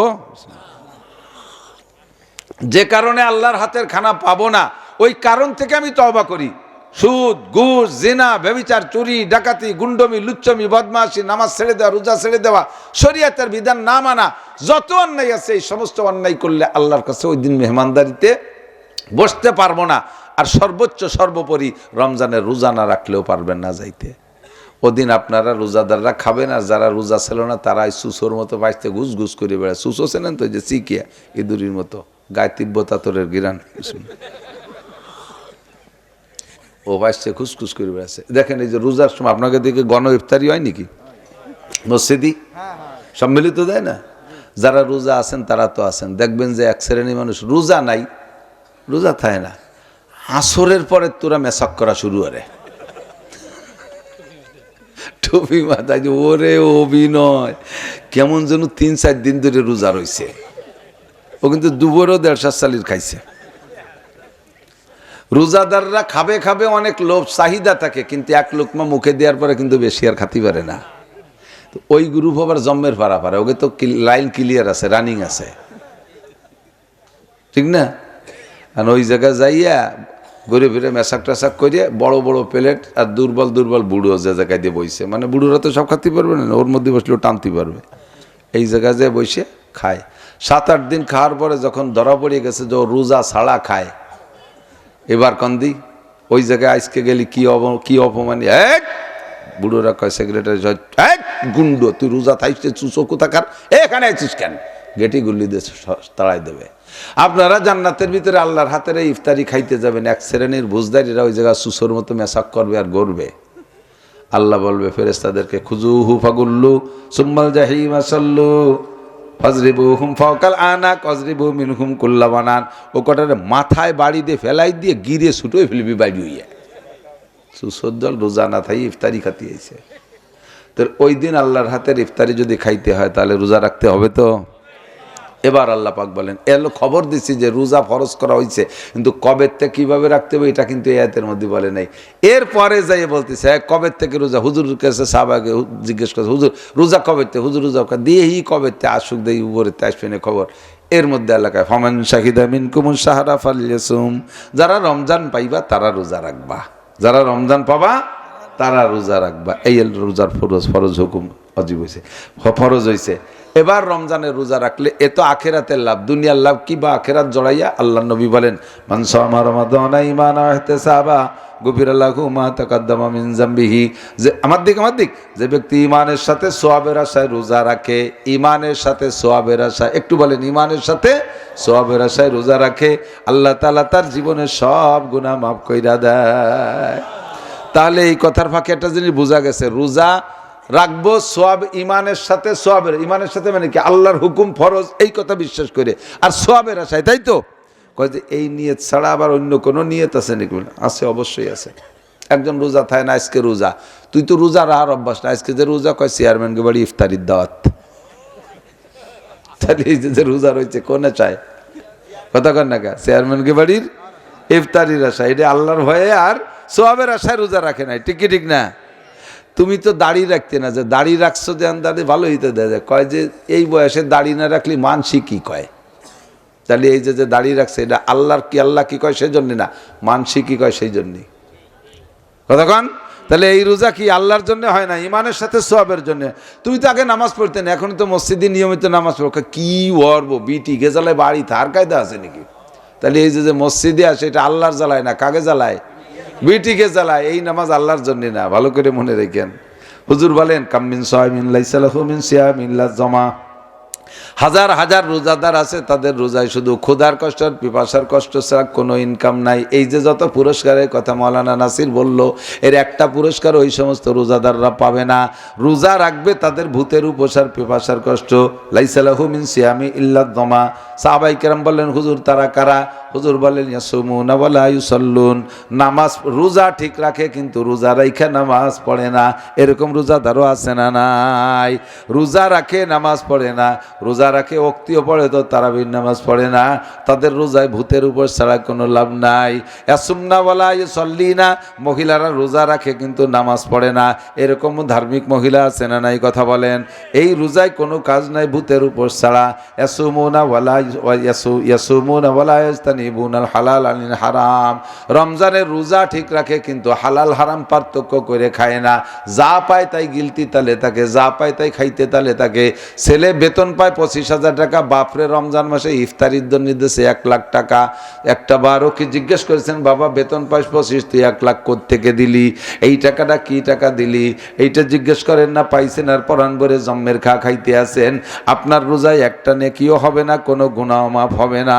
যে কারণে আল্লাহর হাতের খানা পাবো না, ওই কারণ থেকে আমি তওবা করি। সুদ, ঘুষ, জিনা, ব্যভিচার, চুরি, ডাকাতি, গুন্ডমি, লুচ্চমি, বদমাশি, নামাজ ছেড়ে দেওয়া, রোজা ছেড়ে দেওয়া, শরীয়তের বিধান না মানা, যত অন্যায় আছে এই সমস্ত অন্যায় করলে আল্লাহর কাছে ওই দিন মেহমানদারিতে বসতে পারবো না। আর সর্বোচ্চ সর্বোপরি রমজানের রোজা না রাখলেও পারবেন না যাইতে। ওদিন আপনারা রোজাদাররা খাবেন, আর যারা রোজা ছিল না তারাই সুসোর মতো বাঁচতে ঘুষ ঘুষ করে বেড়ায়। সুসো ছিলেন তো, যে চিকিয়া ইঁদুরির মতো, গায়ে তিব্বত আতরের গিরান, ও বাঁচতে খুসখুস করে বেড়াচ্ছে। দেখেন এই যে রোজার সময় আপনাকে দেখে গণ ইফতারি হয় নাকি মসজিদি সম্মিলিত দেয় না? যারা রোজা আছেন তারা তো আছেন, দেখবেন যে এক শ্রেণী মানুষ রোজা নাই, রোজা থাকে না, আসরের পরে তোরা মেসাক করা শুরু করে, টুপি মাথায়, যে ওরে অভিনয়, কেমন যেন 3-4 দিন ধরে রোজা রয়েছে। ও কিন্তু দুপুরেও 1.5 চালির খাইছে। রোজাদাররা খাবে খাবে, অনেক লোভ চাহিদা থাকে, কিন্তু এক লোকমা মুখে দেওয়ার পরে কিন্তু বেশি আর খাতে পারে না। তো ওই গ্রুপ আবার জম্মের পারা ওকে তো লাইন ক্লিয়ার আছে, রানিং আছে, ঠিক না? আর ওই জায়গায় যাইয়া ঘুরে ফিরে মেশাক টেশাক করিয়া বড় বড় প্লেট আর দুর্বল দুর্বল বুড়ো যে জায়গায় দিয়ে বইছে, মানে বুড়োরা তো সব খাতে পারবে না, ওর মধ্যে বসলেও টানতে পারবে, এই জায়গায় যে বসে খায়। 7-8 দিন খাওয়ার পরে যখন ধরা পড়ে গেছে যে ও রোজা ছাড়া খায়, এবার কন্দি ওই জায়গায় আজকে গেলি কি অপমানি। এক বুড়োরা কয় সেক্রেটারি, এক গুন্ড, তুই রোজা থাইছে চুচো কোথাকার, এখানে আইছিস কেন? গেটি গুল্লি দিয়ে তাড়াই দেবে। আপনারা জান্নাতের ভিতরে আল্লাহর হাতের ইফতারি খাইতে যাবেন, এক শ্রেণীর বুঝদারিরা ওই জায়গায় সুসোর মতো মেশাক করবে আর গড়বে। আল্লাহ বলবে ফেরেশতাদেরকে, খুজুহু ফাগুল্লু সুম্মাল জাহিমা সাল্লু ফাজরিবুহুম ফাওকাল আনাক ওয়াজরিবু মিনহুম কুল্লা বানান। ও কটারে মাথায় বাড়ি দিয়ে ফেলাই দিয়ে গিরে ছুটোই ফেলবি বাড়ি হইয়া। সুসোর দল রোজা না থাই ইফতারি খাতি আইছে। তো ওই দিন আল্লাহর হাতের ইফতারি যদি খাইতে হয় তাহলে রোজা রাখতে হবে। তো এবার আল্লাহ পাক বলেন, এলো খবর দিচ্ছি যে রোজা ফরজ করা হয়েছে, কিন্তু কবের থেকে কিভাবে রাখতে হবে এটা কিন্তু এই আয়াতের মধ্যে বলে নাই। এরপরে যাই বলতেছে কবের থেকে রোজা, হুজুর কাছে সাহাবাকে জিজ্ঞেস করছে, হুজুর রোজা কবের থেকে? হুজুর রোজা দিয়েই কবের থেকে আসুক, দেই উপরেতে আসবে না খবর। এর মধ্যে এলাকায় ফামান শাহিদা মিনকুমুশ শাহরা ফালইয়াসুম, যারা রমজান পাইবা তারা রোজা রাখবা, যারা রমজান পাবা তারা রোজা রাখবা। এই রোজার ফরজ হুকুম অজীব হয়েছে, ফরজ হয়েছে। এবার রমজানের রোজা রাখলে এ তো আখেরাতের লাভ, দুনিয়ার লাভ কি বা আখেরাত জড়াইয়া। আল্লাহ নবী বলেন, মান সামা রমাদানা ঈমানান ওয়া ইহতিসাবা গুফিরা লাহু মা তাকাদ্দামা মিন যামবিহি। যে আমার দিক যে ব্যক্তি ঈমানের সাথে সওয়াবের আশায় রোজা রাখে, ঈমানের সাথে সওয়াবের আশায়, একটু বলেন, ঈমানের সাথে সওয়াবের আশায় রোজা রাখে, আল্লাহ তাআলা তার জীবনের সব গুনাহ মাফ কইরা দেয়। তাহলে এই কথার ফাঁকে একটা জিনিস বোঝা গেছে, রোজা রাখবো সোয়াব ইমানের সাথে, সোয়াবের ইমানের সাথে মানে কি আল্লাহর হুকুম ফরজ এই কথা বিশ্বাস করে, আর সোয়াবের আশায়, তাই তো? কয় যে এই নিয়ত ছাড়া আবার অন্য কোনো নিয়ত আছে নাকি? আছে, অবশ্যই আছে। একজন রোজা থাকে না, আজকে রোজা, তুই তো রোজা রাহার অভ্যাস না, আজকে যে রোজা, কয় চেয়ারম্যানকে বাড়ি ইফতারির দাওয়াত। তাহলে এই যে রোজা রয়েছে কোনে চায় কথা কর না, কা চেয়ারম্যানকে বাড়ির ইফতারির আশা, এটা আল্লাহর ভয়ে আর সোয়াবের আশায় রোজা রাখে নাই, ঠিক কি ঠিক না? তুমি তো দাড়ি রাখতে না, যে দাড়ি রাখছো যে দাড়ি ভালো হইতে দেয়, কয় যে এই বয়সে দাড়ি না রাখলে মানসি কি কয়। তাহলে এই যে দাড়ি রাখছে এটা আল্লাহর কি, আল্লাহ কি কয় সেই জন্য না, মানসি কি কয় সেই জন্যই, কতক্ষণ? তাহলে এই রোজা কি আল্লাহর জন্য হয় না, ইমানের সাথে সোয়াবের জন্য। তুমি তো আগে নামাজ পড়তে না, এখন তো মসজিদে নিয়মিত নামাজ পড়ো, কি ওরবো বিটি গে জ্বালায় বাড়ি তার কায়দা আছে নাকি? তাহলে এই যে মসজিদে আসে এটা আল্লাহর জ্বালায় না, কাকে জ্বালায়? বিটিকে জ্বালায়। এই নামাজ আল্লাহর জন্য না, ভালো করে মনে রেখেন। হুজুর বলেন, কামিন সাইমিন লাইসা লাহু মিন সিয়ামিন ইল্লা জামা। হাজার হাজার রোজাদার আছে, তাদের রোজায় শুধু ক্ষুধার কষ্ট আর পিপাসার কষ্ট ছাড়া কোনো ইনকাম নাই। এই যে যত পুরস্কারের কথা মাওলানা নাসির বলল, এর একটা পুরস্কার ওই সমস্ত রোজাদাররা পাবে না। রোজা রাখবে তাদের ভূতের উপসার পিপাসার কষ্ট। লাইসা লাহু মিন সিয়ামি ইল্লা জামা। সাহাবায়ে কেরাম বললেন, হুজুর তারা কারা? হুজুর বলেন, ইয়াসুমুনা ওয়া লা ইউসাল্লুন, নামাজ রোজা ঠিক রাখে কিন্তু রোজা রাইখা নামাজ পড়ে না। এরকম রোজাদারও আছে না নাই? রোজা রাখে নামাজ পড়ে না, রোজা রাখে ওক্তিও পড়ে তো তারাবির নামাজ পড়ে না। তাদের রোজায় ভূতের উপর ছাড়া কোনো লাভ নাই। ইয়াসুমনা ওয়া লা ইউসাল্লিনা, মহিলারা রোজা রাখে কিন্তু নামাজ পড়ে না। এরকম ধার্মিক মহিলা আছে না নাই? কথা বলেন। এই রোজায় কোনো কাজ নাই ভূতের উপর ছাড়া। ইয়াসুমুনা ওয়া লা ইয়াসুমুনা ওয়া লা ইয়াস্তানিবুনাল হালাল আনিল হারাম। রমজানের রোজা ঠিক রাখে কিন্তু হালাল হারাম পার্থক্য করে খায় না। যা পায় তাই গিলতি তালে থাকে, যা পায় তাই খাইতে তালে থাকে। ছেলে বেতন পায় 25,000 টাকা, বাপরে রমজান মাসে ইফতারির জন্য দিয়েছে 1 লাখ টাকা। একটা বারও কি জিজ্ঞেস করেছেন, বাবা বেতন পাইস 25, তুই 1 লাখ কোত্থেকে দিলি? এই টাকাটা কি টাকা দিলি? এইটা জিজ্ঞেস করেন না? পাইছেন আর পরাণ ভরে জম্মের খাইতে আছেন। আপনার রোজায় একটা নেকিও হবে না, কোনো গুনাহ মাফ হবে না।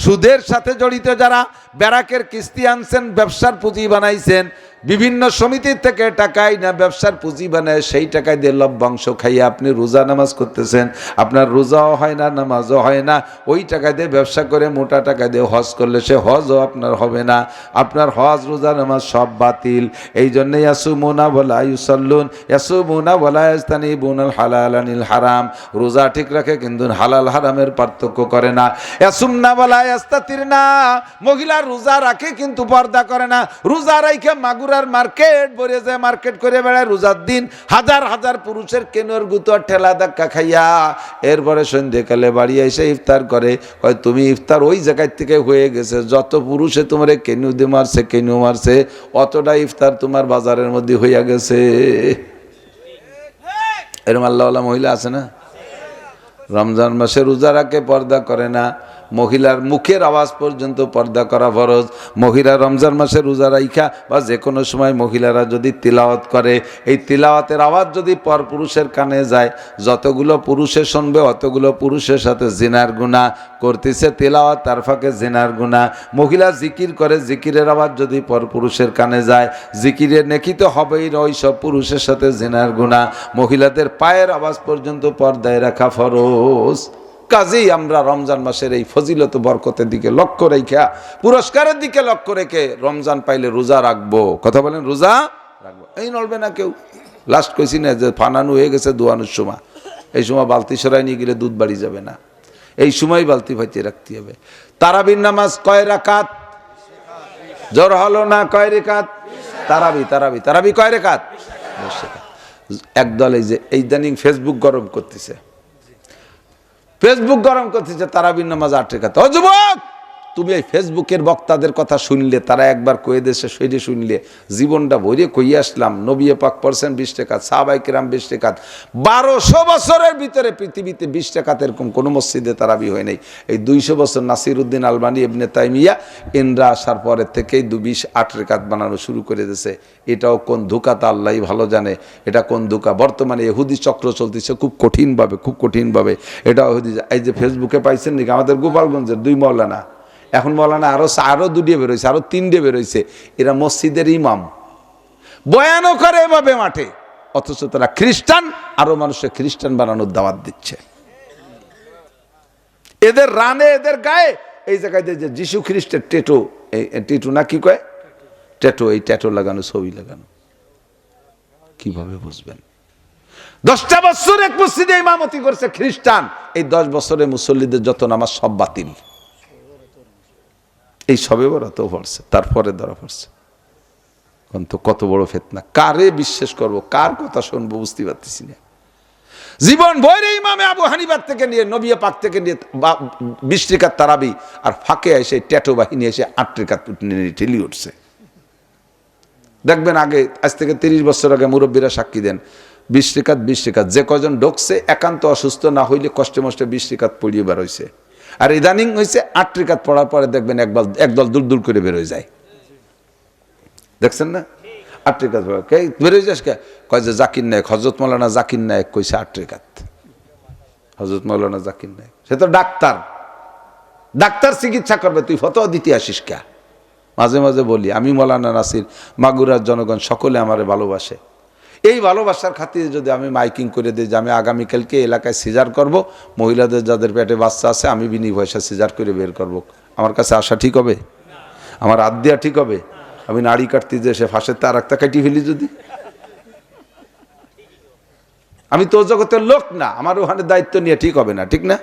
সুদের সাথে জড়িত যারা ব্যারাকের কিস্তি আনছেন, ব্যবসার পুঁজি বানাইছেন, বিভিন্ন সমিতির থেকে টাকাই না ব্যবসার পুঁজি বানায়, সেই টাকায় দিয়ে লভ্যাংশ খাইয়ে আপনি রোজা নামাজ করতেছেন, আপনার রোজাও হয় না, নামাজও হয় না। ওই টাকা দিয়ে ব্যবসা করে মোটা টাকা দিয়ে হজ করলে সে হজও আপনার হবে না, আপনার হজ রোজা নামাজ সব বাতিল। এই জন্য ইয়াসুমুনা ওয়ালা ইউসাল্লুন, ইয়াসুমুনা ওয়ালা ইয়াস্তানিবুনাল হালাল আনিল হারাম। রোজা ঠিক রাখে কিন্তু হালাল হারামের পার্থক্য করে না। ইয়াসুমনা ওয়ালা ইয়াস্তাতিরনা, মহিলা রোজা রাখে কিন্তু পর্দা করে না। রোজা রাইখে মাগুরার মার্কেট ভরে যায়, মার্কেট করে বেড়ায় রোজার দিন, হাজার হাজার পুরুষের কেনোর গুতোর ঠেলা ধাক্কা খাইয়া এরপরে সন্ধ্যেকালে বাড়ি এসে ইফতার করে। কয় তুমি ইফতার ওই জায়গার থেকে হয়ে গেছে, যত পুরুষে তোমার কেনু দিয়ে মারছে, কেনু মারছে, অতটা ইফতার তোমার বাজারের মধ্যে হইয়া গেছে। এরকম আল্লাহওয়ালা মহিলা আছে না? রমজান মাসে রোজা রাখে, পর্দা করে না। মহিলার মুখের আওয়াজ পর্যন্ত পর্দা করা ফরজ। মহিলা রমজান মাসে রোজা রাইখা বা যে কোনো সময় মহিলারা যদি তিলাওয়াত করে, এই তিলাওয়াতের আওয়াজ যদি পর পুরুষের কানে যায়, যতগুলো পুরুষে শুনবে অতগুলো পুরুষের সাথে জিনার গুনাহ করতেছে। তিলাওয়াত তার ফাঁকে জিনার গুনাহ। মহিলা জিকির করে, জিকিরের আওয়াজ যদি পর পুরুষের কানে যায়, জিকিরের নেকি তো হবেই, ওই সব পুরুষের সাথে জিনার গুনাহ। মহিলাদের পায়ের আওয়াজ পর্যন্ত পর্দায় রাখা ফরজ। কাজেই আমরা রমজান মাসের এই ফজিলত বরকতের দিকে লক্ষ্য রেখে, পুরস্কারের দিকে লক্ষ্য রেখে রমজান পাইলে রোজা রাখবো। কথা বলেন, রোজা রাখবো। এই নড়বে না কেউ। লাস্ট কইছি না যে ফানানো হয়ে গেছে দোয়ানোর সময়, এই সময় বালতি সরাই নিয়ে গেলে দুধ বাড়ি যাবে না, এই সময় বালতি ভাইতে রাখতে হবে। তারাবির নামাজ কয় রাকাত? জোর হলো না, কয় রাকাত? তারাবি তারাবি তারাবি কয় রাকাত? একদল এই যে ইদানিং ফেসবুক গরম করতেছে, ফেসবুক গরম করতেছে, তারাবির নামাজ 8 রাকাত। ও যুবক, তুমি এই ফেসবুকের বক্তাদের কথা শুনলে, তারা একবার কয়ে দেশে সেটা শুনলে জীবনটা ভরে কইয়ে আসলাম। নবী পাক পড়ছেন 20 রাকাত, সাহাবায়ে কেরাম 20 রাকাত। 1200 বছরের ভিতরে পৃথিবীতে 20 রাকাত এরকম কোনো মসজিদে তারাবি হয় নাই। এই 200 বছর নাসিরউদ্দিন আলবানী ইবনে তাইমিয়া ইনরা আসার পরের থেকেই 8 রাকাত বানানো শুরু করে দিয়েছে। এটাও কোন ধোঁকা তা আল্লাহই ভালো জানে, এটা কোন ধোঁকা। বর্তমানে ইহুদি চক্র চলতেছে খুব কঠিনভাবে, খুব কঠিনভাবে। এটাও ইহুদি। এই যে ফেসবুকে পাইছেন নাকি, আমাদের গোপালগঞ্জের 2 মাওলানা, এখন মাওলানা আরো 2 বেরোইছে, আরো 3 বেরোইছে। এরা মসজিদের ইমাম, বয়ানও করে এভাবে মাঠে, অথচ তারা খ্রিস্টান, আরো মানুষের খ্রিস্টান বানানোর দাওয়াত দিচ্ছে। এদের রানে, এদের গায়ে এই জায়গায় যে যিশু খ্রিস্টের টেটো, টেটু না কি কয়, ট্যাটু, এই ট্যাটু লাগানো, ছবি লাগানো। কিভাবে বুঝবেন? 10টা বছর এক মসজিদে ইমামতি করছে খ্রিস্টান, এই 10 বছরে মুসল্লিদের যত নামাজ সব বাতিল। এই সবে বরাত পড়ছে, তারপরে ধরা পড়ছে। তো কত বড় ফিতনা! কারে বিশ্বাস করব, কার কথা শুনবো বুঝতে পারতেছি না। জীবন ভরে ইমামে আবু হানিফার থেকে নিয়ে, নবী পাক থেকে নিয়ে 20 রাকাত তারাবি, আর ফাঁকে এসে ট্যাটু বাহিনী এসে 8 রাকাত ঠেলি উঠছে। দেখবেন আগে, আজ থেকে 30 বছর আগে মুরব্বীরা সাক্ষী দেন, 20 রাকাত যে কজন ঢুকছে একান্ত অসুস্থ না হইলে কষ্টে মষ্টে 20 রাকাত পড়িয়ে বার হয়েছে। আর ইদানিং হয়েছে 8 রাকাত পড়ার পরে দেখবেন একদল দূর দূর করে বেরোয় যায়। দেখছেন না? 8 রাকাত বেরোয় যাস কে? কয় যে জাকির নায়ক, হযরত মাওলানা জাকির নায়ক কইছে 8 রাকাত। হযরত মাওলানা জাকির নায়ক, সে তো ডাক্তার, ডাক্তার চিকিৎসা করবে, তুই ফতোয়া দিতে আসিস কে? মাঝে মাঝে বলি, আমি মাওলানা নাসির, মাগুরার জনগণ সকলে আমারে ভালোবাসে। এই ভালোবাসার খাতিরে যদি আমি মাইকিং করে দিই যে আমি আগামীকালকে এলাকায় সিজার করব, মহিলাদের যাদের পেটে বাচ্চা আছে আমি বিনি পয়সা সিজার করে বের করব, আমার কাছে আসা ঠিক হবে? আমার হাত দেওয়া ঠিক হবে? আমি নাড়ি কাটতে যে সে ফাঁসের তার একটা কাটি ফেলি যদি? আমি তো জগতের লোক না, আমার ওখানে দায়িত্ব নিয়ে ঠিক হবে না, ঠিক না?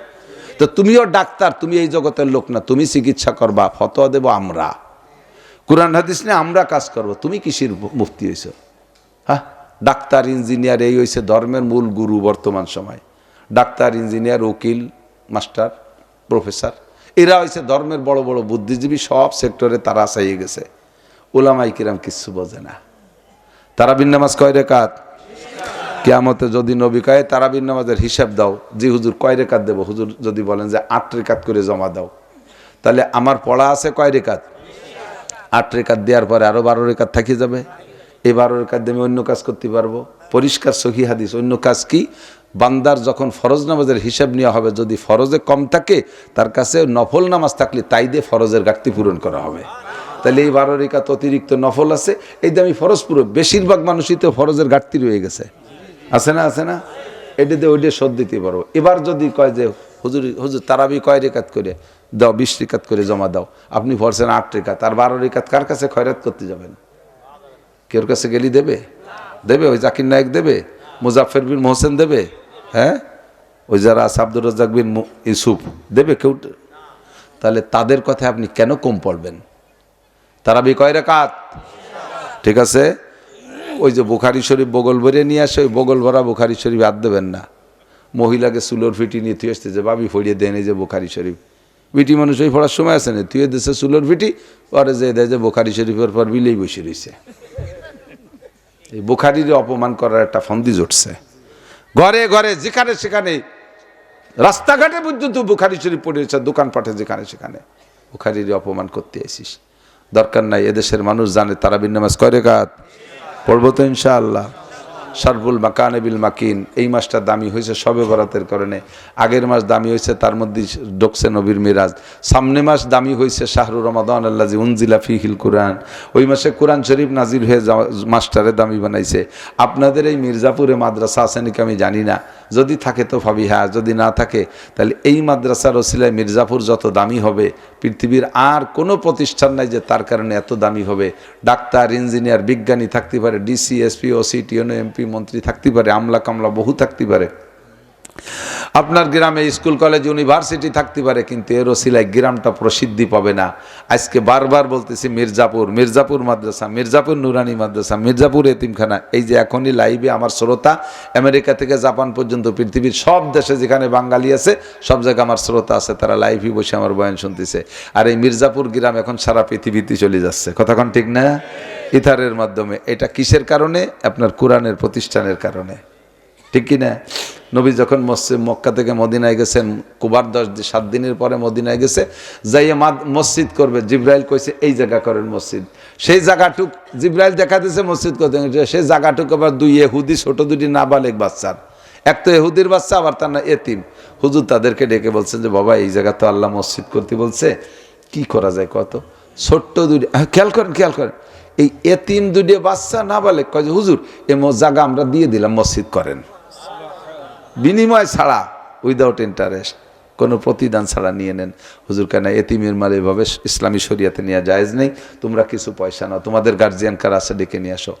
তো তুমিও ডাক্তার, তুমি এই জগতের লোক না, তুমি চিকিৎসা করবা, ফতোয়া দেব আমরা, কুরআন হাদিস নিয়ে আমরা কাজ করব। তুমি কিসের মুফতি হইছো? হ্যাঁ, ডাক্তার ইঞ্জিনিয়ার এই হয়েছে ধর্মের মূল গুরু বর্তমান সময়। ডাক্তার ইঞ্জিনিয়ার উকিল মাস্টার প্রফেসর এরা হয়েছে ধর্মের বড় বড় বুদ্ধিজীবী, সব সেক্টরে তারা চাইয়ে গেছে। উলামায়ে কিরাম কিচ্ছু বোঝে না। তারাবির নামাজ কয় রাকাত? কিয়ামতে যদি নবী কয় তারাবির নামাজের হিসাব দাও, জি হুজুর কয় রাকাত দেব? হুজুর যদি বলেন যে 8 রাকাত করে জমা দাও, তাহলে আমার পড়া আছে কয় রাকাত? 8 রাকাত দেওয়ার পরে আরো 12 রাকাত থাকি যাবে। এই 12 রাকাত দিয়ে আমি অন্য কাজ করতে পারবো। পরিষ্কার সহি হাদিস। অন্য কাজ কি? বান্দার যখন ফরজ নামাজের হিসাব নেওয়া হবে, যদি ফরজে কম থাকে তার কাছে নফল নামাজ থাকলে তাই দিয়ে ফরজের ঘাটতি পূরণ করা হবে। তাহলে এই 12 রাকাত অতিরিক্ত নফল আছে, এই যে আমি ফরজ পুরো, বেশিরভাগ মানুষই তো ফরজের ঘাটতি রয়ে গেছে, আছে না আছে না, এটাতে ওইটা শোধ দিতে পারো। এবার যদি কয় যে হুজুর হুজুর তারাবি কয় রেকাত করে দাও, 20 রেকাত করে জমা দাও, আপনি পড়ছেন 8 রেকাত, আর 12 রেকাত কার কাছে খয়রাত করতে যাবেন? কেউ কাছে গেলি দেবে? দেবে? ওই জাকির নায়েক দেবে? মুজাফফর বিন মোহসেন দেবে? হ্যাঁ, ওই যারা আছে আব্দুর রাজ্জাক বিন ইউসুফ দেবে কেউ? তাহলে তাদের কথায় আপনি কেন কম পড়বেন? তারাবি কয় রাকাত? ঠিক আছে, ওই যে বুখারী শরীফ বগল ভরে নিয়ে আসে, ওই বগল ভরা বুখারী শরীফ হাত দেবেন না। মহিলাকে চুলোর ফিটি নিয়ে তুই আসতে যে বাবি ফড়িয়ে দেন এই যে বুখারী শরীফ, বিটি মানুষ ওই পড়ার সময় আছে না, তুই দেশে চুলোর ফিটি, পরে যে দেয় যে বুখারী শরীফের পর বিলেই বসে রয়েছে। এই বুখারীর অপমান করার একটা ফন্দি জুটছে, ঘরে ঘরে যেখানে সেখানে, রাস্তাঘাটে পর্যন্ত বুখারী শরীফ পড়েছে, দোকানপাটে যেখানে সেখানে বুখারীর অপমান করতে আসিস। দরকার নাই, এদেশের মানুষ জানে তারাবির নামাজ কয় রাকাত পড়বো তো ইনশাআল্লাহ। শারফুল মাকানে বিল মাকিন, এই মাসটা দামি হয়েছে শবে বরাতের কারণে, আগের মাস দামি হয়েছে তার মধ্যে ঢুকছে নবীর মিরাজ, সামনে মাস দামি হয়েছে শাহরু রমাদান আল্লাজি উনজিলা ফিহিল কুরআন, ওই মাসে কোরআন শরীফ নাজিল হয়ে মাসটারে দামি বানাইছে। আপনাদের এই মির্জাপুরে মাদ্রাসা আছে নাকি আমি জানি না, যদি থাকে তো ভাবি হ্যাঁ, যদি না থাকে তাহলে এই মাদ্রাসার ওসিলায় মির্জাপুর যত দামি হবে, পৃথিবীর আর কোনো প্রতিষ্ঠান নাই যে তার কারণে এত দামি হবে। ডাক্তার, ইঞ্জিনিয়ার, বিজ্ঞানী থাকতে পারে, DC, SP, OC, TNO, MP, মন্ত্রী থাকতে পারে, আমলা কামলা বহু থাকতে পারে, আপনার গ্রামে স্কুল কলেজ ইউনিভার্সিটি থাকতে পারে, কিন্তু এর ওসিলায় গ্রামটা প্রসিদ্ধি পাবে না। আজকে বারবার বলতেছি মির্জাপুর, মির্জাপুর মাদ্রাসা, মির্জাপুর নুরানি মাদ্রাসা, মির্জাপুর এতিমখানা, এই যে এখনই লাইভে আমার শ্রোতা আমেরিকা থেকে জাপান পর্যন্ত পৃথিবীর সব দেশে যেখানে বাঙালি আছে সব জায়গায় আমার শ্রোতা আছে, তারা লাইভে বসে আমার বয়ান শুনতেছে। আর এই মির্জাপুর গ্রাম এখন সারা পৃথিবীতে চলে যাচ্ছে, কথাক্ষণ ঠিক না? ইথারের মাধ্যমে। এটা কিসের কারণে? আপনার কোরআনের প্রতিষ্ঠানের কারণে, ঠিক কিনা? নবী যখন মক্কা থেকে মদিনায় গেছেন, কুবার 7 দিনের পরে মদিনায় গেছে, যাইয়ে মসজিদ করবে, জিব্রাইল কইছে এই জায়গা করেন মসজিদ, সেই জায়গাটুক জিব্রাইল দেখা দিয়েছে মসজিদ করতে, সেই জায়গাটুক আবার 2 ইহুদি ছোট 2টি নাবালেগ বাচ্চার, এক তো ইহুদির বাচ্চা, আবার তার না এতিম। হুজুর তাদেরকে ডেকে বলছেন যে বাবা এই জায়গা তো আল্লাহ মসজিদ করতে বলছে, কি করা যায় কত? ছোট্ট 2টি, খেয়াল করেন খেয়াল করেন, এই এতিম 2টি বাচ্চা নাবালেগ কয় যে হুজুর এই জায়গা আমরা দিয়ে দিলাম, মসজিদ করেন, বিনিময় ছাড়া, উইদাউট ইন্টারেস্ট, কোনো প্রতিদান ছাড়া নিয়ে নেন। হুজুর কেন এতিমের মাল এভাবে ইসলামী শরিয়াতে নেওয়া জায়েজ নেই, তোমরা কিছু পয়সা নাও, তোমাদের গার্জিয়ান কার আছে ডেকে নিয়ে আসো।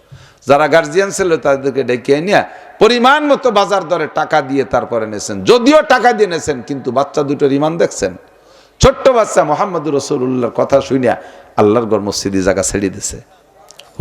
যারা গার্জিয়ান ছিল তাদেরকে ডেকে নিয়ে পরিমাণ মতো বাজার দরে টাকা দিয়ে তারপরে নেছেন, যদিও টাকা দিয়ে নেছেন, কিন্তু বাচ্চা দুটোর ইমান দেখছেন, ছোট্ট বাচ্চা মোহাম্মদুর রাসূলুল্লাহর কথা শুনিয়া আল্লাহর ঘর মসজিদে জায়গা ছেড়ে দিছে।